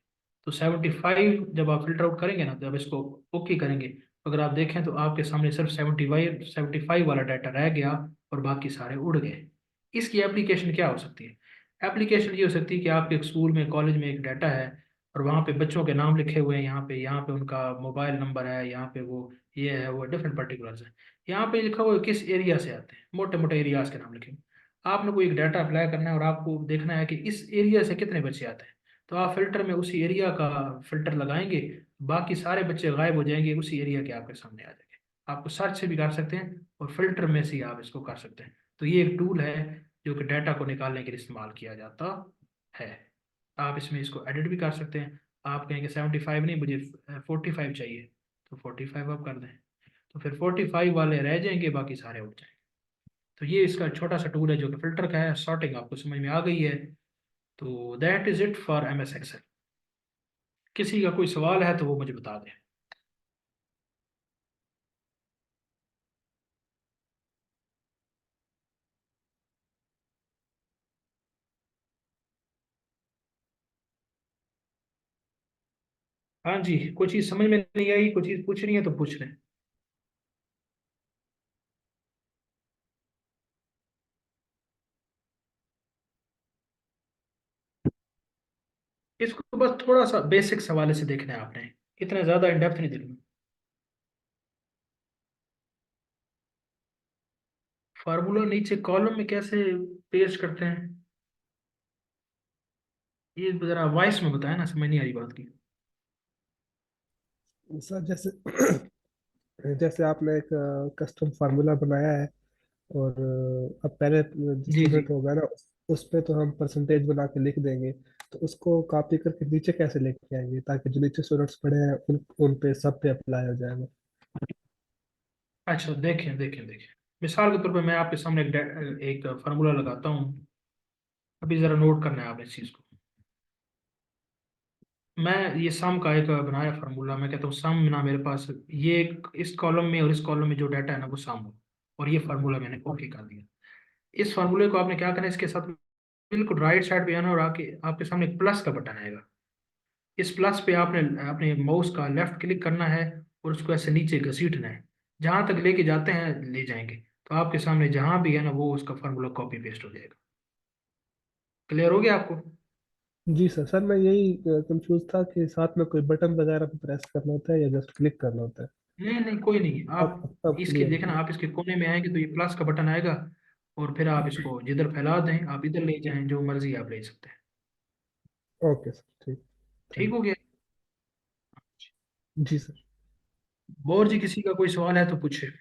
तो 75 जब आप फिल्टर आउट करेंगे ना, जब इसको ओके करेंगे, तो अगर आप देखें तो आपके सामने सिर्फ 75 वाला डाटा रह गया, और बाकी सारे उड़ गए। इसकी एप्लीकेशन क्या हो सकती है? एप्लीकेशन ये हो सकती है कि आपके एक स्कूल में, कॉलेज में एक डाटा है, और वहाँ पे बच्चों के नाम लिखे हुए हैं, यहाँ पे उनका मोबाइल नंबर है, यहाँ पे वो ये है, वो डिफरेंट पर्टिकुलर्स है। यहाँ पे लिखा हुआ है किस एरिया से आते हैं, मोटे मोटे एरियाज के नाम लिखे हुए। आपने कोई एक डाटा अप्लाई करना है और आपको देखना है कि इस एरिया से कितने बच्चे आते हैं, तो आप फिल्टर में उसी एरिया का फिल्टर लगाएंगे, बाकी सारे बच्चे गायब हो जाएंगे, उसी एरिया के आपके सामने आ जाएंगे। आपको सर्च से भी कर सकते हैं और फिल्टर में से ही आप इसको कर सकते हैं। तो ये एक टूल है जो कि डाटा को निकालने के लिए इस्तेमाल किया जाता है। आप इसमें इसको एडिट भी कर सकते हैं। आप कहेंगे 75 नहीं, मुझे 45 चाहिए, तो 45 आप कर दें, तो फिर 45 वाले रह जाएंगे, बाकी सारे उठ जाएंगे। तो ये इसका छोटा सा टूल है जो कि फिल्टर का है। सॉर्टिंग आपको समझ में आ गई है। तो that is it for MS Excel। किसी का कोई सवाल है तो वो मुझे बता दें। हाँ जी, कोई चीज़ समझ में नहीं आई, कोई चीज़ पूछनी है तो पूछ लें। इसको बस थोड़ा सा बेसिक हवाले से देखना है आपने, इतना ज़्यादा इन डेप्थ नहीं देखना। फार्मूला नीचे कॉलम में कैसे पेस्ट करते हैं, ये जरा वॉइस में बताया ना, समझ नहीं आ रही बात की। सर जैसे जैसे आपने एक कस्टम फार्मूला बनाया है, और अब पहले जो जी जी। स्टूडेंट होगा ना, उस पे तो हम परसेंटेज बना के लिख देंगे। तो उसको कॉपी करके नीचे कैसे लेके आएंगे, ताकि जो नीचे स्टूडेंट्स पढ़े हैं उन पे सब पे अप्लाई हो जाएगा। अच्छा, देखें देखें देखें, मिसाल के तौर पे मैं आपके सामने एक फार्मूला लगाता हूँ। अभी ज़रा नोट करना है आपने इस चीज़ को। मैं ये सम का एक बनाया फार्मूला, मैं कहता हूँ सम ना मेरे पास, ये इस कॉलम में और इस कॉलम में जो डाटा है ना वो सम हो, और ये फार्मूला मैंने ओके कर दिया। इस फार्मूले को आपने क्या करना है, इसके साथ बिल्कुल राइट साइड पे आना, और आके आपके सामने एक प्लस का बटन आएगा। इस प्लस पे आपने अपने माउस का लेफ्ट क्लिक करना है, और उसको ऐसे नीचे घसीटना है, जहां तक लेके जाते हैं ले जाएंगे। तो आपके सामने जहां भी है ना, वो उसका फार्मूला कॉपी पेस्ट हो जाएगा। क्लियर हो गया आपको? जी सर। सर मैं यही कंफ्यूज था कि साथ में कोई बटन वगैरह पे प्रेस करना होता है या जस्ट क्लिक करना होता है। नहीं नहीं, कोई नहीं, आप अब इसके क्लियर हो देखना, गया। आप इसके कोने में आएंगे तो ये प्लस का बटन आएगा, और फिर आप इसको जिधर फैला दें, आप इधर ले जाएं, जो मर्जी आप ले सकते हैं। ओके सर, ठीक। ठीक थैंक हो गया। यू जी सर। और जी किसी का कोई सवाल है तो पूछे।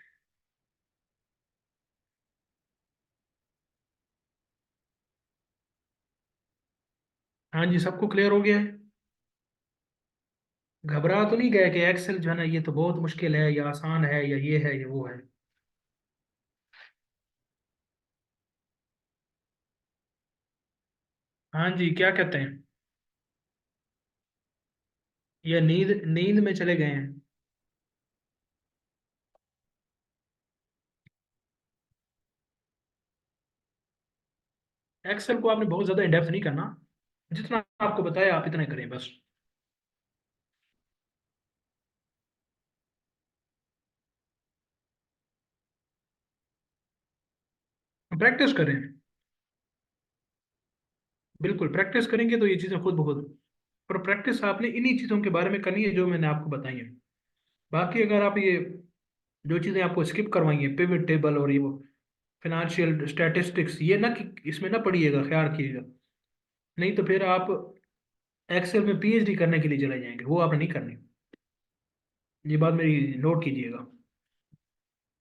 हाँ जी, सबको क्लियर हो गया है? घबरा तो नहीं गए कि एक्सेल जो है ना, ये तो बहुत मुश्किल है या आसान है या ये है या वो है? हाँ जी, क्या कहते हैं? या नींद नींद में चले गए हैं? एक्सेल को आपने बहुत ज्यादा इंडेप्थ नहीं करना, जितना आपको बताया आप इतना करें बस। प्रैक्टिस करें। बिल्कुल प्रैक्टिस करेंगे तो ये चीज़ें खुद ब खुद। और प्रैक्टिस आपने इन्हीं चीज़ों के बारे में करनी है जो मैंने आपको बताई है। बाकी अगर आप ये जो चीज़ें आपको स्किप करवाई हैं, पिवट टेबल और ये वो फिनेंशियल स्टैटिस्टिक्स, ये ना कि इसमें ना पढ़िएगा, ख्याल रखिएगा। नहीं तो फिर आप एक्सेल में पीएचडी करने के लिए चले जाएंगे, वो आपने नहीं करनी। ये बात मेरी नोट कीजिएगा।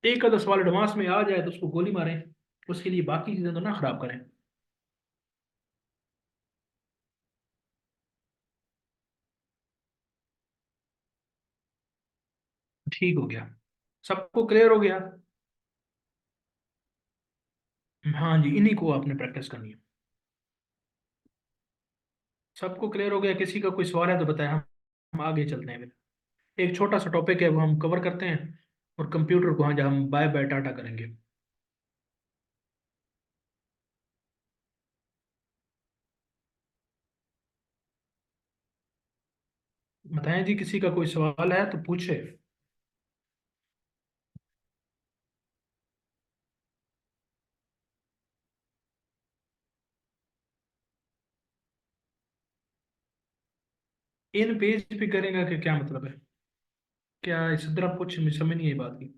एक आधा सवाल एडवांस में आ जाए तो उसको गोली मारें, उसके लिए बाकी चीज़ें तो ना खराब करें। ठीक हो गया? सबको क्लियर हो गया? हाँ जी, इन्हीं को आपने प्रैक्टिस करनी है। सबको क्लियर हो गया? किसी का कोई सवाल है तो बताएं, हम आगे चलते हैं फिर। एक छोटा सा टॉपिक है वो हम कवर करते हैं, और कंप्यूटर को हाँ जहाँ हम बाय बाय टाटा करेंगे। बताएं जी, किसी का कोई सवाल है तो पूछे। इन पेज पे करेंगे कि क्या मतलब है? क्या इस तरह कुछ समझ नहीं आई बात की।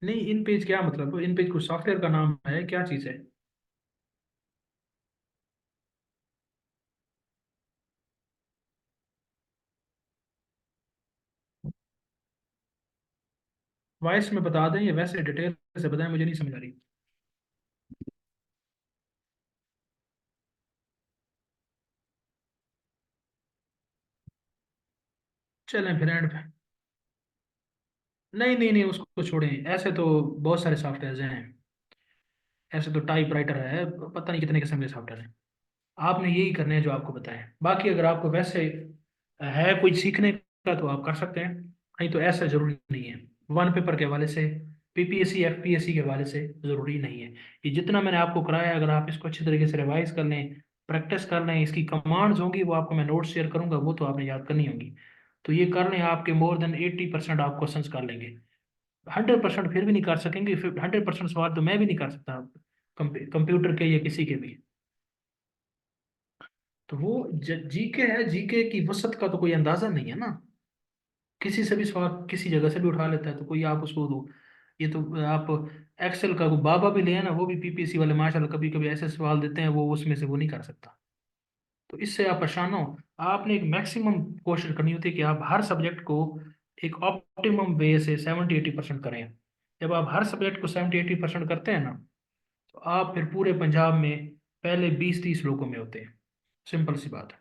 नहीं, इन पेज क्या मतलब? इन पेज कुछ सॉफ्टवेयर का नाम है, क्या चीज़ है? वॉइस में बता दें या वैसे डिटेल से बताएं, मुझे नहीं समझ आ रही। चलें फिर एंड पे। नहीं नहीं नहीं, उसको छोड़ें, ऐसे तो बहुत सारे सॉफ्टवेयर हैं। ऐसे तो टाइप राइटर है, पता नहीं कितने किस्म के सॉफ्टवेयर हैं। आपने यही करने हैं जो आपको बताएं। बाकी अगर आपको वैसे है कोई सीखने का तो आप कर सकते हैं, नहीं तो ऐसा जरूरी नहीं है। वन पेपर के हवाले से, पीपीएससी एफपीएससी के हवाले से जरूरी नहीं है। ये जितना मैंने आपको कराया, अगर आप इसको अच्छी तरीके से रिवाइज कर लें, प्रैक्टिस कर लें, इसकी कमांड्स होंगी वो आपको मैं नोट शेयर करूंगा, वो तो आपने याद करनी होगी। तो ये कर लें, आपके मोर देन 80% आप क्वेश्चंस कर लेंगे। 100% फिर भी नहीं कर सकेंगे, फिर 100% सवाल तो मैं भी नहीं कर सकता कंप्यूटर के या किसी के भी। तो वो जीके है, जीके की वसत का तो कोई अंदाजा नहीं है ना। किसी से भी सवाल किसी जगह से भी उठा लेता है, तो कोई आप उसको दो। ये तो आप एक्सेल का वो बाबा भी ले आना, वो भी पीपीएससी वाले माशाल्लाह कभी कभी ऐसे सवाल देते हैं, वो उसमें से वो नहीं कर सकता। तो इससे आप परेशान हो। आपने एक मैक्सिमम कोशिश करनी होती है कि आप हर सब्जेक्ट को एक ऑप्टिमम वे से 70-80% करें। जब आप हर सब्जेक्ट को 70-80% करते हैं ना, तो आप फिर पूरे पंजाब में पहले 20-30 लोगों में होते हैं। सिंपल सी बात है।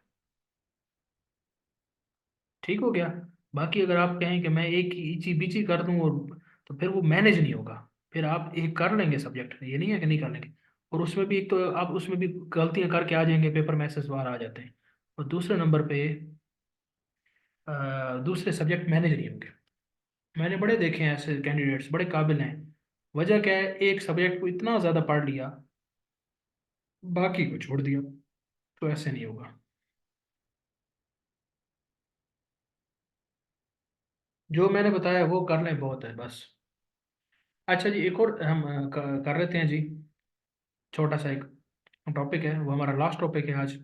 ठीक हो गया? बाकी अगर आप कहें कि मैं एक ही इची बिची कर दूं, और तो फिर वो मैनेज नहीं होगा। फिर आप एक कर लेंगे सब्जेक्ट, ये नहीं है कि नहीं कर लेंगे। और उसमें भी एक तो आप उसमें भी गलतियां करके आ जाएंगे, पेपर में ऐसे सवाल आ जाते हैं। और दूसरे नंबर पे दूसरे सब्जेक्ट मैनेज नहीं होंगे। मैंने बड़े देखे हैं ऐसे कैंडिडेट्स, बड़े काबिल हैं। वजह क्या है? एक सब्जेक्ट को इतना ज़्यादा पढ़ लिया, बाकी को छोड़ दिया। तो ऐसे नहीं होगा। जो मैंने बताया वो कर लें, बहुत है बस। अच्छा जी, एक और हम कर लेते हैं जी। छोटा सा एक टॉपिक है, वो हमारा लास्ट टॉपिक है आज।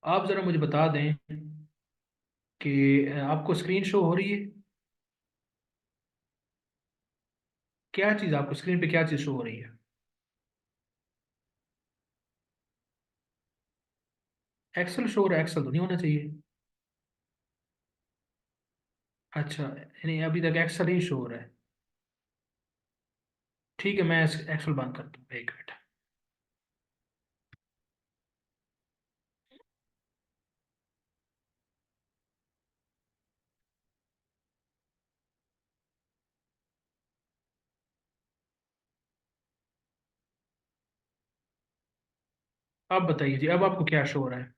आप ज़रा मुझे बता दें कि आपको स्क्रीन शो हो रही है? क्या चीज़ आपको स्क्रीन पे क्या चीज़ शो हो रही है? एक्सेल शो हो रहा है? एक्सेल तो नहीं होना चाहिए। अच्छा, यानी अभी तक एक्सेल ही शो हो रहा है। ठीक है, मैं एक्सेल बंद करता हूँ, एक मिनट। आप बताइए जी, अब आपको क्या शो हो रहा है?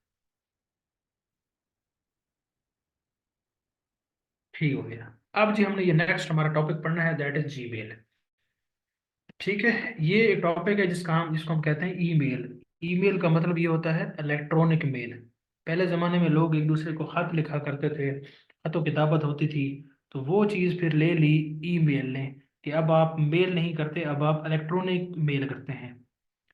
ठीक हो गया। अब जी हमने ये नेक्स्ट हमारा टॉपिक पढ़ना है, दैट इज जीमेल। ठीक है। ये एक टॉपिक है जिसको हम कहते हैं ईमेल। ईमेल का मतलब ये होता है इलेक्ट्रॉनिक मेल। पहले ज़माने में लोग एक दूसरे को खत लिखा करते थे, खतों किताबत होती थी। तो वो चीज़ फिर ले ली ईमेल ने, कि अब आप मेल नहीं करते, अब आप इलेक्ट्रॉनिक मेल करते हैं।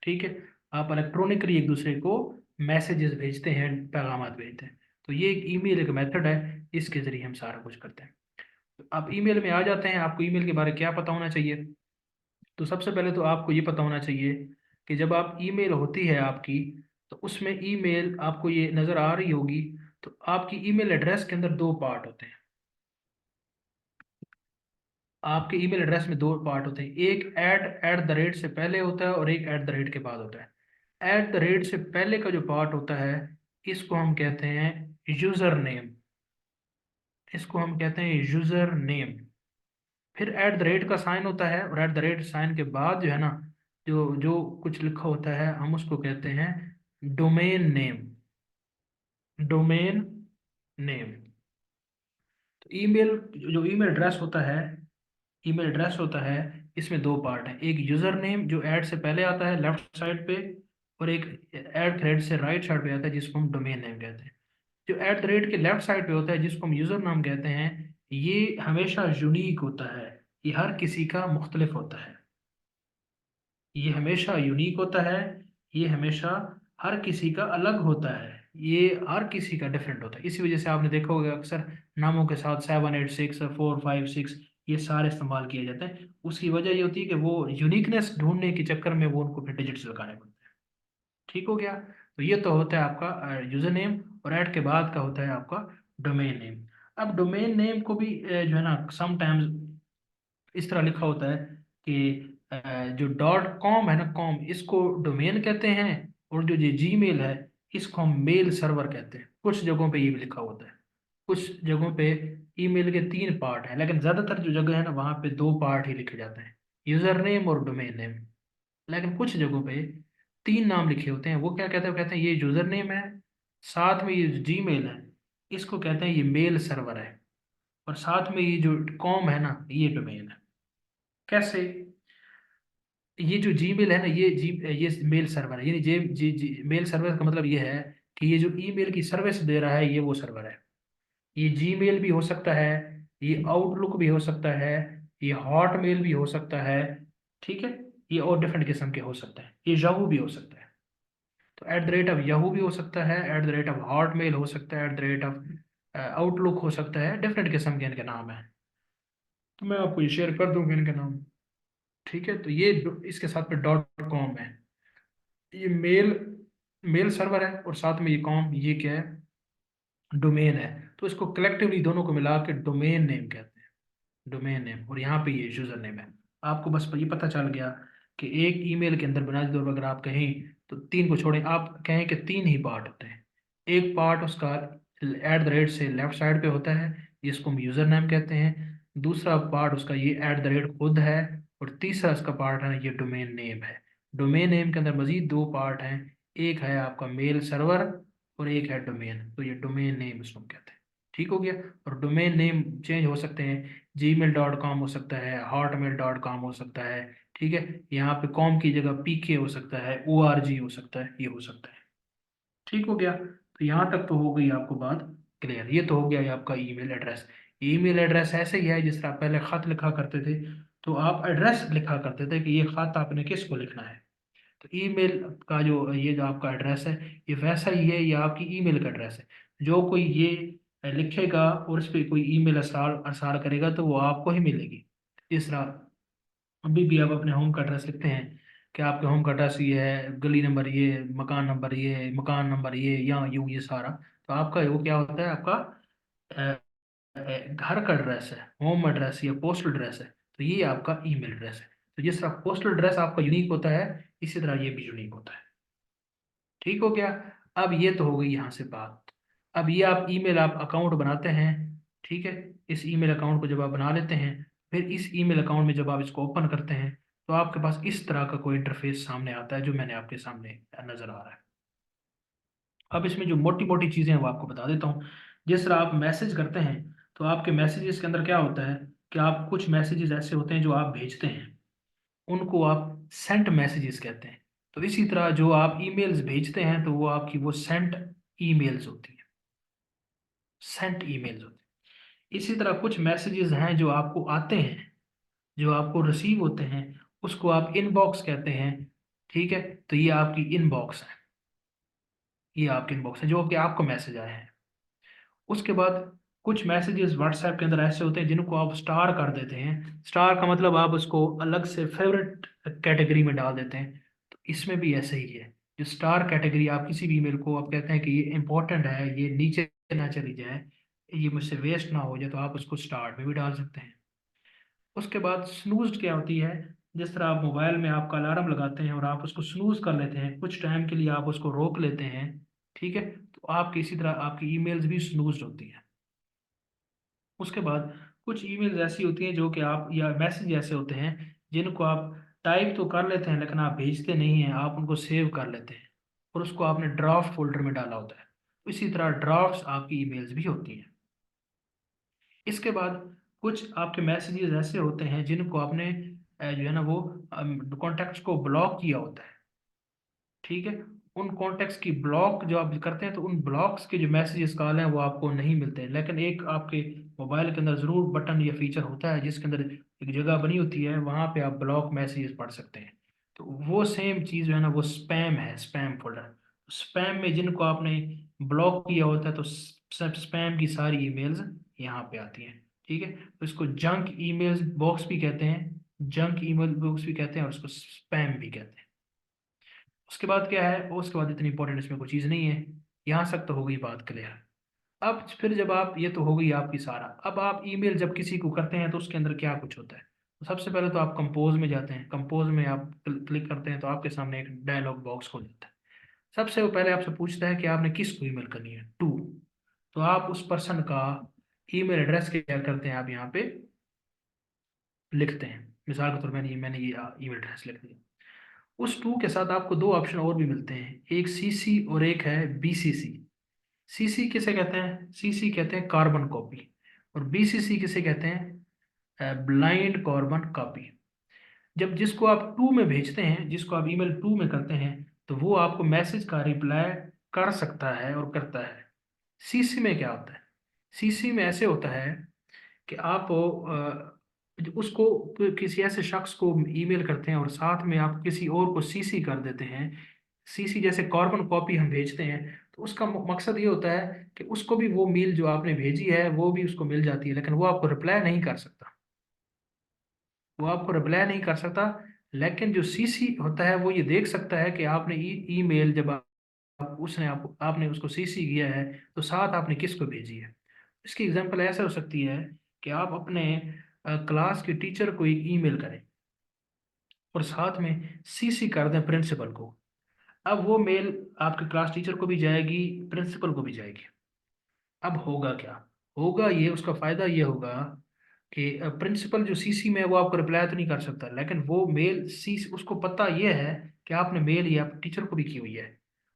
ठीक है। आप इलेक्ट्रॉनिकली एक दूसरे को मैसेजेस भेजते हैं, पैगाम भेजते हैं। तो ये एक ईमेल एक मेथड है, इसके ज़रिए हम सारा कुछ करते हैं। तो आप ईमेल में आ जाते हैं, आपको ईमेल के बारे में क्या पता होना चाहिए? तो सबसे पहले तो आपको ये पता होना चाहिए कि जब आप ईमेल होती है आपकी, तो उसमें ईमेल आपको ये नज़र आ रही होगी। तो आपकी ईमेल एड्रेस के अंदर दो पार्ट होते हैं। आपके ईमेल एड्रेस में दो पार्ट होते हैं, एक एट द रेट से पहले होता है और एक एट द रेट के बाद होता है। एट द रेट से पहले का जो पार्ट होता है, इसको हम कहते हैं यूज़र नेम। इसको हम कहते हैं यूज़र नेम। फिर एट द रेट का साइन होता है, और एट द रेट साइन के बाद जो है ना, जो जो कुछ लिखा होता है, हम उसको कहते हैं डोमेन नेम। Domain name. तो ईमेल, जो ईमेल एड्रेस होता है, ईमेल एड्रेस होता है, इसमें दो पार्ट हैं, एक यूज़र नेम जो ऐड से पहले आता है लेफ्ट साइड पे, और एक ऐड थ्रेड से राइट साइड पे आता है जिसको हम डोमेन नेम कहते हैं। जो एट द रेट के लेफ्ट साइड पे होता है जिसको हम यूज़र नाम कहते हैं, ये हमेशा यूनिक होता है। ये हर किसी का मुख्तलिफ होता है। ये हमेशा यूनिक होता है। ये हमेशा हर किसी का अलग होता है। ये हर किसी का डिफरेंट होता है। इसी वजह से आपने देखा होगा अक्सर नामों के साथ 786 456 ये सारे इस्तेमाल किए जाते हैं। उसकी वजह ये होती है कि वो यूनिकनेस ढूंढने के चक्कर में वो उनको फिर डिजिट्स लगाने पड़ते हैं। ठीक हो गया। तो ये तो होता है आपका यूजर नेम, और ऐड के बाद का होता है आपका डोमेन नेम। अब डोमेन नेम को भी जो है ना, समटाइम्स इस तरह लिखा होता है कि जो डॉट कॉम है ना, कॉम, इसको डोमेन कहते हैं, और जो ये जीमेल है, इसको हम मेल सर्वर कहते हैं। कुछ जगहों पे ये भी लिखा होता है। कुछ जगहों पे ईमेल के तीन पार्ट हैं, लेकिन ज़्यादातर जो जगह है ना, वहाँ पे दो पार्ट ही लिखे जाते हैं, यूज़र नेम और डोमेन नेम। लेकिन कुछ जगहों पे तीन नाम लिखे होते हैं। वो क्या कहते हैं? वो कहते हैं ये यूज़र नेम है, साथ में ये जीमेल है, इसको कहते हैं ये मेल सर्वर है, और साथ में ये जो कॉम है ना, ये डोमेन है। कैसे? ये जो जीमेल है ना, ये मेल सर्वर है, यानी मेल सर्वर का मतलब ये है कि ये जो ईमेल की सर्विस दे रहा है, ये वो सर्वर है। ये जीमेल भी हो सकता है, ये आउटलुक भी हो सकता है, ये हॉटमेल भी हो सकता है। ठीक है। ये और डिफरेंट किस्म के हो सकते हैं, ये याहू भी हो सकता है। तो at the rate of Yahoo भी हो सकता है, at the rate of Hotmail हो सकता है, at the rate of outlook हो सकता है। डिफरेंट किस्म के इनके नाम है। तो मैं आपको ये शेयर कर दूंगा इनके नाम। ठीक है। तो ये इसके साथ में डॉट कॉम है, ये मेल मेल सर्वर है, और साथ में ये कॉम, ये क्या है? डोमेन है। तो इसको कलेक्टिवली दोनों को मिला के डोमेन नेम कहते हैं। डोमेन नेम, और यहाँ पे ये यूजर नेम है। आपको बस ये पता चल गया कि एक ईमेल के अंदर बुनियादी तौर पर अगर आप कहें, तो तीन को छोड़ें, आप कहें कि तीन ही पार्ट होते हैं। एक पार्ट उसका एट द रेट से लेफ्ट साइड पे होता है, जिसको हम यूजर नेम कहते हैं। दूसरा पार्ट उसका ये एट द रेट खुद है, और तीसरा इसका पार्ट है ये डोमेन नेम है। डोमेन नेम के अंदर मजीद दो पार्ट हैं, एक है आपका मेल सर्वर, और एक है डोमेन। तो ये डोमेन नेम इसको हम कहते हैं। ठीक हो गया। और डोमेन नेम चेंज हो सकते हैं, gmail.com हो सकता है, hotmail.com हो सकता है। ठीक है। यहाँ पे कॉम की जगह पीके हो सकता है, org हो सकता है, ये हो सकता है। ठीक हो गया। तो यहाँ तक तो हो गई आपको बात क्लियर। ये तो हो गया ये आपका ईमेल एड्रेस। ईमेल एड्रेस ऐसे ही है जिस तरह आप पहले खत लिखा करते थे, तो आप एड्रेस लिखा करते थे कि ये खत आपने किसको लिखना है। तो ईमेल का जो ये जो आपका एड्रेस है, ये वैसा ही है, ये आपकी ईमेल का एड्रेस है। जो कोई ये लिखेगा और इस पर कोई ईमेल अरसाल अरसाल करेगा, तो वो आपको ही मिलेगी। इस तरह अभी भी आप अपने होम का एड्रेस लिखते हैं कि आपके होम का एड्रेस ये है, गली नंबर ये, मकान नंबर ये, या यूँ ये सारा। तो आपका वो क्या होता है? आपका घर का एड्रेस है, होम एड्रेस या पोस्टल एड्रेस है। तो ये आपका ईमेल एड्रेस है। तो जिस तरह पोस्टल एड्रेस आपका यूनिक होता है, इसी तरह ये भी यूनिक होता है। ठीक हो गया। अब ये तो हो गई यहाँ से बात। अब ये आप ईमेल आप अकाउंट बनाते हैं। ठीक है। इस ईमेल अकाउंट को जब आप बना लेते हैं, फिर इस ईमेल अकाउंट में जब आप इसको ओपन करते हैं, तो आपके पास इस तरह का कोई इंटरफेस सामने आता है जो मैंने आपके सामने नजर आ रहा है। अब इसमें जो मोटी मोटी चीज़ें हैं वो आपको बता देता हूँ। जिस तरह आप मैसेज करते हैं तो आपके मैसेजेस के अंदर क्या होता है कि आप कुछ मैसेजेस ऐसे होते हैं जो आप भेजते हैं, उनको आप सेंट मैसेजेस कहते हैं। तो इसी तरह जो आप ईमेल्स भेजते हैं तो वो आपकी वो सेंट ईमेल्स होती हैं, सेंट ईमेल्स होती हैं। इसी तरह कुछ मैसेजेस हैं जो आपको आते हैं, जो आपको रिसीव होते हैं, उसको आप इनबॉक्स कहते हैं। ठीक है, तो ये आपकी इनबॉक्स है, ये आपकी इनबॉक्स है जो कि आपको मैसेज आए हैं। उसके बाद कुछ मैसेजेस व्हाट्सएप के अंदर ऐसे होते हैं जिनको आप स्टार कर देते हैं। स्टार का मतलब आप उसको अलग से फेवरेट कैटेगरी में डाल देते हैं। तो इसमें भी ऐसे ही है, जो स्टार कैटेगरी, आप किसी भी ईमेल को आप कहते हैं कि ये इंपॉर्टेंट है, ये नीचे ना चली जाए, ये मुझसे वेस्ट ना हो जाए, तो आप उसको स्टार में भी डाल सकते हैं। उसके बाद स्नूज क्या होती है, जिस तरह आप मोबाइल में आपका अलार्म लगाते हैं और आप उसको स्नूज कर लेते हैं, कुछ टाइम के लिए आप उसको रोक लेते हैं। ठीक है, तो आपकी इसी तरह आपकी ईमेल्स भी स्नूज होती हैं। उसके बाद कुछ ईमेल्स ऐसी होती हैं जो कि आप, या मैसेज ऐसे होते हैं जिनको आप टाइप तो कर लेते हैं लेकिन आप भेजते नहीं हैं, आप उनको सेव कर लेते हैं और उसको आपने ड्राफ्ट फोल्डर में डाला होता है। तो इसी तरह ड्राफ्ट्स आपकी ईमेल्स भी होती हैं। इसके बाद कुछ आपके मैसेजेस ऐसे होते हैं जिनको आपने जो है ना वो कॉन्टेक्ट्स को ब्लॉक किया होता है। ठीक है, उन कॉन्टेक्ट्स की ब्लॉक जो आप करते हैं तो उन ब्लॉक्स के जो मैसेजेस कॉल हैं वो आपको नहीं मिलते हैं, लेकिन एक आपके मोबाइल के अंदर ज़रूर बटन या फीचर होता है जिसके अंदर एक जगह बनी होती है, वहाँ पे आप ब्लॉक मैसेजेस पढ़ सकते हैं। तो वो सेम चीज़ जो है ना वो स्पैम है, स्पैम फोल्डर। स्पैम में जिनको आपने ब्लॉक किया होता है तो सब स्पैम की सारी ईमेल्स यहाँ पे आती हैं। ठीक है, तो इसको जंक ईमेल्स बॉक्स भी कहते हैं, जंक ईमेल बॉक्स भी कहते हैं, और उसको स्पैम भी कहते हैं। उसके बाद क्या है, उसके बाद इतनी इंपॉर्टेंट इसमें कोई चीज़ नहीं है। यहाँ तक तो हो गई बात क्लियर। अब फिर जब आप, ये तो हो गई आपकी सारा, अब आप ईमेल जब किसी को करते हैं तो उसके अंदर क्या कुछ होता है। तो सबसे पहले तो आप कंपोज में जाते हैं, कंपोज में आप क्लिक करते हैं तो आपके सामने एक डायलॉग बॉक्स खुल जाता है। सबसे वो पहले आपसे पूछता है कि आपने किसको ईमेल करनी है, टू। तो आप उस पर्सन का ईमेल एड्रेस क्या करते हैं, आप यहाँ पे लिखते हैं। मिसाल के तौर पर मैंने ये ईमेल एड्रेस लिख दिया। उस टू के साथ आपको दो ऑप्शन और भी मिलते हैं, एक सीसी और एक है बीसीसी। सीसी किसे कहते हैं, सीसी कहते हैं कार्बन कॉपी, और बीसीसी किसे कहते हैं, ब्लाइंड कार्बन कॉपी। जब जिसको आप टू में भेजते हैं, जिसको आप ईमेल टू में करते हैं, तो वो आपको मैसेज का रिप्लाई कर सकता है और करता है। सीसी में क्या होता है, सीसी में ऐसे होता है कि आप उसको किसी ऐसे शख्स को ईमेल करते हैं और साथ में आप किसी और को सीसी कर देते हैं। सीसी जैसे कार्बन कॉपी हम भेजते हैं, तो उसका मकसद ये होता है कि उसको भी वो मेल जो आपने भेजी है वो भी उसको मिल जाती है, लेकिन वो आपको रिप्लाई नहीं कर सकता, वो आपको रिप्लाई नहीं कर सकता। लेकिन जो सीसी होता है वो ये देख सकता है कि आपने ईमेल जब उसने आपने उसको सीसी किया है तो साथ आपने किसको भेजी है। इसकी एग्जांपल ऐसा हो सकती है कि आप अपने क्लास के टीचर को एक ईमेल करें और साथ में सीसी कर दें प्रिंसिपल को। अब वो मेल आपके क्लास टीचर को भी जाएगी, प्रिंसिपल को भी जाएगी। अब होगा क्या, होगा ये, उसका फायदा ये होगा कि प्रिंसिपल जो सीसी में है वो आपको रिप्लाई तो नहीं कर सकता, लेकिन वो मेल सी उसको पता ये है कि आपने मेल या टीचर को भी की हुई है,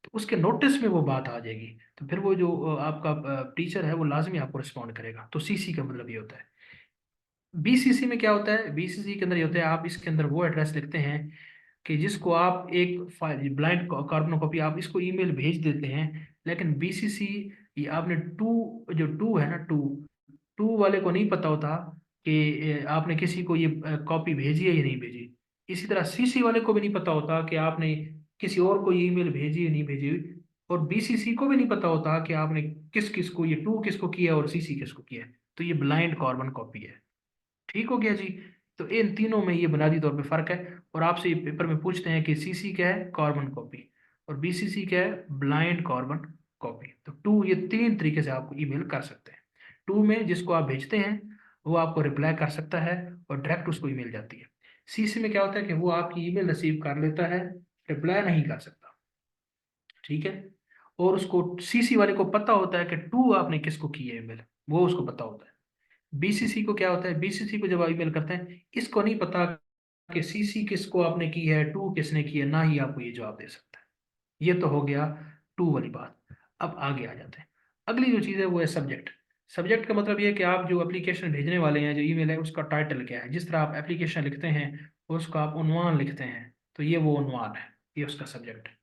तो उसके नोटिस में वो बात आ जाएगी। तो फिर वो जो आपका टीचर है वो लाजमी आपको रिस्पॉन्ड करेगा। तो सीसी का मतलब ये होता है। बीसीसी में क्या होता है, बीसीसी के अंदर ये होता है, आप इसके अंदर वो एड्रेस लिखते हैं कि जिसको आप एक फाइल ब्लाइंड कार्बन कॉपी आप इसको ईमेल भेज देते हैं, लेकिन बीसीसी ये आपने टू, जो टू है ना, टू टू वाले को नहीं पता होता कि आपने किसी को ये कॉपी भेजी है या नहीं भेजी। इसी तरह सीसी वाले को भी नहीं पता होता कि आपने किसी और को ये ईमेल भेजी या नहीं भेजी। और बीसीसी को भी नहीं पता होता कि आपने किस किस को, ये टू किसको किया और सीसी किसको किया है। तो ये ब्लाइंड कार्बन कॉपी है। ठीक हो गया जी। तो इन तीनों में ये बुनियादी तौर पे फर्क है। और आपसे ये पेपर में पूछते हैं कि सीसी क्या है, कार्बन कॉपी, और बीसीसी क्या है, ब्लाइंड कार्बन कॉपी। तो टू, ये तीन तरीके से आप ईमेल कर सकते हैं। टू में जिसको आप भेजते हैं वो आपको रिप्लाई कर सकता है और डायरेक्ट उसको ईमेल जाती है। सीसी में क्या होता है कि वो आपकी ईमेल रिसीव कर लेता है, रिप्लाई नहीं कर सकता। ठीक है, और उसको सीसी वाले को पता होता है कि टू आपने किसको की है ईमेल, वो उसको पता होता है। बीसीसी को क्या होता है, बीसीसी को जब आप ईमेल करते हैं इसको नहीं पता कि सीसी किसको आपने की है, टू किसने की है, ना ही आपको ये जवाब दे सकता है। ये तो हो गया टू वाली बात। अब आगे आ जाते हैं। अगली जो चीज़ है वो है सब्जेक्ट। सब्जेक्ट का मतलब ये है कि आप जो एप्लीकेशन भेजने वाले हैं, जो ईमेल है, उसका टाइटल क्या है। जिस तरह आप एप्लीकेशन लिखते हैं उसका आप उन्वान लिखते हैं, तो ये वो उन्वान है, ये उसका सब्जेक्ट है।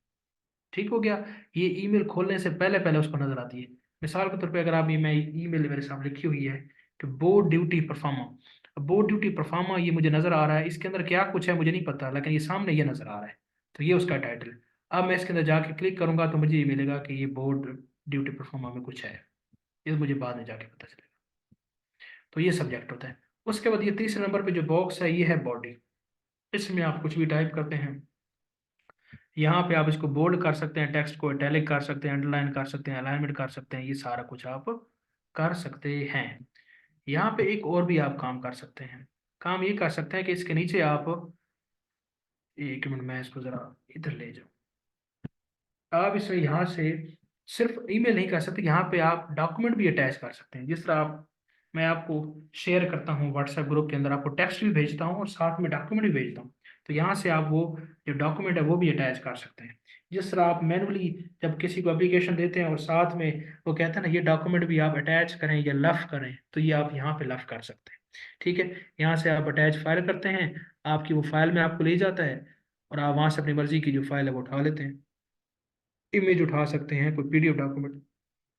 ठीक हो गया। ये ईमेल खोलने से पहले पहले उसको नजर आती है। मिसाल के तौर पे अगर आप मैं ईमेल मेरे सामने लिखी हुई है कि board duty pro forma, board duty pro forma, ये मुझे नजर आ रहा है। इसके अंदर क्या कुछ है मुझे नहीं पता, लेकिन ये सामने ये नजर आ रहा है, तो ये उसका टाइटल है। अब मैं इसके अंदर जाके क्लिक करूंगा तो मुझे ये मिलेगा कि ये बोर्ड ड्यूटी परफॉर्मा में कुछ है, ये मुझे बाद में जाके पता चलेगा। तो ये सब्जेक्ट होता है। उसके बाद ये तीसरे नंबर पे जो बॉक्स है ये है बॉडी। इसमें आप कुछ भी टाइप करते हैं। यहाँ पे आप इसको बोल्ड कर सकते हैं, टेक्स्ट को इटैलिक कर सकते हैं, अंडरलाइन कर सकते हैं, अलाइनमेंट कर सकते हैं, ये सारा कुछ आप कर सकते हैं। यहाँ पे एक और भी आप काम कर सकते हैं। काम ये कर सकते हैं कि इसके नीचे आप, एक मिनट मैं इसको जरा इधर ले जाऊँ। आप इसमें यहाँ से सिर्फ ईमेल नहीं कर सकते, यहाँ पे आप डॉक्यूमेंट भी अटैच कर सकते हैं। जिस तरह आप, मैं आपको शेयर करता हूँ व्हाट्सएप ग्रुप के अंदर, आपको टेक्स्ट भी भेजता हूँ और साथ में डॉक्यूमेंट भी भेजता हूँ। तो यहाँ से आप वो जो डॉक्यूमेंट है वो भी अटैच कर सकते हैं। जिस तरह आप मैनुअली जब किसी को एप्लीकेशन देते हैं और साथ में वो कहते हैं ना ये डॉक्यूमेंट भी आप अटैच करें या लफ करें, तो ये आप यहाँ पे लफ कर सकते हैं। ठीक है। यहाँ से आप अटैच फाइल करते हैं, आपकी वो फाइल में आपको ले जाता है और आप वहाँ से अपनी मर्जी की जो फाइल है वो उठा लेते हैं। इमेज उठा सकते हैं, कोई पीडीएफ डॉक्यूमेंट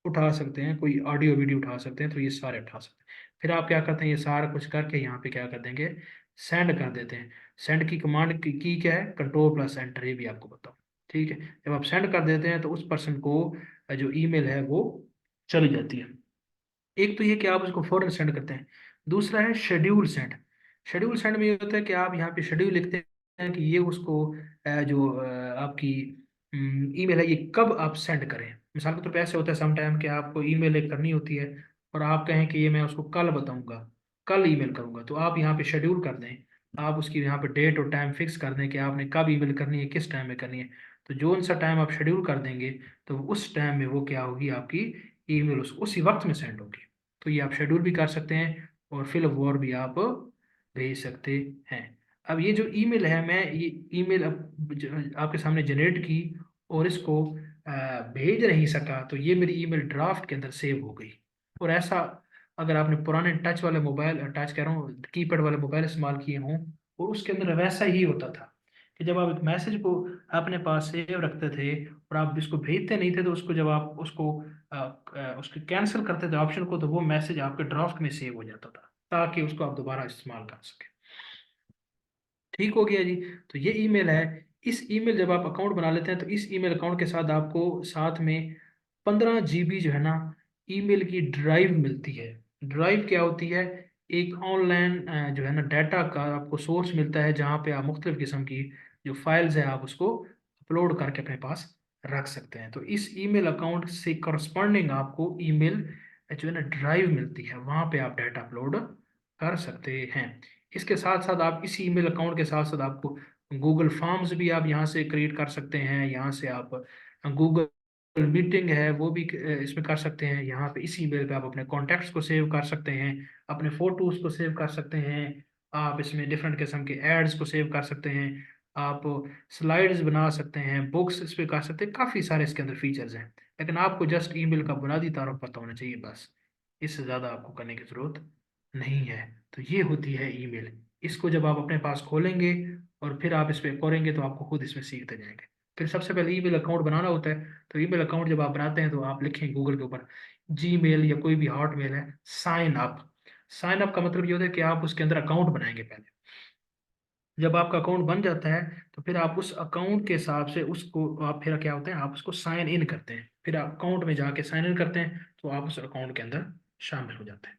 उठा सकते हैं, कोई ऑडियो वीडियो उठा सकते हैं, तो ये सारे उठा सकते हैं। फिर आप क्या करते हैं, ये सारा कुछ करके यहाँ पे क्या कर देंगे, सेंड कर देते हैं। सेंड की कमांड की क्या है, कंट्रोल प्लस एंटर, ये भी आपको बताओ। ठीक है। जब आप सेंड कर देते हैं तो उस पर्सन को जो ईमेल है वो चली जाती है। एक तो ये कि आप उसको फौरन सेंड करते हैं। दूसरा है शेड्यूल सेंड। शेड्यूल सेंड में ये होता है कि आप यहाँ पे शेड्यूल लिखते हैं कि ये उसको जो आपकी ईमेल है ये कब आप सेंड करें। मिसाल के तौर पे ऐसे होता है समटाइम कि आपको ईमेल एक करनी होती है और आप कहें कि ये मैं उसको कल बताऊंगा, कल ईमेल करूंगा, तो आप यहाँ पे शेड्यूल कर दें। आप उसकी यहाँ पे डेट और टाइम फिक्स कर दें कि आपने कब ईमेल करनी है, किस टाइम में करनी है। तो जो सा टाइम आप शेड्यूल कर देंगे तो उस टाइम में वो क्या होगी, आपकी ईमेल उसी वक्त में सेंड होगी। तो ये आप शेड्यूल भी कर सकते हैं और फिल वॉर भी आप भेज सकते हैं। अब ये जो ईमेल है, मैं ये ईमेल अब आपके सामने जनरेट की और इसको भेज नहीं सका, तो ये मेरी ईमेल ड्राफ्ट के अंदर सेव हो गई। और ऐसा अगर आपने पुराने टच वाले मोबाइल, टच कह रहा हूँ कीपैड वाले मोबाइल इस्तेमाल किए हों, और उसके अंदर वैसा ही होता था कि जब आप एक मैसेज को अपने पास सेव रखते थे और आप इसको भेजते नहीं थे, तो उसको जब आप उसको कैंसिल करते थे ऑप्शन को, तो वो मैसेज आपके ड्राफ्ट में सेव हो जाता था ताकि उसको आप दोबारा इस्तेमाल कर सकें। ठीक हो गया जी। तो ये ईमेल है। इस ईमेल जब आप अकाउंट बना लेते हैं तो इस ईमेल अकाउंट के साथ आपको साथ में 15 GB जो है ना ईमेल की ड्राइव मिलती है। ड्राइव क्या होती है, एक ऑनलाइन जो है ना डाटा का आपको सोर्स मिलता है जहाँ पे आप मुख्तलिफ किस्म की जो फाइल्स है आप उसको अपलोड करके अपने पास रख सकते हैं। तो इस ईमेल अकाउंट से करस्पॉन्डिंग आपको ईमेल जो है ना ड्राइव मिलती है, वहाँ पे आप डाटा अपलोड कर सकते हैं। इसके साथ साथ आप इसी ईमेल अकाउंट के साथ साथ आपको गूगल फॉर्म्स भी आप यहाँ से क्रिएट कर सकते हैं। यहाँ से आप गूगल मीटिंग है वो भी इसमें कर सकते हैं। यहाँ पे इसी ईमेल पे आप अपने कॉन्टैक्ट्स को सेव कर सकते हैं, अपने फोटोज को सेव कर सकते हैं। आप इसमें डिफरेंट किस्म के एड्स को सेव कर सकते हैं। आप स्लाइड्स बना सकते हैं, बुक्स इस पे कर सकते हैं, काफ़ी सारे इसके अंदर फीचर्स हैं। लेकिन आपको जस्ट ईमेल का बुनियादी तारुफ पता होना चाहिए बस, इससे ज़्यादा आपको करने की ज़रूरत नहीं है। तो ये होती है ईमेल। इसको जब आप अपने पास खोलेंगे और फिर आप इस पर करेंगे तो आपको खुद इसमें सीखते जाएंगे। फिर सबसे पहले ईमेल अकाउंट बनाना होता है। तो ईमेल अकाउंट जब आप बनाते हैं तो आप लिखें गूगल के ऊपर जीमेल या कोई भी हॉटमेल है, साइन अप। साइन अप का मतलब ये होता है कि आप उसके अंदर अकाउंट बनाएंगे पहले। जब आपका अकाउंट बन जाता है तो फिर आप उस अकाउंट के हिसाब से उसको आप फिर क्या होता है, आप उसको साइन इन करते हैं। फिर अकाउंट में जाके साइन इन करते हैं तो आप उस अकाउंट के अंदर शामिल हो जाते हैं।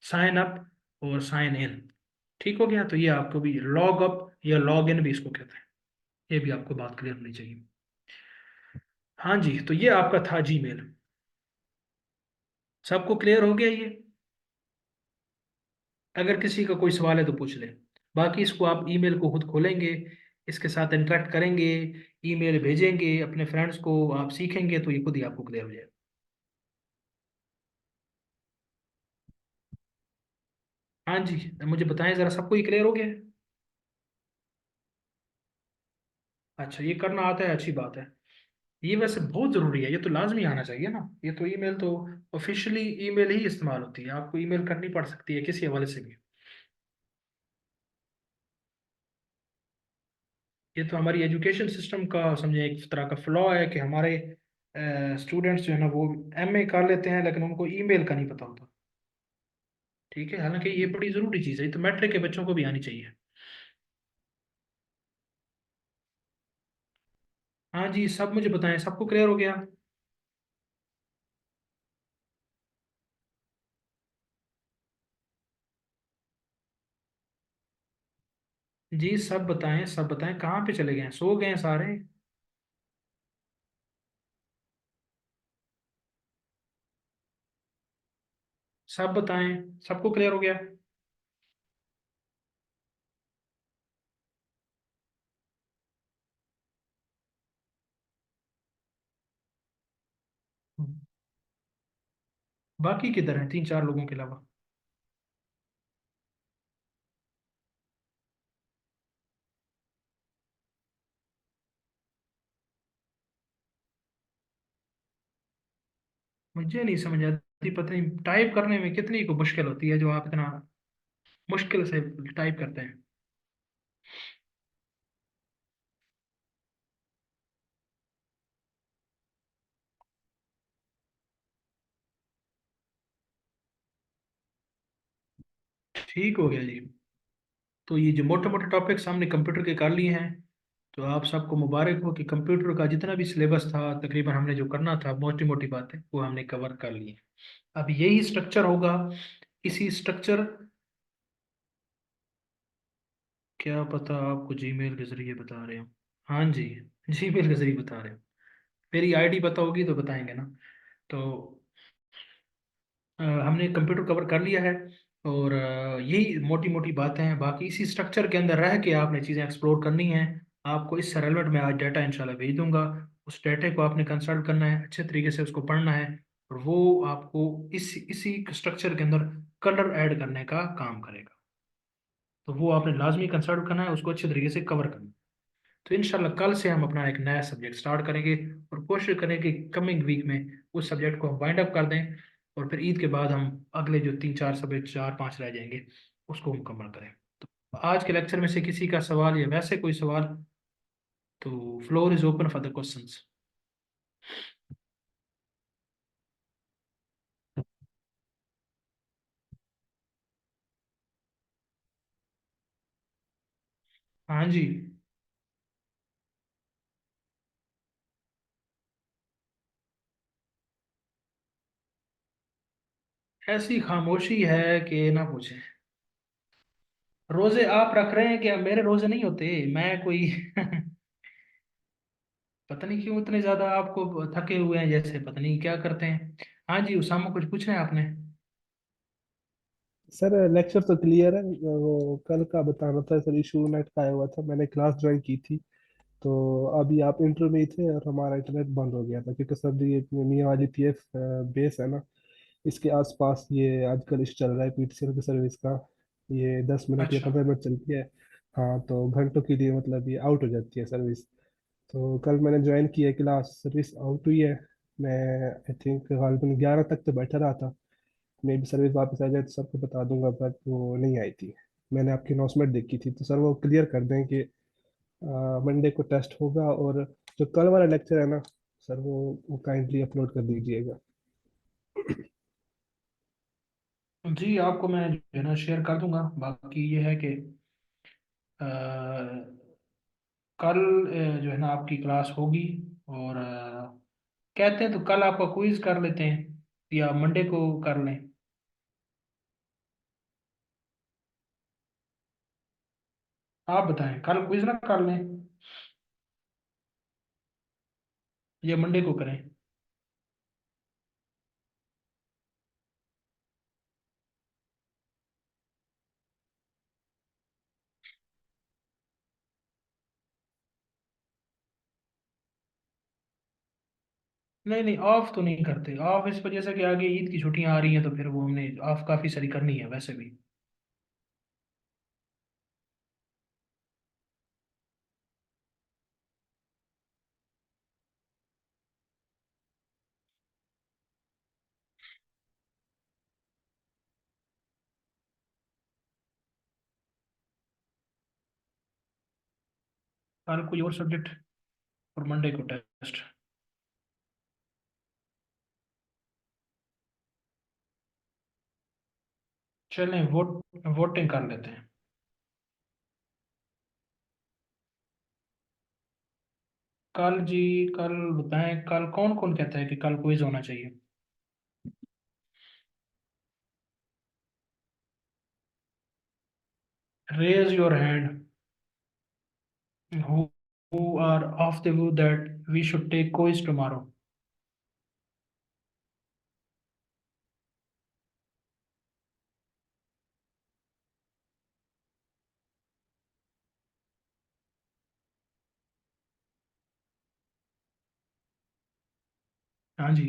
साइन अप और साइन इन। ठीक हो गया। तो ये आपको भी लॉग अप या लॉग इन भी इसको कहते हैं, ये भी आपको बात क्लियर होनी चाहिए। हाँ जी, तो ये आपका था जीमेल। सबको क्लियर हो गया ये? अगर किसी का कोई सवाल है तो पूछ ले। बाकी इसको आप ईमेल को खुद खोलेंगे, इसके साथ इंटरेक्ट करेंगे, ईमेल भेजेंगे अपने फ्रेंड्स को, आप सीखेंगे तो ये खुद ही आपको क्लियर हो जाएगा। हाँ जी, मुझे बताएं जरा, सबको ही क्लियर हो गया है? अच्छा, ये करना आता है, अच्छी बात है। ये वैसे बहुत ज़रूरी है, ये तो लाजमी आना चाहिए ना। ये तो ईमेल तो ऑफिशियली ईमेल ही इस्तेमाल होती है, आपको ईमेल करनी पड़ सकती है किसी हवाले से भी। ये तो हमारी एजुकेशन सिस्टम का समझे एक तरह का फ्लॉ है कि हमारे स्टूडेंट्स जो है ना वो एमए कर लेते हैं लेकिन उनको ईमेल का नहीं पता होता। ठीक है, हालांकि ये बड़ी ज़रूरी चीज़ है, ये तो मैट्रिक के बच्चों को भी आनी चाहिए। हाँ जी, सब मुझे बताएं, सबको क्लियर हो गया? जी सब बताएं, सब बताएं, कहाँ पे चले गए हैं, सो गए हैं सारे? सब बताएं, सबको क्लियर हो गया? बाकी किधर हैं, तीन चार लोगों के अलावा? मुझे नहीं समझ आती, पता नहीं टाइप करने में कितनी को मुश्किल होती है जो आप इतना मुश्किल से टाइप करते हैं। ठीक हो गया जी। तो ये जो मोटे मोटे टॉपिक्स हमने कंप्यूटर के कर लिए हैं, तो आप सबको मुबारक हो कि कंप्यूटर का जितना भी सिलेबस था तकरीबन हमने जो करना था मोटी मोटी बातें वो हमने कवर कर ली है। अब यही स्ट्रक्चर होगा, इसी स्ट्रक्चर। क्या पता आपको जीमेल के जरिए बता रहे हो? हाँ जी, जीमेल के जरिए बता रहे हो। मेरी आईडी पता होगी तो बताएंगे ना। तो हमने कंप्यूटर कवर कर लिया है, और यही मोटी मोटी बातें हैं, बाकी इसी स्ट्रक्चर के अंदर रह के आपने चीज़ें एक्सप्लोर करनी है। आपको इससे रेलेवेंट मैं आज डाटा इंशाल्लाह भेज दूंगा। उस डाटे को आपने कंसल्ट करना है, अच्छे तरीके से उसको पढ़ना है, और वो आपको इसी स्ट्रक्चर के अंदर कलर ऐड करने का काम करेगा। तो वो आपने लाजमी कंसल्ट करना है, उसको अच्छे तरीके से कवर करना है। तो इंशाल्लाह कल से हम अपना एक नया सब्जेक्ट स्टार्ट करेंगे, और कोशिश करें कि कमिंग वीक में उस सब्जेक्ट को हम वाइंड अप कर दें, और फिर ईद के बाद हम अगले जो तीन चार सब्जेक्ट, चार पांच रह जाएंगे, उसको मुकम्मल करें। तो आज के लेक्चर में से किसी का सवाल या वैसे कोई सवाल, तो floor is open for the questions. हाँ जी। ऐसी खामोशी है कि ना पूछें। रोजे आप रख रहे हैं क्या? मेरे रोजे नहीं होते, मैं कोई पता नहीं क्यों इतने ज्यादा आपको थके हुए हैं, जैसे पता नहीं क्या करते हैं। हाँ जी, उसामा कुछ पूछना है आपने? सर लेक्चर तो क्लियर है, वो कल का बताना था सर, इशू नेट का आया हुआ था, मैंने क्लास ज्वाइन की थी। तो अभी आप इंटरव्यू में ही थे और हमारा इंटरनेट बंद हो गया था, क्योंकि सर ये मियाँ वाली पीएफ बेस है ना, इसके आसपास ये आजकल इस चल रहा है पीटीसीएल की सर्विस का। ये 10 मिनट या अच्छा। 15 मिनट चलती है। हाँ, तो घंटों के लिए मतलब ये आउट हो जाती है सर्विस। तो कल मैंने ज्वाइन किया क्लास, सर्विस आउट हुई है। मैं आई थिंक गालबन 11 तक तो बैठा रहा था। मे भी सर्विस वापस आ जाए तो सबको बता दूंगा, बट वो नहीं आई थी। मैंने आपकी अनाउंसमेंट देखी थी, तो सर वो क्लियर कर दें कि मंडे को टेस्ट होगा, और जो कल वाला लेक्चर है ना सर, वो काइंडली अपलोड कर दीजिएगा। जी आपको मैं जो है ना शेयर कर दूंगा। बाकी ये है कि अ, कल जो है ना आपकी क्लास होगी, और कहते हैं तो कल आपका क्विज कर लेते हैं, या मंडे को कर लें? आप बताएं, कल क्विज ना कर लें या मंडे को करें? नहीं नहीं, ऑफ तो नहीं करते, ऑफ इस वजह से कि आगे ईद की छुट्टियां आ रही हैं, तो फिर वो हमने ऑफ काफ़ी सारी करनी है वैसे भी। कल कोई और सब्जेक्ट, और मंडे को टेस्ट। चलें, वोटिंग कर लेते हैं। कल जी, कल बताएं, कल कौन कौन कहता है कि कल क्विज होना चाहिए? Raise your hand who are of the view that we should take quiz tomorrow. हाँ जी।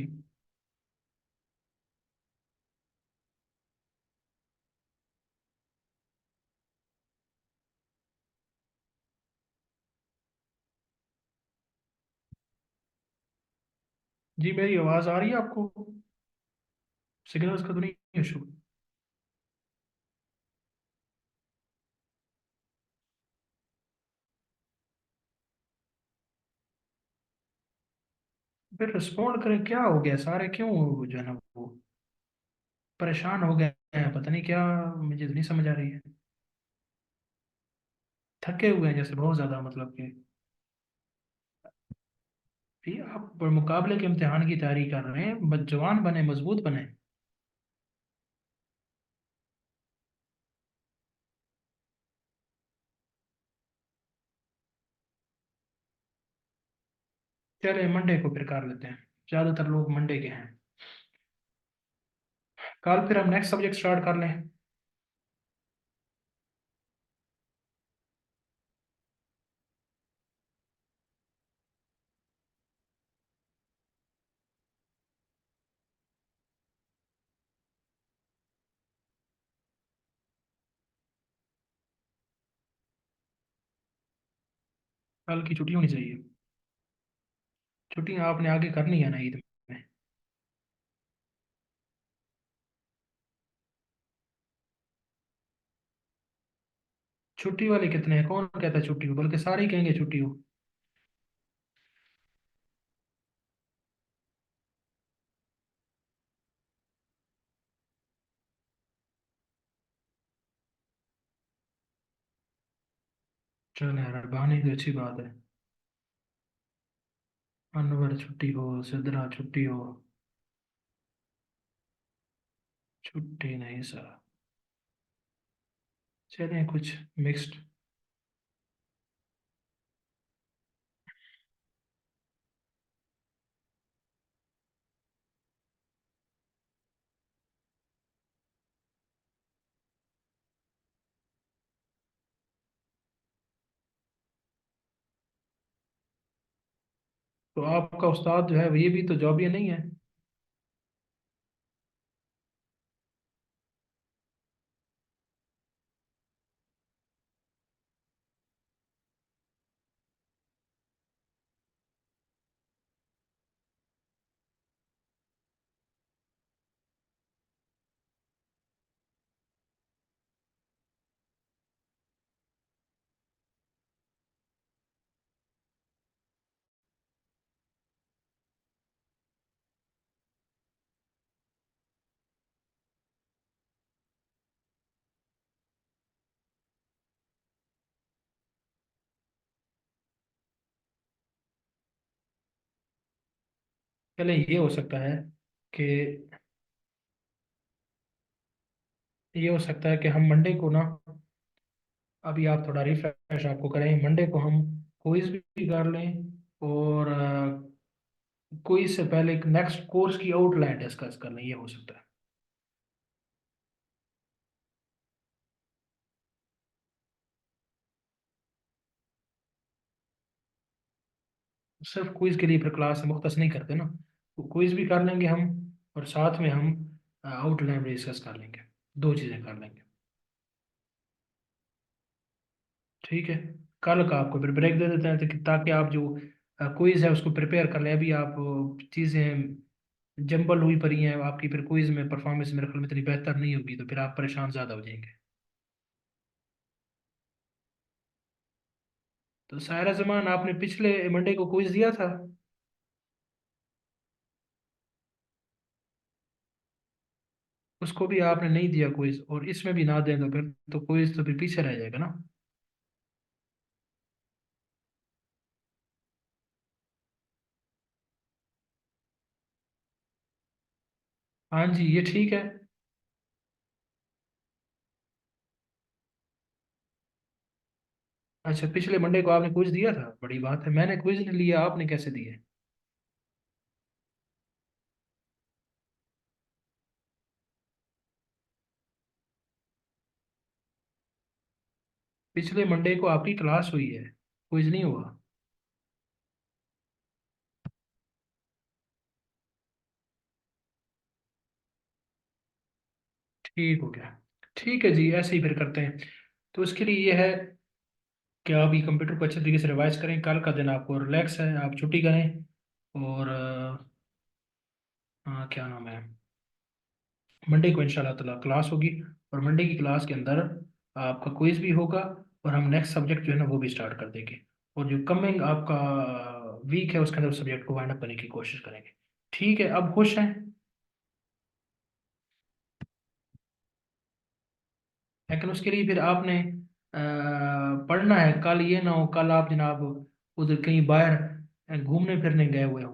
जी मेरी आवाज़ आ रही है आपको? सिग्नल्स का तो नहीं इशू? फिर रिस्पॉन्ड करें, क्या हो गया? सारे क्यों जो है ना वो परेशान हो गए हैं, पता नहीं क्या। मुझे तो नहीं समझ आ रही है। थके हुए हैं जैसे, बहुत ज़्यादा, मतलब कि भी आप मुकाबले के इम्तिहान की तैयारी कर रहे हैं, जवान बने, मजबूत बने। चले मंडे को फिर कर लेते हैं, ज़्यादातर लोग मंडे के हैं। कल फिर हम नेक्स्ट सब्जेक्ट स्टार्ट कर लें। कल की छुट्टी होनी चाहिए। छुट्टियाँ आपने आगे करनी है ना ईद में। छुट्टी वाले कितने हैं? कौन कहता है छुट्टी हो? बल्कि सारे ही कहेंगे छुट्टी हो। चल यार, बहाने की तो अच्छी बात है। अनवर छुट्टी हो, सिद्रा छुट्टी हो। छुट्टी नहीं सर। चलें कुछ मिक्स्ड। तो आपका उस्ताद जो है ये भी तो जॉब, ये नहीं है? चले, ये हो सकता है कि ये हो सकता है कि हम मंडे को ना, अभी आप थोड़ा रिफ्रेश आपको करें, मंडे को हम क्विज भी कर लें, और क्विज से पहले एक नेक्स्ट कोर्स की आउटलाइन डिस्कस कर लें, ये हो सकता है। सिर्फ क्विज के लिए फिर क्लास से मुख्तस नहीं करते ना, तो क्विज भी कर लेंगे हम, और साथ में हम आउटलाइन भी डिस्कस कर लेंगे। दो चीज़ें कर लेंगे। ठीक है। कल का आपको फिर ब्रेक दे देते हैं, ताकि आप जो क्विज है उसको प्रिपेयर कर लें। अभी आप चीज़ें जंबल हुई पड़ी हैं आपकी, फिर क्विज में परफॉर्मेंस मेरे ख्याल में इतनी बेहतर नहीं होगी, तो फिर आप परेशान ज़्यादा हो जाएंगे। तो सायरा जमान, आपने पिछले मंडे को क्विज दिया था? उसको भी आपने नहीं दिया क्विज, और इसमें भी ना दें तो फिर तो क्विज तो फिर पीछे रह जाएगा ना। हाँ जी, ये ठीक है। अच्छा, पिछले मंडे को आपने क्विज दिया था, बड़ी बात है। मैंने क्विज नहीं लिया, आपने कैसे दिए? पिछले मंडे को आपकी क्लास हुई है, क्विज नहीं हुआ। ठीक हो गया। ठीक है जी, ऐसे ही फिर करते हैं। तो उसके लिए ये है कि आप ये कंप्यूटर को अच्छे तरीके से रिवाइज करें। कल का दिन आपको रिलैक्स है, आप छुट्टी करें। और क्या नाम है, मंडे को इंशाल्लाह ताला क्लास होगी। और मंडे की क्लास के अंदर आपका क्विज भी होगा, और हम नेक्स्ट सब्जेक्ट जो है ना वो भी स्टार्ट कर देंगे। और जो कमिंग आपका वीक है उसके अंदर उस सब्जेक्ट को वाइंड अप करने की कोशिश करेंगे। ठीक है, अब खुश हैं? लेकिन उसके लिए फिर आपने पढ़ना है। कल ये ना हो कल आप जनाब उधर कहीं बाहर घूमने फिरने गए हुए हो।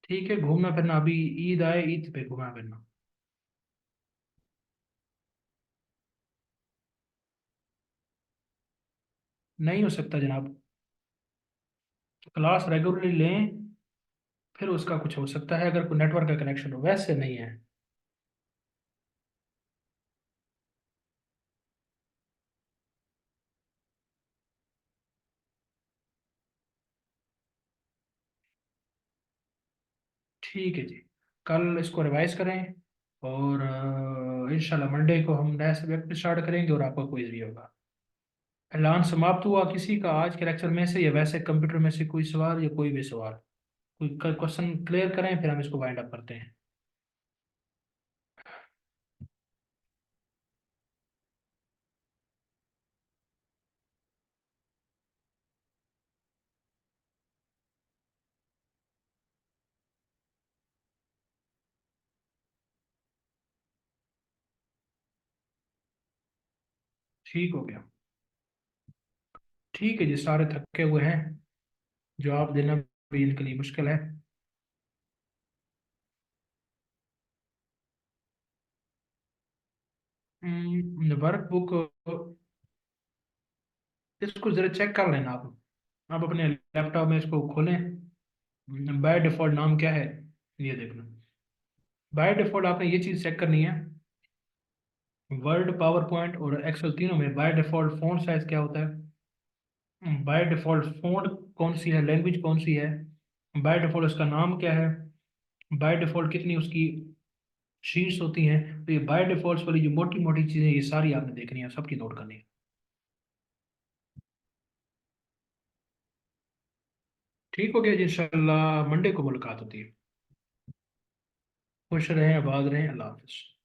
ठीक है, घूमना फिरना अभी ईद आए, ईद पे घूमना फिरना नहीं हो सकता जनाब। क्लास रेगुलरली लें, फिर उसका कुछ हो सकता है अगर कोई नेटवर्क का कनेक्शन हो, वैसे नहीं है। ठीक है जी, कल इसको रिवाइज करें। और इंशाल्लाह मंडे को हम नया सब्जेक्ट स्टार्ट करेंगे और आपका क्विज भी होगा। ऐलान समाप्त हुआ किसी का आज के लेक्चर में से, या वैसे कंप्यूटर में से कोई सवाल या कोई भी सवाल? कोई क्वेश्चन क्लियर करें, फिर हम इसको वाइंड अप करते हैं। ठीक हो गया। ठीक है जी, सारे थके हुए हैं, जवाब देना भी इनके लिए मुश्किल है। वर्कबुक इसको जरा चेक कर लेना आप अपने लैपटॉप में इसको खोलें। बाय डिफॉल्ट नाम क्या है, ये देखना। बाय डिफॉल्ट आपने ये चीज़ चेक करनी है, वर्ड, पावर पॉइंट और एक्सेल तीनों में बाय डिफॉल्ट फ़ॉन्ट साइज क्या होता है, बाय डिफॉल्ट फ़ॉन्ट कौन सी है, लैंग्वेज कौन सी है, बाय डिफॉल्ट उसका नाम क्या है, बाय डिफॉल्ट कितनी उसकी शीट्स होती हैं। तो ये बाय डिफॉल्ट वाली जो मोटी मोटी चीज़ें, ये सारी आपने देखनी है, सबकी नोट करनी है। ठीक हो गया जी, इंशाल्लाह मंडे को मुलाकात होती है। खुश रहें, आबाद रहें, अल्लाह हाफिज़।